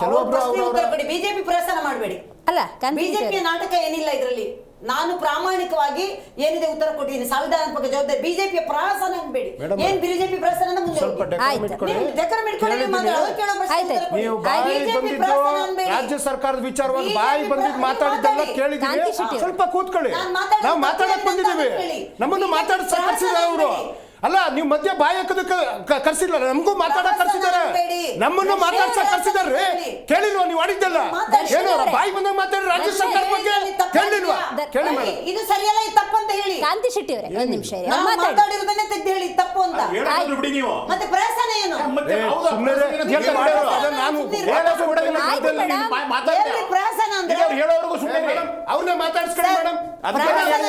ಕೆಲವೊಬ್ರು ಬಿಜೆಪಿ ಪ್ರಹಸನ ಮಾಡಬೇಡಿ. ಅಲ್ಲ, ಬಿಜೆಪಿಯ ನಾಟಕ ಏನಿಲ್ಲ ಇದರಲ್ಲಿ. ನಾನು ಪ್ರಾಮಾಣಿಕವಾಗಿ ಏನಿದೆ ಉತ್ತರ ಕೊಟ್ಟಿದ್ದೀನಿ. ಸಂವಿಧಾನಾತ್ಮಕ ಜವಾಬ್ದಾರಿ. ಬಿಜೆಪಿಯ ಪ್ರಹಸನ ಅನ್ಬೇಡಿ. ಏನ್ ಬಿಜೆಪಿ ಪ್ರಹಸನ ಸ್ವಲ್ಪ ಡೆಕೋರಂ ಇಟ್ಕೊಳ್ಳಿ. ನೀವು ಬಾಯಿ ಬಂದಿದ್ದು ರಾಜ್ಯ ಸರ್ಕಾರದ ವಿಚಾರವಾಗಿ ಬಾಯಿ ಬಂದಿದ್ದು ಮಾತಾಡಿದ್ದೆಲ್ಲ ಕೇಳಿದ್ದೀವಿ. ಸ್ವಲ್ಪ ಕೂತ್ಕೊಳ್ಳಿ. ನಾವು ಮಾತಾಡಕ್ ಬಂದಿದ್ದೀವಿ. ನಮ್ಮನ್ನು ಮಾತಾಡಿಸ ಕರ್ಸಿದ್ದಾರೆ ಅವರು. ಅಲ್ಲ, ನೀವು ಮಧ್ಯ ಬಾಯಿ ಹಾಕೋದಕ್ಕೆ ಕರ್ಸಿಲ್ಲ, ನಮಗೂ ಮಾತಾಡಕ್ ಕರ್ಸಿದ್ದಾರೆ, ನಮ್ಮನ್ನು ಮಾತಾಡ್ಸಕ್ ಕರ್ಸಿದಾರೆ. ಕೇಳಿಲ್ವಾ ನೀವು ಆಡಿದ್ದೆಲ್ಲ? ಏನು ಬಾಯಿ ಬಂದಾಗ ಮಾತಾಡಿ ರಾಜ್ಯ ಸರ್ಕಾರ ಬಗ್ಗೆ ಕೇಳಿಲ್ವಾ? ಕೇಳಿ ಮೇಡಮ್, ಇದು ಸರಿಯಲ್ಲ, ಇದು ತಪ್ಪು ಅಂತ ಹೇಳಿ. ಕಾಂತಿ ಶೆಟ್ಟಿ ಅವರೇ, ಒಂದು ನಿಮಿಷ ಇರಿ. ನಾವು ಮಾತಾಡಿರೋದನ್ನೇ ತೆಗೆದು ಹೇಳಿ ತಪ್ಪು ಅಂತ. ಬಿಡಿ ನೀವು. ಮತ್ತೆ ಪ್ರಹಸನ ಏನು? ಎಲ್ಲಿ ಪ್ರಹಸನ ಅಂದ್ರೆ ಹೇಳೋರ್ಗು ಸುಮ್ಮನೆ ಅವ್ರನ್ನ ಮಾತಾಡ್ಸ್ಕೊಳ್ಳಿ ಮೇಡಮ್. ಅವ್ರು ಪ್ರಹಸನ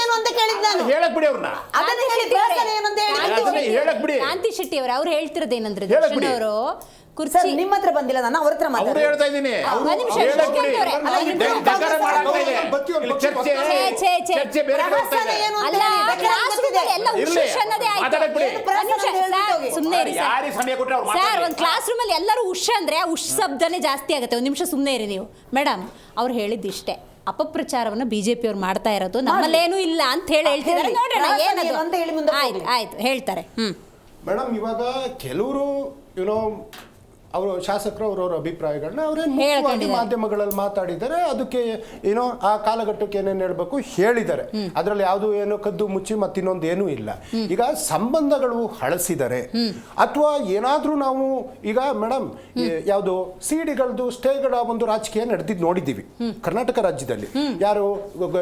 ಏನು ಅಂತ ಕೇಳಿದ್ ನಾನು. ಹೇಳಕ್ ಬಿಡಿ ಅವ್ರನ್ನ. ಅದನ್ನ ಹೇಳಿ ಪ್ರಹಸನ ಏನು ಅಂತ ಹೇಳಿ. ಹೇಳಕ್ ಬಿಡಿ. ಕಾಂತಿ ಶೆಟ್ಟಿ ಅವರು ಅವ್ರು ಹೇಳ್ತಿರೋದೇನಂದ್ರೆ ಹೇಳಕ್ ದರ್ಶನ್ ಬಿಡಿ. ಅವರು ಕುರ್ಚಿ ಸರ್, ನಿಮ್ಮ ಹತ್ರ ಬಂದಿಲ್ಲ, ನಾನು ಅವ್ರ ಹತ್ರ ಅವ್ರು ಮಾತಾಡ್ತೀನಿ. ಹೇಳ್ತಾ ಇದ್ದೀನಿ. ಒಂದ್ ನಿಮಿಷ, ಹೇಳಕ್ ಬಿಡಿ. ಅವ್ರೆ. ಅಲ್ಲ, ಡೆಕಾರ ಮಾಡಾಗ್ತಾ ಇದೆ. ಇಲ್ಲಿ ಚರ್ಚೆ ಚರ್ಚೆ ಬೇರೆ ಕಡೆ ಹೋಗ್ತಾ ಇದೆ. ಏನು ಅಂತ ಅಲ್ಲ, ಹೇಳಿ. ಕ್ಲಾಸ್ ರೂಮಲ್ಲಿ ಎಲ್ಲ ಇರ್ಲಿ. ಉಶ್ ಅನ್ನೋದೇ ಆಯ್ತು. ಮಾತಾಡಕ್ ಬಿಡಿ. ಒಂದ್ ನಿಮಿಷ, ಸರ್, ಸುಮ್ನೆ ಇರಿ ಸರ್. ಯಾರಿಗೆ ಸಮಯ ಕೊಟ್ಟರೆ ಅವ್ರು ಸರ್, ಮಾತಾಡಿ. ಒಂದು ಕ್ಲಾಸ್ ರೂಮಲ್ಲಿ ಎಲ್ಲರೂ ಉಶ್ ಅಂದ್ರೆ ಆ ಉಶ್ ಶಬ್ದನೇ ಜಾಸ್ತಿ ಆಗುತ್ತೆ. ಒಂದು ನಿಮಿಷ ಸುಮ್ಮನೆ ಇರಿ ನೀವು. ಮೇಡಮ್, ಅವ್ರು ಹೇಳಿದ್ದಿಷ್ಟೇ, ಅಪಪ್ರಚಾರವನ್ನು ಬಿಜೆಪಿ ಅವ್ರು ಮಾಡ್ತಾ ಇರೋದು ನಮ್ಮಲ್ಲೇನೂ ಇಲ್ಲ ಅಂತ ಹೇಳ್ತಿದ್ದಾರೆ. ನೋಡೋಣ ಏನದು ಅಂತ ಹೇಳಿ ಮುಂದೆ ಆಯ್ತು ಆಯ್ತು ಹೇಳ್ತಾರೆ. ಮೇಡಮ್, ಇವಾಗ ಕೆಲವರು ಅವರು ಶಾಸಕರು ಅವರವರ ಅಭಿಪ್ರಾಯಗಳನ್ನ ಅವರೇನು ಹೇಳ್ಕೊಂಡಿದ್ದಾರೆ. ಮಾಧ್ಯಮಗಳಲ್ಲಿ ಮಾತಾಡಿದ್ದಾರೆ. ಅದಕ್ಕೆ ಏನೋ ಆ ಕಾಲಘಟ್ಟಕ್ಕೆ ಏನೇನು ಹೇಳ್ಬೇಕು ಹೇಳಿದ್ದಾರೆ. ಅದರಲ್ಲಿ ಯಾವುದು ಏನು ಕದ್ದು ಮುಚ್ಚಿ ಮತ್ತಿನ್ನೊಂದು ಏನೂ ಇಲ್ಲ. ಈಗ ಸಂಬಂಧಗಳು ಹಳಸಿದರೆ ಅಥವಾ ಏನಾದ್ರೂ ನಾವು ಈಗ ಮೇಡಮ್ ಯಾವುದು ಸಿಡಿಗಳದ್ದು ಸ್ಟೇಗಳ ಒಂದು ರಾಜಕೀಯ ನಡೆದಿದ್ದು ನೋಡಿದ್ದೀವಿ ಕರ್ನಾಟಕ ರಾಜ್ಯದಲ್ಲಿ. ಯಾರು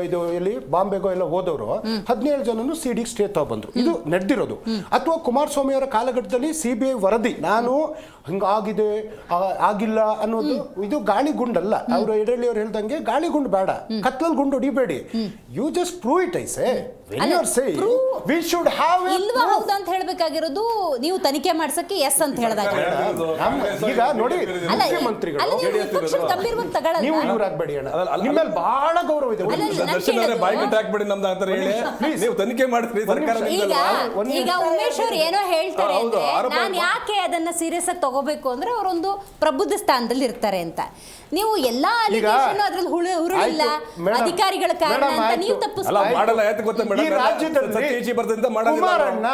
ಇದು ಎಲ್ಲಿ ಬಾಂಬೆಗೋ ಎಲ್ಲ ಹೋದವರು 17 ಜನನು ಸಿಡಿಗೆ ಸ್ಟೇ ತಗೊಂಡ್ಬಂದ್ರು. ಇದು ನಡೆದಿರೋದು. ಅಥವಾ ಕುಮಾರಸ್ವಾಮಿ ಅವರ ಕಾಲಘಟ್ಟದಲ್ಲಿ CBI ವರದಿ ನಾನು ಹಿಂಗಾಗಿದೆ ಆಗಿಲ್ಲ ಅನ್ನೋದು ಇದು ಗಾಳಿ ಗುಂಡಲ್ಲ. ಅವರು ಯಡಿಯೂರಪ್ಪ ಅವ್ರು ಹೇಳ್ದಂಗೆ ಗಾಳಿ ಗುಂಡು ಬೇಡ, ಕತ್ಲಲ್ಲಿ ಗುಂಡು ಹೊಡಿಬೇಡಿ. You just prove it. I say when you are saying we should have a ಇಲ್ವಾ ಹೌದಾ ಅಂತ ಹೇಳ್ಬೇಕಾಗಿರೋದು ನೀವು ತನಿಕೆ ಮಾಡ್ಸಕ್ಕೆ ಎಸ್ ಅಂತ ಹೇಳಿದಾಗ. ಈಗ ನೋಡಿ, ಮುಖ್ಯಮಂತ್ರಿಗಳು ಗಂಭೀರವಾಗಿ ತಗೊಳ್ಳಲ್ಲ. ನೀವು ಇವ್ರಾಗಬೇಡಿ ಅಣ್ಣ, ನಿಮ್ಮ ಮೇಲೆ ಬಹಳ ಗೌರವ ಇದೆ. ದರ್ಶನ್ ಅವರೇ ಬಾಯಿ ಕಟ್ಟಿ ಹಾಕ್ಬೇಡಿ ನಮ್ದು ಅಂತ ಹೇಳಿ ನೀವು ತನಿಖೆ ಮಾಡ್ತೀರಿ ಸರ್ಕಾರ. ಈಗ ಉಮೇಶ್ ಅವ್ರು ಏನೋ ಹೇಳ್ತಾರೆ ಅಂದ್ರೆ ನಾನು ಯಾಕೆ ಅದನ್ನ ಸೀರಿಯಸ್ ಆಗಿ ತಗೋಬೇಕು ಅಂದ್ರೆ ಅವರೊಂದು ಪ್ರಬುದ್ಧ ಸ್ಥಾನದಲ್ಲಿ ಇರ್ತಾರೆ ಅಂತ. ನೀವು ಎಲ್ಲಾ ಅಲಿಗೇಷನ್ ಅದ್ರಲ್ಲಿ ಹುರುಳಿಲ್ಲ ಅಧಿಕಾರಿಗಳ ಕಾರಣ ಅಂತ ನೀವು ಮಾಡಲ್ಲ. ಯಾಕೆ ಗೊತ್ತಾ ಮೇಡಮ್, ಕುಮಾರಣ್ಣ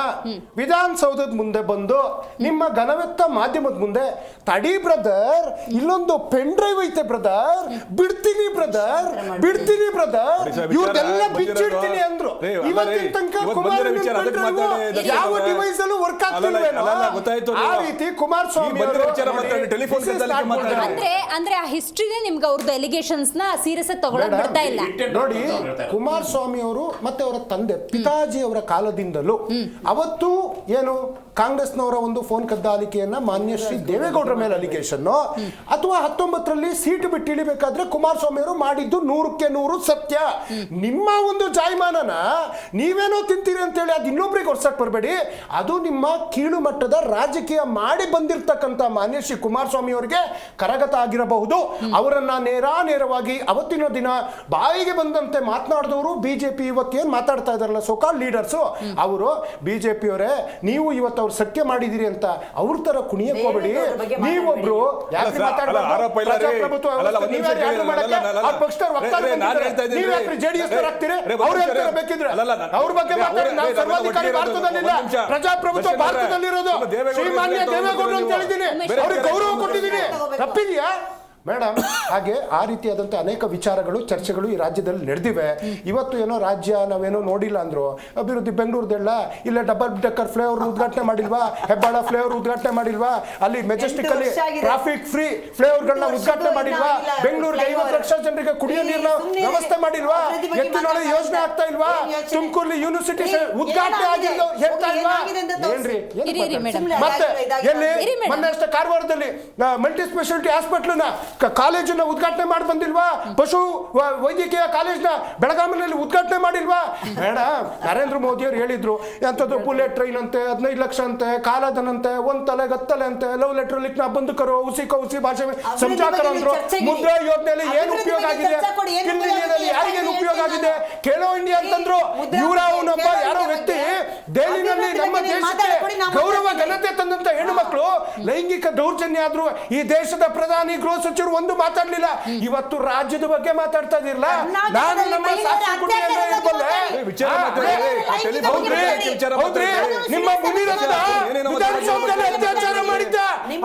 ವಿಧಾನಸೌಧದ ಮುಂದೆ ಬಂದು ನಿಮ್ಮ ಘನವೆತ್ತ ಮಾಧ್ಯಮದ ಮುಂದೆ ತಡಿ ಬ್ರದರ್, ಇಲ್ಲೊಂದು ಪೆನ್ ಡ್ರೈವ್ ಐತೆ ಬ್ರದರ್, ಬಿಡ್ತೀನಿ ಬ್ರದರ್, ಬಿಡ್ತೀನಿ ಬ್ರದರ್, ಇವ್ರದೆಲ್ಲ ಬಿಚ್ಚಿಡ್ತೀನಿ ಅಂದ್ರು. ಇವತ್ತಿನ ತನಕ ಯಾವ ಡಿವೈಸ್ ಅಲ್ಲೂ ವರ್ಕ್ ಆಗ್ತಿಲ್ವೇನೋ ಆ ರೀತಿ ಕುಮಾರಸ್ವಾಮಿ ಅಂದ್ರೆ ಆ ಹಿಸ್ಟ್ರಿನೇ ನಿಮ್ಗೆ ಅವ್ರದ್ದು ಎಲಿಗೇಷನ್ಸ್ ನ ಸೀರಿಯಸ್ ಆಗಿ ತಗೊಳ್ಳೋದು ಬಿಡ್ತಾ ಇಲ್ಲ. ನೋಡಿ, ಕುಮಾರಸ್ವಾಮಿ ಅವರು ಮತ್ತೆ ಅವರ ತಂದೆ ಪಿತಾಜಿ ಅವರ ಕಾಲದಿಂದಲೂ ಅವತ್ತು ಏನು ಕಾಂಗ್ರೆಸ್ನವರ ಒಂದು ಫೋನ್ ಕದ್ದಾಲಿಕೆಯನ್ನ ಮಾನ್ಯ ಶ್ರೀ ದೇವೇಗೌಡರ ಮೇಲೆ ಅಲಿಗೇಷನ್, ಅಥವಾ 19ರಲ್ಲಿ ಸೀಟು ಬಿಟ್ಟು ಇಳಿಬೇಕಾದ್ರೆ ಕುಮಾರಸ್ವಾಮಿ ಅವರು ಮಾಡಿದ್ದು 100ಕ್ಕೆ 100 ಸತ್ಯ. ನಿಮ್ಮ ಒಂದು ಜಾಯಮಾನನ ನೀವೇನೋ ತಿಂತೀರಿ ಅಂತೇಳಿ ಅದು ಇನ್ನೊಬ್ರಿಗೆ ಹೊರ್ಸಕ್ ಬರಬೇಡಿ. ಅದು ನಿಮ್ಮ ಕೀಳು ಮಟ್ಟದ ರಾಜಕೀಯ ಮಾಡಿ ಬಂದಿರತಕ್ಕಂತ ಮಾನ್ಯ ಶ್ರೀ ಕುಮಾರಸ್ವಾಮಿ ಅವರಿಗೆ ಕರಗತ ಆಗಿರಬಹುದು. ಅವರನ್ನ ನೇರವಾಗಿ ಅವತ್ತಿನ ದಿನ ಬಾಯಿಗೆ ಬಂದಂತೆ ಮಾತನಾಡಿದವರು ಬಿಜೆಪಿ ಇವತ್ತೇನ್ ಮಾತಾಡ್ತಾ ಇದಾರಲ್ಲ ಸೋಕಾಲ್ ಲೀಡರ್ಸ್, ಅವರು ಬಿಜೆಪಿ ಅವರೇ ನೀವು ಇವತ್ತು ಅವ್ರು ಸತ್ಯ ಮಾಡಿದಿರಿ ಅಂತ ಅವ್ರ ತರ ಕುಣಿಯಕ್ ಹೋಗ್ಬೇಡಿ. ನೀವೊಬ್ರು ಪ್ರಜಾಪ್ರಭುತ್ವ ಭಾರತದಲ್ಲಿರೋದು ಶ್ರೀಮಾನ್ಯ ದೇವೇಗೌಡರು ಅಂತ ಹೇಳಿದ್ದೀನಿ, ಅವ್ರಿಗೆ ಗೌರವ ಕೊಟ್ಟಿದ್ದೀನಿ. ತಪ್ಪಿದ್ಯಾ? ಮೇಡಮ್ ಹಾಗೆ ಆ ರೀತಿಯಾದಂಥ ಅನೇಕ ವಿಚಾರಗಳು ಚರ್ಚೆಗಳು ಈ ರಾಜ್ಯದಲ್ಲಿ ನಡೆದಿವೆ. ಇವತ್ತು ಏನೋ ರಾಜ್ಯ ನಾವೇನೋ ನೋಡಿಲ್ಲ ಅಂದ್ರು, ಅಭಿವೃದ್ಧಿ ಬೆಂಗಳೂರದೆಲ್ಲ ಇಲ್ಲ ಡಬಲ್ ಡೆಕ್ಕರ್ ಫ್ಲೇವರ್ ಉದ್ಘಾಟನೆ ಮಾಡಿಲ್ವಾ, ಹೆಬ್ಬಾಳ ಫ್ಲೇವರ್ ಉದ್ಘಾಟನೆ ಮಾಡಿಲ್ವಾ, ಅಲ್ಲಿ ಮೆಜೆಸ್ಟಿಕ್ ಅಲ್ಲಿ ಟ್ರಾಫಿಕ್ ಫ್ರೀ ಫ್ಲೇವರ್ಗಳನ್ನ ಉದ್ಘಾಟನೆ ಮಾಡಿಲ್ವಾ, ಬೆಂಗಳೂರಿಗೆ 50 ಲಕ್ಷ ಜನರಿಗೆ ಕುಡಿಯೋ ನೀರಿನ ವ್ಯವಸ್ಥೆ ಮಾಡಿಲ್ವಾ, ಎತ್ತಿನೊಳೆ ಯೋಜನೆ ಆಗ್ತಾ ಇಲ್ವಾ, ತುಮಕೂರಲ್ಲಿ ಯೂನಿವರ್ಸಿಟಿ ಉದ್ಘಾಟನೆ ಆಗಿಲ್ಲ ಹೇಳ್ತಾ ಇಲ್ವಾ, ಏನ್ರಿ ಮತ್ತೆ ಎಲ್ಲಿ ಮೊನ್ನೆ ಅಷ್ಟೇ ಕಾರವಾರದಲ್ಲಿ ಮಲ್ಟಿ ಸ್ಪೆಷಾಲಿಟಿ ಹಾಸ್ಪಿಟಲ್ನ ಕಾಲೇಜನ್ನ ಉದ್ಘಾಟನೆ ಮಾಡಿ ಬಂದಿಲ್ವಾ, ಪಶು ವೈದ್ಯಕೀಯ ಕಾಲೇಜ್ನ ಬೆಳಗಾವಿನಲ್ಲಿ ಉದ್ಘಾಟನೆ ಮಾಡಿಲ್ವಾ. ಬೇಡ, ನರೇಂದ್ರ ಮೋದಿ ಅವರು ಹೇಳಿದ್ರು ಎಂಥದ್ದು ಬುಲೆಟ್ ಟ್ರೈನ್ ಅಂತೆ, 15 ಲಕ್ಷ ಅಂತೆ, ಕಾಲದನಂತೆ, ಒಂದ್ ತಲೆ ಗತ್ತಲೆ ಅಂತೆ, ಲವ್ ಲೆಟರ್ ಲಿಖನ ಬಂದು ಕರೋ ಉಸಿ ಕೌಸಿ ಭಾಷೆ ಸಂಜಾಕರ ಅಂದ್ರು. ಮುದ್ರಾ ಯೋಜನೆಯಲ್ಲಿ ಏನು ಉಪಯೋಗ ಆಗಿದೆ, ಕಿಲ್ಲಿಯಲ್ಲಿ ಯಾರಿಗೇನು ಉಪಯೋಗ ಆಗಿದೆ, ಖೇಲೋ ಇಂಡಿಯಾ ಅಂತಂದ್ರು. ಇವರ ಅವನೊಬ್ಬ ಯಾರೋ ವ್ಯಕ್ತಿ ದೆಹಲಿನಲ್ಲಿ ನಮ್ಮ ದೇಶಕ್ಕೆ ಗೌರವ ಘನತೆ ತಂದಂತ ಹೆಣ್ಣು ಮಕ್ಕಳು ಲೈಂಗಿಕ ದೌರ್ಜನ್ಯ ಆದ್ರೂ ಈ ದೇಶದ ಪ್ರಧಾನಿ ಗೃಹ ಸಚಿವರು ಒಂದು ಮಾತಾಡ್ಲಿಲ್ಲ. ಇವತ್ತು ರಾಜ್ಯದ ಬಗ್ಗೆ ಮಾತಾಡ್ತಾ ಇದಿರಲ್ಲ, ನಾನು ನಮ್ಮ ಹೌದ್ರಿ, ನಿಮ್ಮ ಮುನಿರತ್ನ ವಿಧಾನಸೌಧದಲ್ಲಿ ಅತ್ಯಾಚಾರ ಮಾಡಿದ್ದ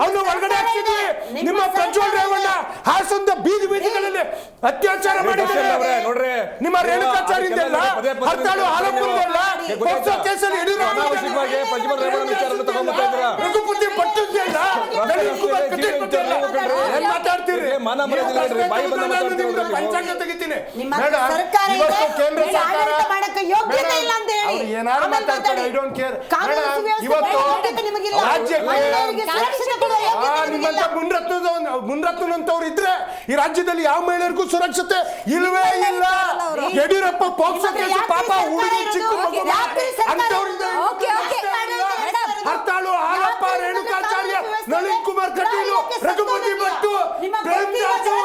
ಅವನು ಹೊರಗಡೆ ಹಾಕ್ತಿದ್ವಿ. ನಿಮ್ಮ ಪ್ರಜ್ವಲ್ ರೇವಣ್ಣ ಹಾಸನದ ಬೀದಿ ಬೀದಿಗಳಲ್ಲಿ ಅತ್ಯಾಚಾರ ಮಾಡಿದ್ದಾರೆ. ನಿಮ್ಮ ರೇಣುಕಾಚಾರ್ಯದೆಲ್ಲ ಹರ್ತಾಳು ಆಲಂಪುರದಲ್ಲ ಪೋಕ್ಸೋ ಕೇಸಲ್ಲಿ ರಘುಪತಿ ಭಟ್ಟದ್ದೆಲ್ಲ ಏನ್ ಮಾತಾಡ್ತೀರಿ? ಪಂಚಾಂಗ ತೆಗಿತೀನಿ. ಇವತ್ತು ಕೇಂದ್ರ ಸರ್ಕಾರ ಏನಾರು ಮಾತಾಡ್ತಾರೆ, ಐ ಡೋಂಟ್ ಕೇರ್. ಇವತ್ತು ರಾಜ್ಯಕ್ಕೆ ನಿಮ್ಮಂತ ಮುನ್ರತ್ನಂತವ್ರು ಇದ್ರೆ ಈ ರಾಜ್ಯದಲ್ಲಿ ಯಾವ ಮಹಿಳೆಯರಿಗೂ ಸುರಕ್ಷತೆ ಇಲ್ವೇ ಇಲ್ಲ. ಯಡಿಯೂರಪ್ಪ ಪೋಕ್ಸೋ ಕೇಸ್ ಪಾಪ ಹುಡುಗಿ ಚಿಕ್ಕ ಮಗು ಅಂತವ್ರಿಂದ ಹರ್ತಾಳು ಹಾಲಪ್ಪ ರೇಣುಕಾಚಾರ್ಯ ನಳಿನ್ ಕುಮಾರ್ ಕಟೀಲು ರಘುಪತಿ ಭಟ್ಟು ಪ್ರೇಮರಾಜು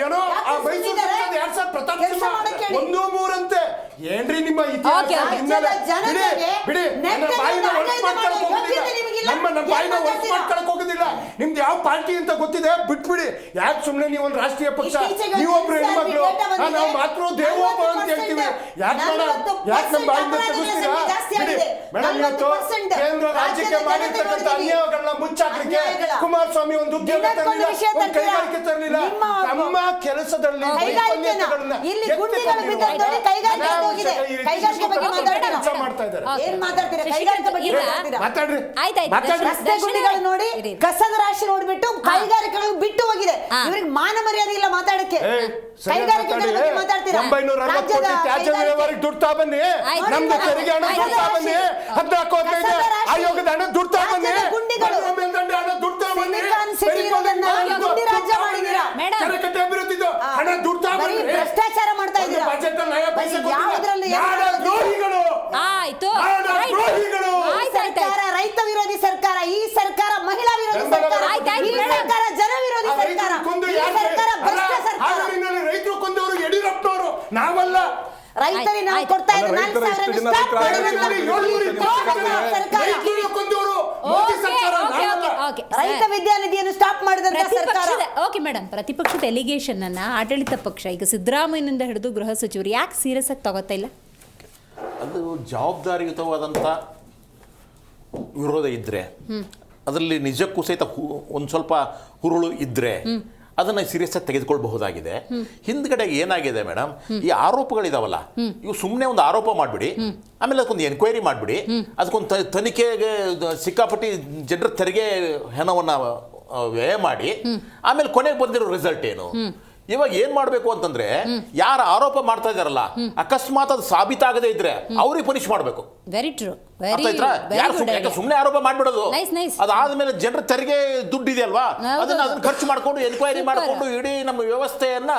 ಏನೋ ಆ ಮೈಸೂರು ಪ್ರತಾಪ್ ಸಿಂಹ 1-3 ಅಂತೆ. ಏನ್ರಿ ನಿಮ್ಮ ಇತಿಹಾಸ ಬಿಡಿ. ನನ್ನ ಬಾಯಿನ ಹೊರತು ಮಾಡ್ಕೊಳಕ್ ಹೋಗುದಿಲ್ಲ, ನಮ್ಮ ಬಾಯಿನ ಹೊರತು ಮಾಡ್ಕೊಳಕ್ ಹೋಗುದಿಲ್ಲ. ನಿಮ್ದು ಯಾವ ಪಾರ್ಟಿ ಅಂತ ಗೊತ್ತಿದೆ, ಬಿಟ್ಬಿಡಿ. ಯಾಕೆ ಸುಮ್ನೆ ನೀವು ಒಂದು ರಾಷ್ಟ್ರೀಯ ಪಕ್ಷ, ನೀವೊಬ್ರು ಹೆಣ್ಮಕ್ಳು, ನಾವು ಮಾತ್ರ ದೇವೋಭ ಅಂತ ಹೇಳ್ತೀವಿ. ಯಾಕೆ ನಮ್ಮ ಬಾಯಿಂದ ತೆಗಿಸ್ತೀರಾ? ಬಿಡಿ ಮೇಡಮ್. ಇವತ್ತು ಕೇಂದ್ರ ರಾಜ್ಯಕ್ಕೆ ಮಾಡಿರ್ತಕ್ಕಂಥ ಅನ್ಯಾಯಗಳನ್ನ ಮುಚ್ಚಾಕ್ಲಿಕ್ಕೆ ಕುಮಾರಸ್ವಾಮಿ ಒಂದು ಉದ್ಯೋಗ ತರಲಿಲ್ಲ, ಒಂದು ಕೈಗಾರಿಕೆ ತರಲಿಲ್ಲ. ನಮ್ಮ ಕೆಲಸದಲ್ಲಿ ನೋಡಿ ಕಸದ ರಾಶಿ ನೋಡ್ಬಿಟ್ಟು ಕೈಗಾರಿಕೆಗಳು ಬಿಟ್ಟು ಹೋಗಿದೆ. ಇವ್ರಿಗೆ ಮಾನ ಮರ್ಯಾದೆ ಇಲ್ಲ ಮಾತಾಡಕ್ಕೆ. ಕೈಗಾರಿಕೆಗಳ ಬಗ್ಗೆ ಮಾತಾಡ್ತೀರಾ? 960 ಕೋಟಿ ತ್ಯಾಜ್ಯ ವಿಲೇವಾರಿಗೆ ದುಡ್ತಾ ಬನ್ನಿ, ನಮ್ದು ತೆರಿಗೆ ಹಣ ದುಡ್ತಾ ಬನ್ನಿ, 14 ಆಯೋಗದ ಹಣ ದುಡ್ತಾ ಬನ್ನಿ, ಹಣ ದುಡ್ತಾ ಬನ್ನಿ, ಕೆರೆಕಟ್ಟೆ ಅಭಿವೃದ್ಧಿದು ಹಣ ದುಡ್ತಾ ಬನ್ನಿ. ಭ್ರಷ್ಟಾಚಾರ ಮಾಡ್ತಾ ಇದ್ದೀರಾ. ಸರ್ಕಾರ ರೈತ ವಿರೋಧಿ ಸರ್ಕಾರ, ಈ ಸರ್ಕಾರ ಮಹಿಳಾ ವಿರೋಧಿ ಸರ್ಕಾರ, ಈ ಸರ್ಕಾರ ಜನ ವಿರೋಧಿ ಸರ್ಕಾರ, ಭ್ರಷ್ಟ ಸರ್ಕಾರ. ರೈತರು ಕೊಂದವರು ಯಡಿಯೂರಪ್ಪನವರು, ನಾವಲ್ಲ. ರೈತರಿಗೆ ನಾವು ಕೊಡ್ತಾ ಇದ್ದೀವಿ 4,000 ರೈತ ವಿದ್ಯಾನಿಧಿಯನ್ನು ಸ್ಟಾಪ್ ಮಾಡಿದಂತ ಸರ್ಕಾರ. ಓಕೆ ಮೇಡಮ್, ಪ್ರತಿಪಕ್ಷದ ಎಲಿಗೇಷನ್ ಅನ್ನ ಆಡಳಿತ ಪಕ್ಷ ಈಗ ಸಿದ್ದರಾಮಯ್ಯನಿಂದ ಹಿಡಿದು ಗೃಹ ಸಚಿವರು ಯಾಕೆ ಸೀರಿಯಸ್ ಆಗಿ ತಗೋತಾ ಇಲ್ಲ? ಅದು ಜವಾಬ್ದಾರಿಯುತವಾದಂಥ ವಿರೋಧ ಇದ್ದರೆ, ಅದರಲ್ಲಿ ನಿಜಕ್ಕೂ ಸಹಿತ ಒಂದು ಸ್ವಲ್ಪ ಹುರುಳು ಇದ್ದರೆ ಅದನ್ನು ಸೀರಿಯಸ್ ಆಗಿ ತೆಗೆದುಕೊಳ್ಬಹುದಾಗಿದೆ. ಹಿಂದ್ಗಡೆ ಏನಾಗಿದೆ ಮೇಡಮ್, ಈ ಆರೋಪಗಳಿದಾವಲ್ಲ, ಇವು ಸುಮ್ಮನೆ ಒಂದು ಆರೋಪ ಮಾಡಿಬಿಡಿ, ಆಮೇಲೆ ಅದಕ್ಕೊಂದು ಎನ್ಕ್ವೈರಿ ಮಾಡಿಬಿಡಿ, ಅದಕ್ಕೊಂದು ತನಿಖೆಗೆ ಸಿಕ್ಕಾಪಟ್ಟಿ ಜನರ ತೆರಿಗೆ ಹಣವನ್ನು ವ್ಯಯ ಮಾಡಿ ಆಮೇಲೆ ಕೊನೆಗೆ ಬಂದಿರೋ ರಿಸಲ್ಟ್ ಏನು? ಇವಾಗ ಏನ್ ಮಾಡ್ಬೇಕು ಅಂತಂದ್ರೆ, ಯಾರ ಆರೋಪ ಮಾಡ್ತಾ ಇದಾರಲ್ಲ, ಅಕಸ್ಮಾತ್ ಅದು ಸಾಬೀತಾಗದೇ ಇದ್ರೆ ಅವ್ರಿಗೆ ಪನಿಷ್ ಮಾಡ್ಬೇಕು. Very true. ಸುಮ್ಮನೆ ಆರೋಪ ಮಾಡ್ಬಿಡೋದು, ಅದಾದ್ಮೇಲೆ ಜನರ ತೆರಿಗೆ ದುಡ್ಡು ಇದೆಯಲ್ವಾ, ಅದನ್ನ ಖರ್ಚು ಮಾಡ್ಕೊಂಡು ಎನ್ಕ್ವೈರಿ ಮಾಡ್ಕೊಂಡು ಇಡೀ ನಮ್ಮ ವ್ಯವಸ್ಥೆಯನ್ನ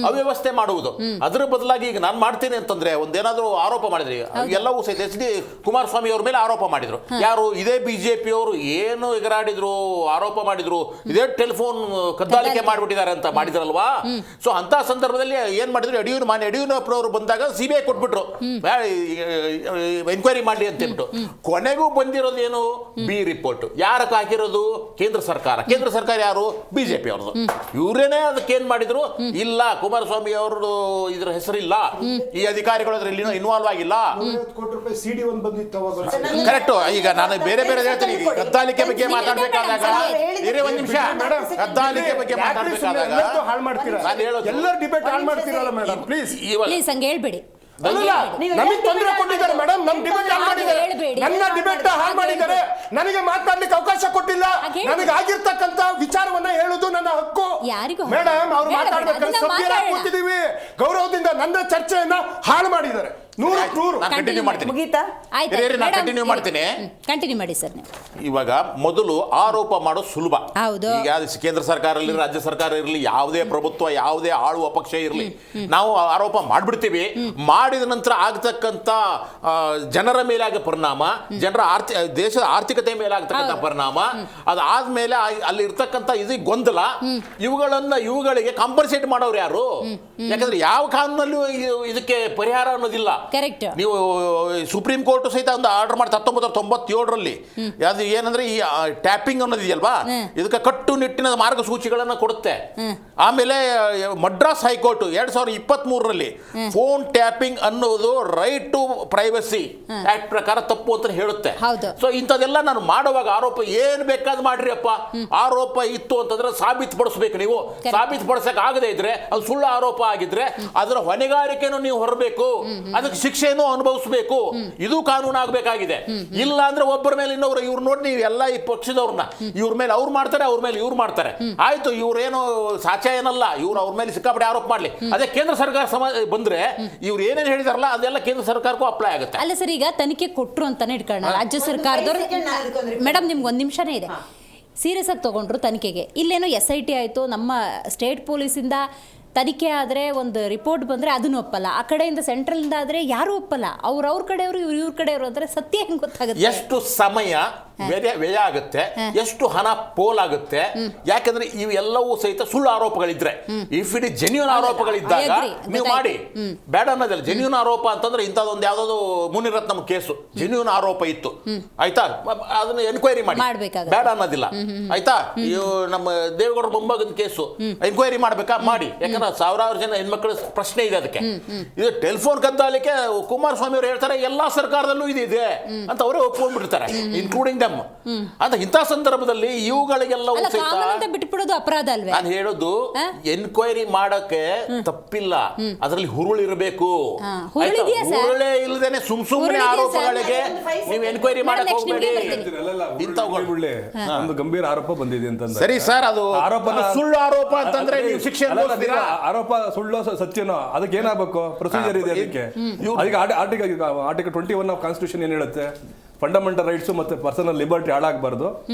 ಅವ್ಯವಸ್ಥೆ ಮಾಡುವುದು. ಅದ್ರ ಬದಲಾಗಿ ಈಗ ನಾನು ಮಾಡ್ತೀನಿ ಅಂತಂದ್ರೆ, ಒಂದೇನಾದ್ರೂ ಆರೋಪ ಮಾಡಿದ್ರಿ, ಎಲ್ಲವೂ ಸಹಿತ HD ಕುಮಾರಸ್ವಾಮಿ ಅವ್ರ ಮೇಲೆ ಆರೋಪ ಮಾಡಿದ್ರು. ಯಾರು? ಇದೇ ಬಿಜೆಪಿ ಅವರು ಏನು ಎಗರಾಡಿದ್ರು, ಆರೋಪ ಮಾಡಿದ್ರು, ಇದೇ ಟೆಲಿಫೋನ್ ಕದ್ದಾಲಿಕೆ ಮಾಡ್ಬಿಟ್ಟಿದ್ದಾರೆ ಅಂತ ಮಾಡಿದ್ರಲ್ವಾ. ಸೊ ಅಂತ ಸಂದರ್ಭದಲ್ಲಿ ಏನ್ ಮಾಡಿದ್ರು, ಯಡಿಯೂರಪ್ಪನವರು ಬಂದಾಗ CBI ಕೊಟ್ಬಿಟ್ರು, ಎನ್ಕ್ವೈರಿ ಮಾಡಿ ಅಂತ ಹೇಳ್ಬಿಟ್ಟು. ಕೊನೆಗೂ ಬಂದಿರೋದು ಏನು? B report. ಯಾರಕ್ಕೆ ಹಾಕಿರೋದು? ಕೇಂದ್ರ ಸರ್ಕಾರ. ಕೇಂದ್ರ ಸರ್ಕಾರ ಯಾರು? ಬಿಜೆಪಿ ಅವ್ರದ್ದು. ಇವರೇನೆ ಅದಕ್ಕೆ ಏನ್ ಮಾಡಿದ್ರು, ಇಲ್ಲ ಕುಮಾರಸ್ವಾಮಿ ಅವ್ರದ್ದು ಇದ್ರ ಹೆಸರಿಲ್ಲ, ಈ ಅಧಿಕಾರಿಗಳು ಅದ್ರಲ್ಲಿ ಇನ್ವಾಲ್ವ್ ಆಗಿಲ್ಲ. ರೂಪಾಯಿ CD ಒಂದು ಬಂದಿತ್ತು ಅವಾಗ. ಕರೆಕ್ಟ್. ಈಗ ನಾನು ಬೇರೆ ಬೇರೆ ಹೇಳ್ತೀನಿ. ಈಗ ಕದ್ದಾಲಿಕೆ ಬಗ್ಗೆ ಮಾತಾಡ್ಬೇಕಾದಾಗ ಇರೇ ಒಂದ್ ನಿಮಿಷ. ಕದ್ದಾಲಿಕೆ ಬಗ್ಗೆ ಮಾತಾಡ್ಬೇಕಾದಾಗ ಹಾಳು ಮಾಡ್ತೀರಾ, ನಾನು ಹೇಳೋದು ಎಲ್ಲರ ಡಿಬೇಟ್ ಹಾಳು ಮಾಡ್ತೀರಲ್ಲ ಮೇಡಮ್, ಪ್ಲೀಸ್. ಪ್ಲೀಸ್ ಹಂಗೆ ಹೇಳ್ಬೇಡಿ. ಅಲ್ಲ, ನಮಗೆ ತೊಂದರೆ ಕೊಟ್ಟಿದ್ದಾರೆ ಮೇಡಮ್, ನಮ್ಮ ಡಿಬೇಟ್ ಹಾಳು ಮಾಡಿದ್ದಾರೆ, ಹೇಳ್ಬೇಡಿ. ನನ್ನ ಡಿಬೇಟ್ ಹಾಳು ಮಾಡಿದ್ದಾರೆ, ನನಗೆ ಮಾತಾಡ್ಲಿಕ್ಕೆ ಅವಕಾಶ ಕೊಟ್ಟಿಲ್ಲ, ನನಗೆ ಆಗಿರ್ತಕ್ಕಂತ ವಿಚಾರವನ್ನ ಹೇಳುದು ನನ್ನ ಹಕ್ಕು. ಯಾರಿಗೂ ಮೇಡಮ್, ಅವ್ರು ಬೇಡ, ಮಾತಾಡ್ಬೇಕಂತ ಅದನ್ನ ಸಭ್ಯರಾಗಿ ಮಾತಾಡೋಣ. ಕೂತಿದೀವಿ, ಗೌರವದಿಂದ ನನ್ನ ಚರ್ಚೆಯನ್ನ ಹಾಳು ಮಾಡಿದ್ದಾರೆ. 100 ನಾನು ಕಂಟಿನ್ಯೂ ಮಾಡ್ತೀನಿ. ಮುಗೀತಾ? ಆಯ್ತು ನಾನು ಕಂಟಿನ್ಯೂ ಮಾಡ್ತೀನಿ. ಕಂಟಿನ್ಯೂ ಮಾಡಿ ಸರ್ ನೀವು. ಇವಾಗ ಮೊದಲು ಆರೋಪ ಮಾಡೋದು ಸುಲಭ. ಹೌದು. ಈಗ ಕೇಂದ್ರ ಸರ್ಕಾರ ಇರಲಿ, ರಾಜ್ಯ ಸರ್ಕಾರ ಇರಲಿ, ಯಾವುದೇ ಪ್ರಭುತ್ವ, ಯಾವುದೇ ಆಳುವ ಪಕ್ಷ ಇರಲಿ, ನಾವು ಆರೋಪ ಮಾಡ್ಬಿಡ್ತೀವಿ. ಮಾಡಿದ ನಂತರ ಆಗ್ತಕ್ಕಂಥ ಜನರ ಮೇಲೆ ಆಗೋ ಪರಿಣಾಮ, ಜನರ ದೇಶದ ಆರ್ಥಿಕತೆ ಮೇಲೆ ಆಗ್ತಕ್ಕಂಥ ಪರಿಣಾಮ, ಅದಾದ್ಮೇಲೆ ಅಲ್ಲಿ ಇರ್ತಕ್ಕಂಥ ಇದು ಗೊಂದಲ, ಇವುಗಳಿಗೆ ಕಾಂಪನ್ಸೇಟ್ ಮಾಡೋರು ಯಾರು? ಯಾಕಂದ್ರೆ ಯಾವ ಕಾನೂನಲ್ಲೂ ಇದಕ್ಕೆ ಪರಿಹಾರ ಅನ್ನೋದಿಲ್ಲ. ಕರೆಕ್ಟ್. ನೀವು ಸುಪ್ರೀಂ ಕೋರ್ಟ್ ಸಹಿತ ಒಂದು ಆರ್ಡರ್ ಮಾಡಿ 1997ರಲ್ಲಿ ಅದು ಏನಂದ್ರೆ ಈ ಟ್ಯಾಪಿಂಗ್ ಅನ್ನೋದಿದೆಯಲ್ವಾ, ಇದಕ್ಕೆ ಕಟ್ಟುನಿಟ್ಟಿನ ಮಾರ್ಗಸೂಚಿಗಳನ್ನು ಕೊಡುತ್ತೆ. ಆಮೇಲೆ ಮಡ್ರಾಸ್ ಹೈಕೋರ್ಟ್ 2023ರಲ್ಲಿ ಫೋನ್ ಟ್ಯಾಪಿಂಗ್ ಅನ್ನೋದು ರೈಟ್ ಟು ಪ್ರೈವಸಿ ಆಕ್ಟ್ ಪ್ರಕಾರ ತಪ್ಪು ಅಂತ ಹೇಳುತ್ತೆ. ಸೊ ಇಂಥದೆಲ್ಲ ನಾನು ಮಾಡುವಾಗ ಆರೋಪ ಏನ್ ಬೇಕಾದ್ ಮಾಡ್ರಿ ಅಪ್ಪ, ಆರೋಪ ಇತ್ತು ಅಂತಂದ್ರೆ ಸಾಬೀತು ಪಡಿಸ್ಬೇಕು. ನೀವು ಸಾಬೀತು ಪಡಿಸಕ್ ಆಗದೆ ಇದ್ರೆ, ಅದು ಸುಳ್ಳು ಆರೋಪ ಆಗಿದ್ರೆ ಅದರ ಹೊಣೆಗಾರಿಕೆಯನ್ನು ನೀವು ಹೊರಬೇಕು, ಅದಕ್ಕೆ ಶಿಕ್ಷೆಯನ್ನು ಅನುಭವಿಸಬೇಕು. ಇದು ಕಾನೂನು ಆಗಬೇಕಾಗಿದೆ. ಇಲ್ಲ ಅಂದ್ರೆ ಒಬ್ಬರ ಮೇಲೆ ಇನ್ನೊಬ್ರು, ಇವ್ರು ನೋಡಿ ನೀವು ಎಲ್ಲ ಈ ಪಕ್ಷದವ್ರನ್ನ ಇವ್ರ ಮೇಲೆ ಅವ್ರು ಮಾಡ್ತಾರೆ, ಅವ್ರ ಮೇಲೆ ಇವ್ರು ಮಾಡ್ತಾರೆ. ಆಯ್ತು, ಇವ್ರೇನು ಸಾಚ ಏನಲ್ಲ, ಇವ್ರು ಅವ್ರ ಮೇಲೆ ಸಿಕ್ಕಾಪಟ್ಟೆ ಆರೋಪ ಮಾಡ್ಲಿ. ಅದೇ ಕೇಂದ್ರ ಸರ್ಕಾರ ಬಂದ್ರೆ ಇವ್ರು ಏನೇನು ಹೇಳಿದಾರಲ್ಲ ಅದೆಲ್ಲ ಕೇಂದ್ರ ಸರ್ಕಾರಕ್ಕೂ ಅಪ್ಲೈ ಆಗುತ್ತೆ. ಅಲ್ಲ ಸರ್, ಈಗ ತನಿಖೆ ಕೊಟ್ರು ಅಂತಾನೆ ಇಟ್ಕೊಳ್ಳೋಣ, ರಾಜ್ಯ ಸರ್ಕಾರದವ್ರು. ಮೇಡಮ್, ನಿಮ್ಗೆ ಒಂದ್ ನಿಮಿಷನೇ ಇದೆ. ಸೀರಿಯಸ್ ಆಗಿ ತಗೊಂಡ್ರು ತನಿಖೆಗೆ. ಇಲ್ಲೇನೋ SIT ಆಯ್ತು, ನಮ್ಮ ಸ್ಟೇಟ್ ಪೊಲೀಸಿಂದ ತನಿಖೆ ಆದರೆ ಒಂದು ರಿಪೋರ್ಟ್ ಬಂದರೆ ಅದನ್ನು ಒಪ್ಪಲ್ಲ, ಆ ಕಡೆಯಿಂದ ಸೆಂಟ್ರಲಿಂದ ಆದರೆ ಯಾರೂ ಒಪ್ಪಲ್ಲ. ಅವ್ರ ಕಡೆಯವರು ಇವ್ರ ಕಡೆಯವರು ಅಂದರೆ ಸತ್ಯ ಹೆಂಗೆ ಗೊತ್ತಾಗುತ್ತೆ? ಎಷ್ಟು ಸಮಯ ವ್ಯಯ ಆಗುತ್ತೆ, ಎಷ್ಟು ಹಣ ಪೋಲಾಗುತ್ತೆ. ಯಾಕಂದ್ರೆ ಇವೆಲ್ಲವೂ ಸಹಿತ ಸುಳ್ಳು ಆರೋಪಗಳಿದ್ರೆ, ಇಫ್ ಇಟ್ ಜೆನ್ಯೂನ್ ಆರೋಪಗಳಿದ್ದಾಗ ನೀವು ಮಾಡಿ, ಬೇಡ ಅನ್ನೋದಿಲ್ಲ. ಜೆನ್ಯೂನ್ ಆರೋಪ ಅಂತಂದ್ರೆ ಇಂಥದ್ದೊಂದು ಯಾವ್ದಾದ್ರು ಮುನಿರತ್ನಂ ಕೇಸು ಜೆನ್ಯೂನ್ ಆರೋಪ ಇತ್ತು, ಆಯ್ತಾ, ಅದನ್ನ ಎನ್ಕ್ವೈರಿ ಮಾಡಿ, ಬೇಡ ಅನ್ನೋದಿಲ್ಲ. ಆಯ್ತಾ, ನಮ್ಮ ದೇವೇಗೌಡರ ಮೊಮ್ಮಗನ ಕೇಸು ಎನ್ಕ್ವೈರಿ ಮಾಡ್ಬೇಕಾ, ಮಾಡಿ. ಯಾಕಂದ್ರೆ ಸಾವಿರಾರು ಜನ ಹೆಣ್ಮಕ್ಳ ಪ್ರಶ್ನೆ ಇದೆ ಅದಕ್ಕೆ. ಇದು ಟೆಲಿಫೋನ್ ಕದ್ದಾಲಿಕೆ ಕುಮಾರಸ್ವಾಮಿ ಅವರು ಹೇಳ್ತಾರೆ ಎಲ್ಲಾ ಸರ್ಕಾರದಲ್ಲೂ ಇದೆ ಅಂತ ಅವರೇ ಒಪ್ಕೊಂಡ್ಬಿಡ್ತಾರೆ, ಇನ್ಕ್ಲೂಡಿಂಗ್ ದಮ್. ಅಂತ ಇಂಥ ಸಂದರ್ಭದಲ್ಲಿ ಇವುಗಳಿಗೆಲ್ಲ ಬಿಟ್ಬಿಡೋದು ಅಪರಾಧ ಅಲ್ವೇ? ನಾನು ಹೇಳೋದು, ಎನ್ಕ್ವೈರಿ ಮಾಡಕ್ಕೆ ತಪ್ಪಿಲ್ಲ, ಅದರಲ್ಲಿ ಹುರುಳಿರಬೇಕು. ಹುರುಳೇ ಇಲ್ಲದೇನೆ ಸುಮ್ನೆ ಆರೋಪಗಳಿಗೆ ನೀವು ಎನ್ಕ್ವೈರಿ ಮಾಡಕ್ ಹೋಗ್ಬೇಡಿ. ಒಂದು ಗಂಭೀರ ಆರೋಪ ಬಂದಿದೆ ಅಂತ. ಸರಿ ಸರ್, ಅದು ಸುಳ್ಳು ಆರೋಪ ಅಂತಂದ್ರೆ ನೀವು ಶಿಕ್ಷೆ ಅನುಭವಿಸ್ತೀರಾ? ಆರೋಪ ಸುಳ್ಳು ಸತ್ಯನೋ ಅದಕ್ಕೆ ಏನಾಗಬೇಕು? ಪ್ರೊಸೀಜರ್ ಇದೆ ಅದಕ್ಕೆ. ಆರ್ಟಿಕಲ್ 21 ಆಫ್ ಕಾನ್ಸ್ಟಿಟ್ಯೂಷನ್ ಏನ್ ಹೇಳುತ್ತೆ? ಫಂಡಮೆಂಟಲ್ ರೈಟ್ಸ್ ಮತ್ತೆ ಪರ್ಸನಲ್ ಲಿಬರ್ಟಿ ಹಾಳಾಗಬಾರ್ದು,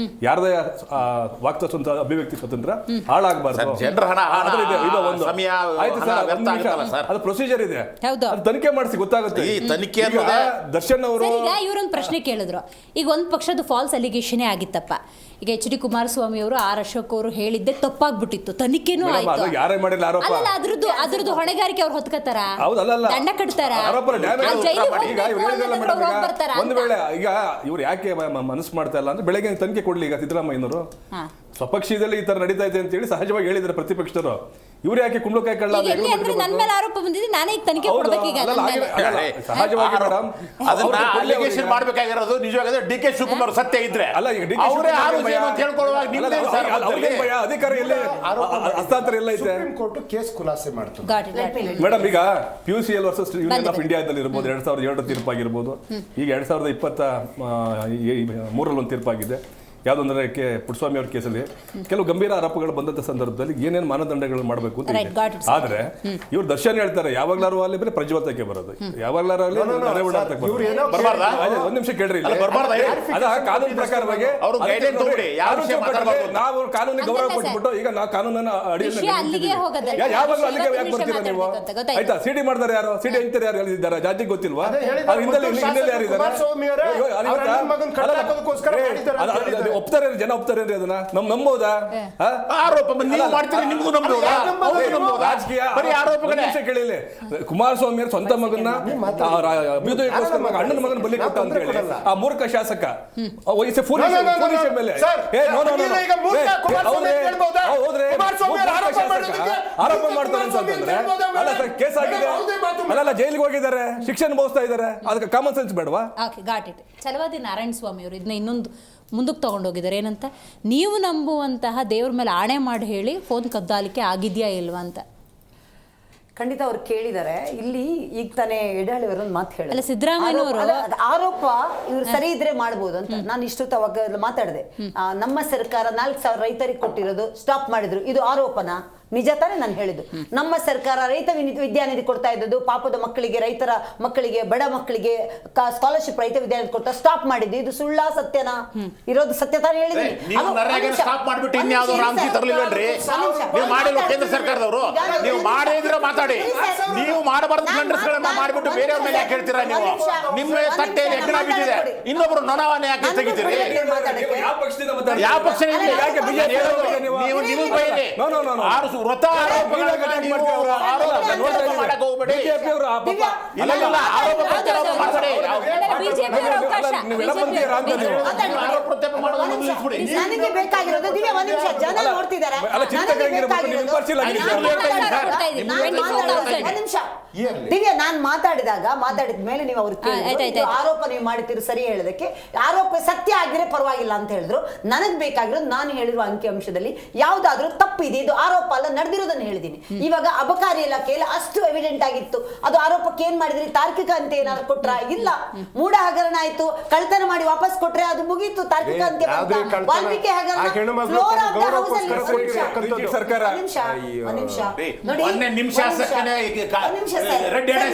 ಯಾರದೇ ವಾಕ್ತ ಸ್ವಂತ ಅಭಿವ್ಯಕ್ತಿ ಸ್ವತಂತ್ರ ಹಾಳಾಗಬಾರ್ದು. ಅದು ಪ್ರೊಸೀಜರ್ ಇದೆ, ತನಿಖೆ ಮಾಡಿಸಿ ಗೊತ್ತಾಗುತ್ತೆ. ಈ ತನಿಖೆ ದರ್ಶನ್ ಅವರು ಇವರೊಂದು ಪ್ರಶ್ನೆ ಕೇಳಿದ್ರು. ಈಗ ಒಂದು ಪಕ್ಷದ ಫಾಲ್ಸ್ ಅಲಿಗೇಷನ್ ಆಗಿತ್ತಪ್ಪ. ಈಗ HD ಕುಮಾರಸ್ವಾಮಿ ಅವರು R ಅಶೋಕ್ ಅವರು ಹೇಳಿದ್ದೆ ತಪ್ಪಾಗ್ಬಿಟ್ಟಿತ್ತು, ತನಿಖೆನೂ ಆಯ್ತು. ಅದ್ರದ್ದು ಹೊಣೆಗಾರಿಕೆ ಅವ್ರು ಹೊತ್ಕೋತಾರ, ದಂಡ ಕಟ್ತಾರ, ಒಂದು ವೇಳೆ ಈಗ ಇವ್ರು ಯಾಕೆ ಮನಸ್ಸು ಮಾಡ್ತಾ ಇಲ್ಲ ಅಂದ್ರೆ ಬೆಳಗ್ಗೆ ತನಿಖೆ ಕೊಡ್ಲಿ. ಈಗ ಸಿದ್ದರಾಮಯ್ಯನವರು ಸ್ವಪಕ್ಷದಲ್ಲಿ ಈ ತರ ನಡೀತಾ ಇದೆ ಅಂತ ಹೇಳಿ ಸಹಜವಾಗಿ ಹೇಳಿದ್ರೆ ಪ್ರತಿಪಕ್ಷದವರು, ಇವ್ರು ಯಾಕೆ ಕುಂಬಳಕಾಯಿ ಕಳ್ಳ ನನ್ನ ಮೇಲೆ ಆರೋಪ ಬಂದಿದೆ, ನಾನೇ ಈಗ ತನಿಖೆ ಕೊಡ್ಬೇಕೀಗ. ಸಹಜವಾಗಿ ಮೇಡಮ್, ಅದನ್ನ ಅಲಿಗೇಷನ್ ಮಾಡಬೇಕಾಗಿರೋದು ನಿಜವಾಗಿದೆ DK ಶಿವಕುಮಾರ್ ಸತ್ಯ ಇದ್ರೆ. ಅಧಿಕಾರ ಎಲ್ಲ ಹಸ್ತಾಂತರ ಎಲ್ಲ ಐತೆ. ಕೋರ್ಟ್ ಕೇಸ್ ಖುಲಾಸೆ ಮಾಡ್ತು ಮೇಡಮ್. ಈಗ PUCL ವರ್ಸಸ್ ಯೂನಿಯನ್ ಆಫ್ ಇಂಡಿಯಾದಲ್ಲಿ ಇರ್ಬೋದು, 2007 ತೀರ್ಪಾಗಿರ್ಬೋದು, ಈಗ 2023 ಒಂದು ತೀರ್ಪಾಗಿದೆ. ಯಾವುದಂದ್ರೆ ಪುಟ್ಟಸ್ವಾಮಿ ಅವ್ರ ಕೇಸಲ್ಲಿ ಕೆಲವು ಗಂಭೀರ ಆರೋಪಗಳು ಬಂದಂತ ಸಂದರ್ಭದಲ್ಲಿ ಏನೇನು ಮಾನದಂಡಗಳು ಮಾಡಬೇಕು ಅಂತ ಇದೆ. ಆದ್ರೆ ಇವ್ರು ದರ್ಶನ್ ಹೇಳ್ತಾರೆ ಯಾವಾಗ್ಲಾರು ಅಲ್ಲಿ ಬರೀ ಪ್ರಜ್ವಲ್ತಕ್ಕೆ ಬರೋದು, ಯಾವಾಗ್ಲಾರು ಅಲ್ಲಿ ಒಂದ್ ನಿಮಿಷ ಕೇಳ್ರಿ, ಅದ ಕಾನೂನು ಪ್ರಕಾರವಾಗಿ ನಾವು ಕಾನೂನಿಗೆ ಗೌರವ ಕೊಟ್ಬಿಟ್ಟು ಈಗ ನಾವು ಕಾನೂನನ್ನ ಅಡಿಯಲ್ಲಿ ಯಾವಾಗಲೂ ಅಲ್ಲಿಗೆ ಯಾಕೆ ಬರ್ತೀರಾ ನೀವು? ಆಯ್ತಾ, ಸಿಡಿ ಮಾಡ್ತಾರೆ ಯಾರು? ಸಿಡಿ ಎಂತಾರೆ ಯಾರು ಹೇಳಿದ್ದಾರೆ? ಜಾತಿಗೆ ಗೊತ್ತಿಲ್ವಾ? ಹಿನ್ನೆಲೆ ಯಾರಿದ್ದಾರೆ? ಒಪ್ತಾರೆ ಜನ ಒಪ್ತಾರೆ ಅಂದ್ರೆ ಅದನ್ನ ನಂಬೋದಾ ಆರೋಪ ನೀವು ಮಾಡ್ತೀರಿ, ನಿಮ್ಗೂ ನಂಬೋದಾ? ಅವ್ರು ನಂಬೋದಾ? ರಾಜಕೀಯ ಬರೀ ಆರೋಪಗಳೇ. ಕೇಳಿಲ್ಲ ಕುಮಾರಸ್ವಾಮಿ ಅವ್ರ ಸ್ವಂತ ಮಗನ ಅಭ್ಯುದಯಕ್ಕೋಸ್ಕರ ಅಣ್ಣನ ಮಗನ ಬಲಿ ಕೊಟ್ಟ ಅಂತ ಹೇಳಿ ಆ ಮೂರ್ಖ ಶಾಸಕ ವಯಸ್ಸು ಮೇಲೆ ಆರೋಪ ಮಾಡ್ತಾರೆ ಅಂತಂದ್ರೆ ಅಲ್ಲ ಸರ್, ಕೇಸ್ ಆಗಿದೆ, ಅಲ್ಲ ಜೈಲಿಗೆ ಹೋಗಿದ್ದಾರೆ, ಶಿಕ್ಷೆ ಅನುಭವಿಸ್ತಾ ಇದ್ದಾರೆ, ಅದಕ್ಕೆ ಕಾಮನ್ ಸೆನ್ಸ್ ಬೇಡವಾ? Okay, got it. Chalavadi Narayana Swamy ಅವರು ಇದನ್ನ ಇನ್ನೊಂದು ಮುಂದಕ್ಕೆ ತಗೊಂಡೋಗಿದ್ದಾರೆ. ಏನಂತ, ನೀವು ನಂಬುವಂತಹ ದೇವ್ರ ಮೇಲೆ ಆಣೆ ಮಾಡಿ ಹೇಳಿ ಫೋನ್ ಕದ್ದಾಲಿಕೆ ಆಗಿದೆಯಾ ಇಲ್ವಾ ಅಂತ. ಖಂಡಿತ ಅವ್ರು ಕೇಳಿದ್ದಾರೆ. ಇಲ್ಲಿ ಈಗ ತಾನೇ ಎಡಹಳ್ಳಿ ಅವರು ಒಂದು ಮಾತು ಅಲ್ಲ, ಸಿದ್ದರಾಮಯ್ಯನವರು ಆರೋಪ ಇವ್ರು ಸರಿ ಇದ್ರೆ ಮಾಡ್ಬೋದು ಅಂತ ನಾನು ಇಷ್ಟೊತ್ತು ಅವಾಗ ಮಾತಾಡಿದೆ. ನಮ್ಮ ಸರ್ಕಾರ 4,000 ರೈತರಿಗೆ ಕೊಟ್ಟಿರೋದು ಸ್ಟಾಪ್ ಮಾಡಿದ್ರು, ಇದು ಆರೋಪನ? ನಿಜ ತಾನೇ ನಾನು ಹೇಳಿದ್ದು. ನಮ್ಮ ಸರ್ಕಾರ ರೈತ ವಿದ್ಯಾನಿಧಿ ಕೊಡ್ತಾ ಇದ್ದದ್ದು ಪಾಪದ ಮಕ್ಕಳಿಗೆ, ರೈತರ ಮಕ್ಕಳಿಗೆ, ಬಡ ಮಕ್ಕಳಿಗೆ ಸ್ಕಾಲರ್ಶಿಪ್ ರೈತ ವಿದ್ಯಾನಿಧಿ ಕೊಡ್ತಾ ಸ್ಟಾಪ್ ಮಾಡಿದ್ದು, ಇದು ಸುಳ್ಳ ಸತ್ಯನಾ? ಇರೋದು ಸತ್ಯ ತಾನೇ ಹೇಳಿದ್ದೀನಿ. ಸ್ಟಾಪ್ ಮಾಡ್ಬಿಟ್ಟು ಇನ್ಯಾವುದೋ ರಾಮಕಿ ತರಲಿಲ್ವೇನ್ರಿ? ನೀವು ಮಾಡಿಲ್ವ ಕೇಂದ್ರ ಸರ್ಕಾರದವರು? ನೀವು ಮಾಡಿದ್ರೆ ಮಾತಾಡಿ. ನೀವು ಮಾಡಬಾರ್ದು ಬ್ಲಂಡರ್ಸ್ಗಳನ್ನ ಮಾಡಿಬಿಟ್ಟು ಬೇರೆಯವ್ರ ಮೇಲೆ ಯಾಕೆ ಹೇಳ್ತೀರಾ? ನೀವು ನಿಮ್ಮ ತಟ್ಟೆಯಲ್ಲಿ ಎಕ್ಕಡ ಬಿದ್ದಿದೆ, ಇನ್ನೊಬ್ರು ನೊಣವನ್ನ ಯಾಕೆ ತೆಗಿತೀರಿ? ಯಾವ ಪಕ್ಷ? ನೀವು ನೀವು ಬೈರಿ ವ್ರತ ನನಗೆ ಬೇಕಾಗಿರೋದು ದಿವ್ಯ ಒಂದು ನಿಮಿಷ, ಜನ ನೋಡ್ತಿದ್ದಾರೆ. ದಿವ್ಯ ನಾನು ಮಾತಾಡಿದ ಮೇಲೆ ನೀವು ಅವ್ರು ಆರೋಪ ನೀವು ಮಾಡ್ತೀರಿ ಸರಿ ಹೇಳೋದಕ್ಕೆ, ಆರೋಪ ಸತ್ಯ ಆಗಿದ್ರೆ ಪರವಾಗಿಲ್ಲ ಅಂತ ಹೇಳಿದ್ರು. ನನಗ್ ಬೇಕಾಗಿರೋದು ನಾನು ಹೇಳಿರುವ ಅಂಕಿಅಂಶದಲ್ಲಿ ಯಾವ್ದಾದ್ರು ತಪ್ಪಿದೆ, ಇದು ಆರೋಪ ಅಲ್ಲ, ನಡೆದಿರೋದನ್ನ ಹೇಳಿದೀನಿ. ಇವಾಗ ಅಬಕಾರಿ ಇಲಾಖೆಯಲ್ಲಿ ಅಷ್ಟು ಎವಿಡೆಂಟ್ ಆಗಿತ್ತು, ಅದು ಆರೋಪಕ್ಕೆ ಏನ್ ಮಾಡಿದ್ರಿ? ತಾರ್ಕಿಕ ಅಂತ್ಯ ಏನಾದ್ರು ಕೊಟ್ರ? ಇಲ್ಲ. ಮೂಢ ಹಗರಣ ಆಯ್ತು, ಕಳ್ತನ ಮಾಡಿ ವಾಪಸ್ ಕೊಟ್ರೆ ಅದು ಮುಗೀತು, ತಾರ್ಕಿಕ ಅಂತ್ಯ. ವಾಲ್ಮೀಕಿ ಹಗರಣ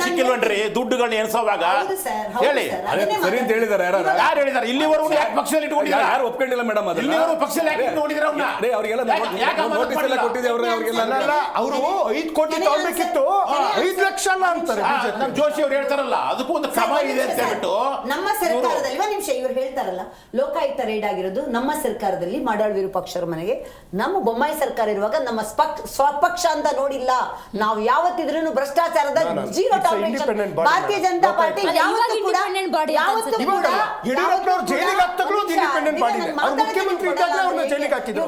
ಸಿಕ್ಕಿಲ್ವನ್ರಿ ದುಡ್ಡುಗಳನ್ನ ಎಣಿಸೋವಾಗ ಹೇಳಿ ಸರಿ ಅಂತ ಹೇಳಿದಾರೆ. ಯಾರು ಹೇಳಿದಾರೆ? ಇಲ್ಲಿವರೆಗೂ ಪಕ್ಷದಲ್ಲಿ ಇಟ್ಕೊಂಡಿದ್ದಾರೆ, ಯಾರು ಒಪ್ಕೊಂಡಿಲ್ಲ ಮೇಡಮ್. ಇಲ್ಲಿವರೆಗೂ ಪಕ್ಷದಲ್ಲಿ ನೋಡಿದ್ರೆ ಅವರಿಗೆಲ್ಲ ನೋಟಿಸ್ ಎಲ್ಲ ಕೊಟ್ಟಿದೆ. ಅವರು 5 ಕೋಟಿ ತಗೊಳ್ಬೇಕಿತ್ತು, 5 ಲಕ್ಷ ಅಲ್ಲ ಅಂತಾರೆ. ನಮ್ಮ ಜೋಶಿ ಅವ್ರು ಹೇಳ್ತಾರಲ್ಲ, ಅದಕ್ಕೂ ಒಂದು ಕ್ರಮ ಇದೆ ಅಂತ ಹೇಳ್ಬಿಟ್ಟು ನಮ್ಮ ಸರ್ಕಾರದಲ್ಲಿ ಒಂದು ನಿಮಿಷ ಇವ್ರು ಹೇಳ್ತಾರಲ್ಲ, ಲೋಕಾಯುಕ್ತ ರೇಡ್ ಆಗಿರೋದು ನಮ್ಮ ಸರ್ಕಾರದಲ್ಲಿ ಮಾಡಾಳ್ ವಿರೂಪಾಕ್ಷರ ಮನೆಗೆ. ನಮ್ಮ ಬೊಮ್ಮಾಯಿ ಸರ್ಕಾರ ಇರುವಾಗ ನಮ್ಮ ಸ್ವಪಕ್ಷ ಅಂತ ನೋಡಿಲ್ಲ. ನಾವು ಯಾವತ್ತಿದ್ರೂ ಭ್ರಷ್ಟಾಚಾರದ ಜೀರೋ ಟಾಲರೆನ್ಸ್. ಭಾರತೀಯ ಜನತಾ ಪಾರ್ಟಿ ಯಾವತ್ತೂ ಕೂಡ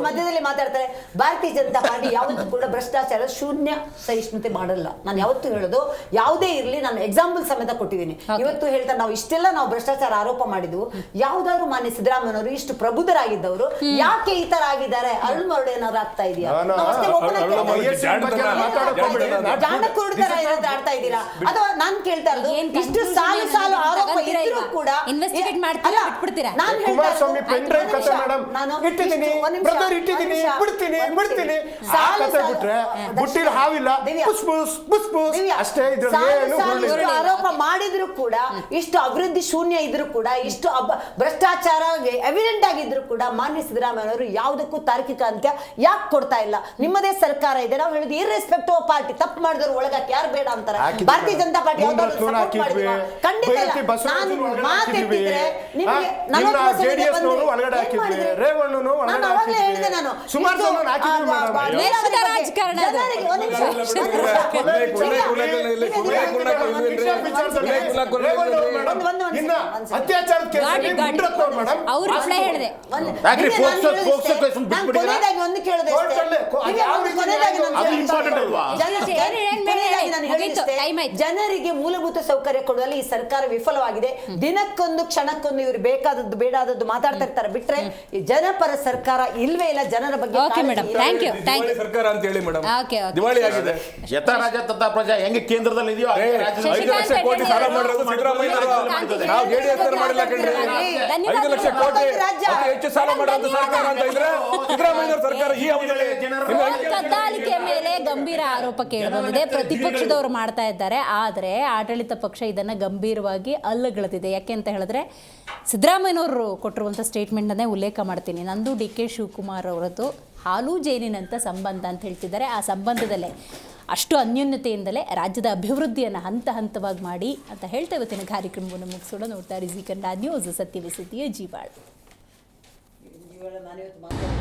ಮಧ್ಯದಲ್ಲಿ ಮಾತಾಡ್ತಾರೆ. ಭಾರತೀಯ ಜನತಾ ಪಾರ್ಟಿ ಯಾವತ್ತೂ ಕೂಡ ಭ್ರಷ್ಟಾಚಾರ ಶೂನ್ಯ ಸಹಿಷ್ಣುತೆ ಮಾಡಲ್ಲ. ನಾನು ಯಾವತ್ತೂ ಹೇಳೋದು, ಯಾವುದೇ ಇರಲಿ, ನಾನು ಎಕ್ಸಾಂಪಲ್ ಸಮೇತ ಕೊಟ್ಟಿದ್ದೀನಿ. ಇವತ್ತು ಹೇಳ್ತಾರೆ ನಾವು ಇಷ್ಟೆಲ್ಲ ನಾವು ಭ್ರಷ್ಟಾಚಾರ ಆರೋಪ ಮಾಡಿದ್ವು, ಯಾವ್ದಾದ್ರು ಮಾನ್ಯ ಸಿದ್ದರಾಮಯ್ಯನವರು ಇಷ್ಟು ಪ್ರಬುದ್ಧರಾಗಿದ್ದವರು ಯಾಕೆ ಈ ತರ ಆಗಿದ್ದಾರೆ? ಅರುಳು ಏನಾದ್ರು ಆಗ್ತಾ ಇದೆಯಾ? ಆಡ್ತಾ ಇದ್ದೀರಾ? ಅಥವಾ ನಾನ್ ಕೇಳ್ತಾ ಇರೋದು, ಇಷ್ಟು ಸಾಲು ಆರೋಪ ಇದ್ರೂ ಕೂಡ ನಾನು ಆರೋಪ ಮಾಡಿದ್ರು ಕೂಡ, ಇಷ್ಟು ಅಭಿವೃದ್ಧಿ ಶೂನ್ಯ ಇದ್ರು ಕೂಡ, ಇಷ್ಟು ಭ್ರಷ್ಟಾಚಾರ ಎವಿಡೆಂಟ್ ಆಗಿದ್ರು ಕೂಡ ಮಾನ್ಯ ಸಿದ್ದರಾಮಯ್ಯವರು ಯಾವುದಕ್ಕೂ ತಾರ್ಕಿಕ ಅಂತ್ಯ ಯಾಕೆ ಕೊಡ್ತಾ ಇಲ್ಲ? ನಿಮ್ಮದೇ ಸರ್ಕಾರ ಇದೆ. ನಾವು ಹೇಳಿದ್ವಿ ಇರ್ರೆಸ್ಪೆಕ್ಟ್ ಆಫ್ ಪಾರ್ಟಿ, ತಪ್ಪು ಮಾಡಿದವರು ಒಳಗಕ್ಕೆ ಯಾರು ಬೇಡ ಅಂತಾರೆ. ಭಾರತೀಯ ಜನತಾ ಪಾರ್ಟಿ ಯಾವ್ದಾದ್ರು ಸಪೋರ್ಟ್ ಮಾಡಿದ್ವಾ? ಖಂಡಿತ ಇಲ್ಲ. ನಾನು ಮಾತೆತ್ತಿದ್ರೆ ನಿಮಗೆ 40% ಒಳಗಡೆ ಹಾಕಿದ್ವಿ, ರೇವಣ್ಣನು ಒಳಗಡೆ ಹಾಕಿದ್ವಿ, ನಾನು ಸುಮಾರು ಜನ ಹಾಕಿದ್ವಿ ಅತ್ಯಾಚಾರದ ಕೇಸಲ್ಲಿ ಒಂದು ಕೇಳಿದೆ, ಜನರಿಗೆ ಮೂಲಭೂತ ಸೌಕರ್ಯ ಕೊಡುವಲ್ಲಿ ಈ ಸರ್ಕಾರ ವಿಫಲವಾಗಿದೆ. ದಿನಕ್ಕೊಂದು ಕ್ಷಣಕ್ಕೊಂದು ಇವರು ಬೇಕಾದದ್ದು ಬೇಡಾದದ್ದು ಮಾತಾಡ್ತಾ ಇರ್ತಾರೆ, ಬಿಟ್ರೆ ಜನಪರ ಸರ್ಕಾರ ಇಲ್ವೇ ಇಲ್ಲ. ಜನರ ಬಗ್ಗೆ ಸರ್ಕಾರ ಅಂತ ಹೇಳಿ ಮೇಡಮ್ ದಿವಾಳಿ ಆಗಿದೆ. ಯಥ ರಾಜ ತಥಾ ಪ್ರಜಾ ಹೆಂಗೆ ಕೇಂದ್ರದಲ್ಲಿ ಇದೆಯೋ 5 ಲಕ್ಷ ಕೋಟಿ ಸಾಲ ಮಾಡಿರೋದು ಸಿದ್ದರಾಮಯ್ಯ. ನಾವು ಜೆಡಿಎಸ್ ಮಾಡಿಲ್ಲ ಕಣ್ರಿ. 5 ಲಕ್ಷ ಕೋಟಿ ಅತಿ ಹೆಚ್ಚು ಸಾಲ ಮಾಡುವಂತ ಸರ್ಕಾರ ಅಂತ ಇದ್ರೆ ಸಿದ್ದರಾಮಯ್ಯ ಸರ್ಕಾರ ಈ ಕದ್ದಾಲಿಕೆ ಮೇಲೆ ಗಂಭೀರ ಆರೋಪ ಕೇಳಿಬಂದಿದೆ, ಪ್ರತಿಪಕ್ಷದವರು ಮಾಡ್ತಾ ಇದ್ದಾರೆ. ಆದರೆ ಆಡಳಿತ ಪಕ್ಷ ಇದನ್ನ ಗಂಭೀರವಾಗಿ ಅಲ್ಲಗಳೆದಿದೆ. ಯಾಕೆ ಅಂತ ಹೇಳಿದ್ರೆ, ಸಿದ್ದರಾಮಯ್ಯನವರು ಕೊಟ್ಟಿರುವಂಥ ಸ್ಟೇಟ್ಮೆಂಟನ್ನೇ ಉಲ್ಲೇಖ ಮಾಡ್ತೀನಿ. ನಂದು DK ಶಿವಕುಮಾರ್ ಅವರದ್ದು ಹಾಲು ಜೇನಿನಂಥ ಸಂಬಂಧ ಅಂತ ಹೇಳ್ತಿದ್ದಾರೆ. ಆ ಸಂಬಂಧದಲ್ಲೇ ಅಷ್ಟು ಅನ್ಯೋನ್ಯತೆಯಿಂದಲೇ ರಾಜ್ಯದ ಅಭಿವೃದ್ಧಿಯನ್ನು ಹಂತ ಹಂತವಾಗಿ ಮಾಡಿ ಅಂತ ಹೇಳ್ತಾ ಇವತ್ತಿನ ಕಾರ್ಯಕ್ರಮವನ್ನು ಮುಗಿಸೋಣ. ನೋಡ್ತಾ ಇರಿ ಜೀ ಕನ್ನಡ ನ್ಯೂಸ್, ಸತ್ಯವೇ ಸುದ್ದಿಯ ಜೀವಾಳ. ವಿಷಯಗಳನ್ನ ನಾನಿವತ್ತು ಮಾತಾಡ್ತೀನಿ.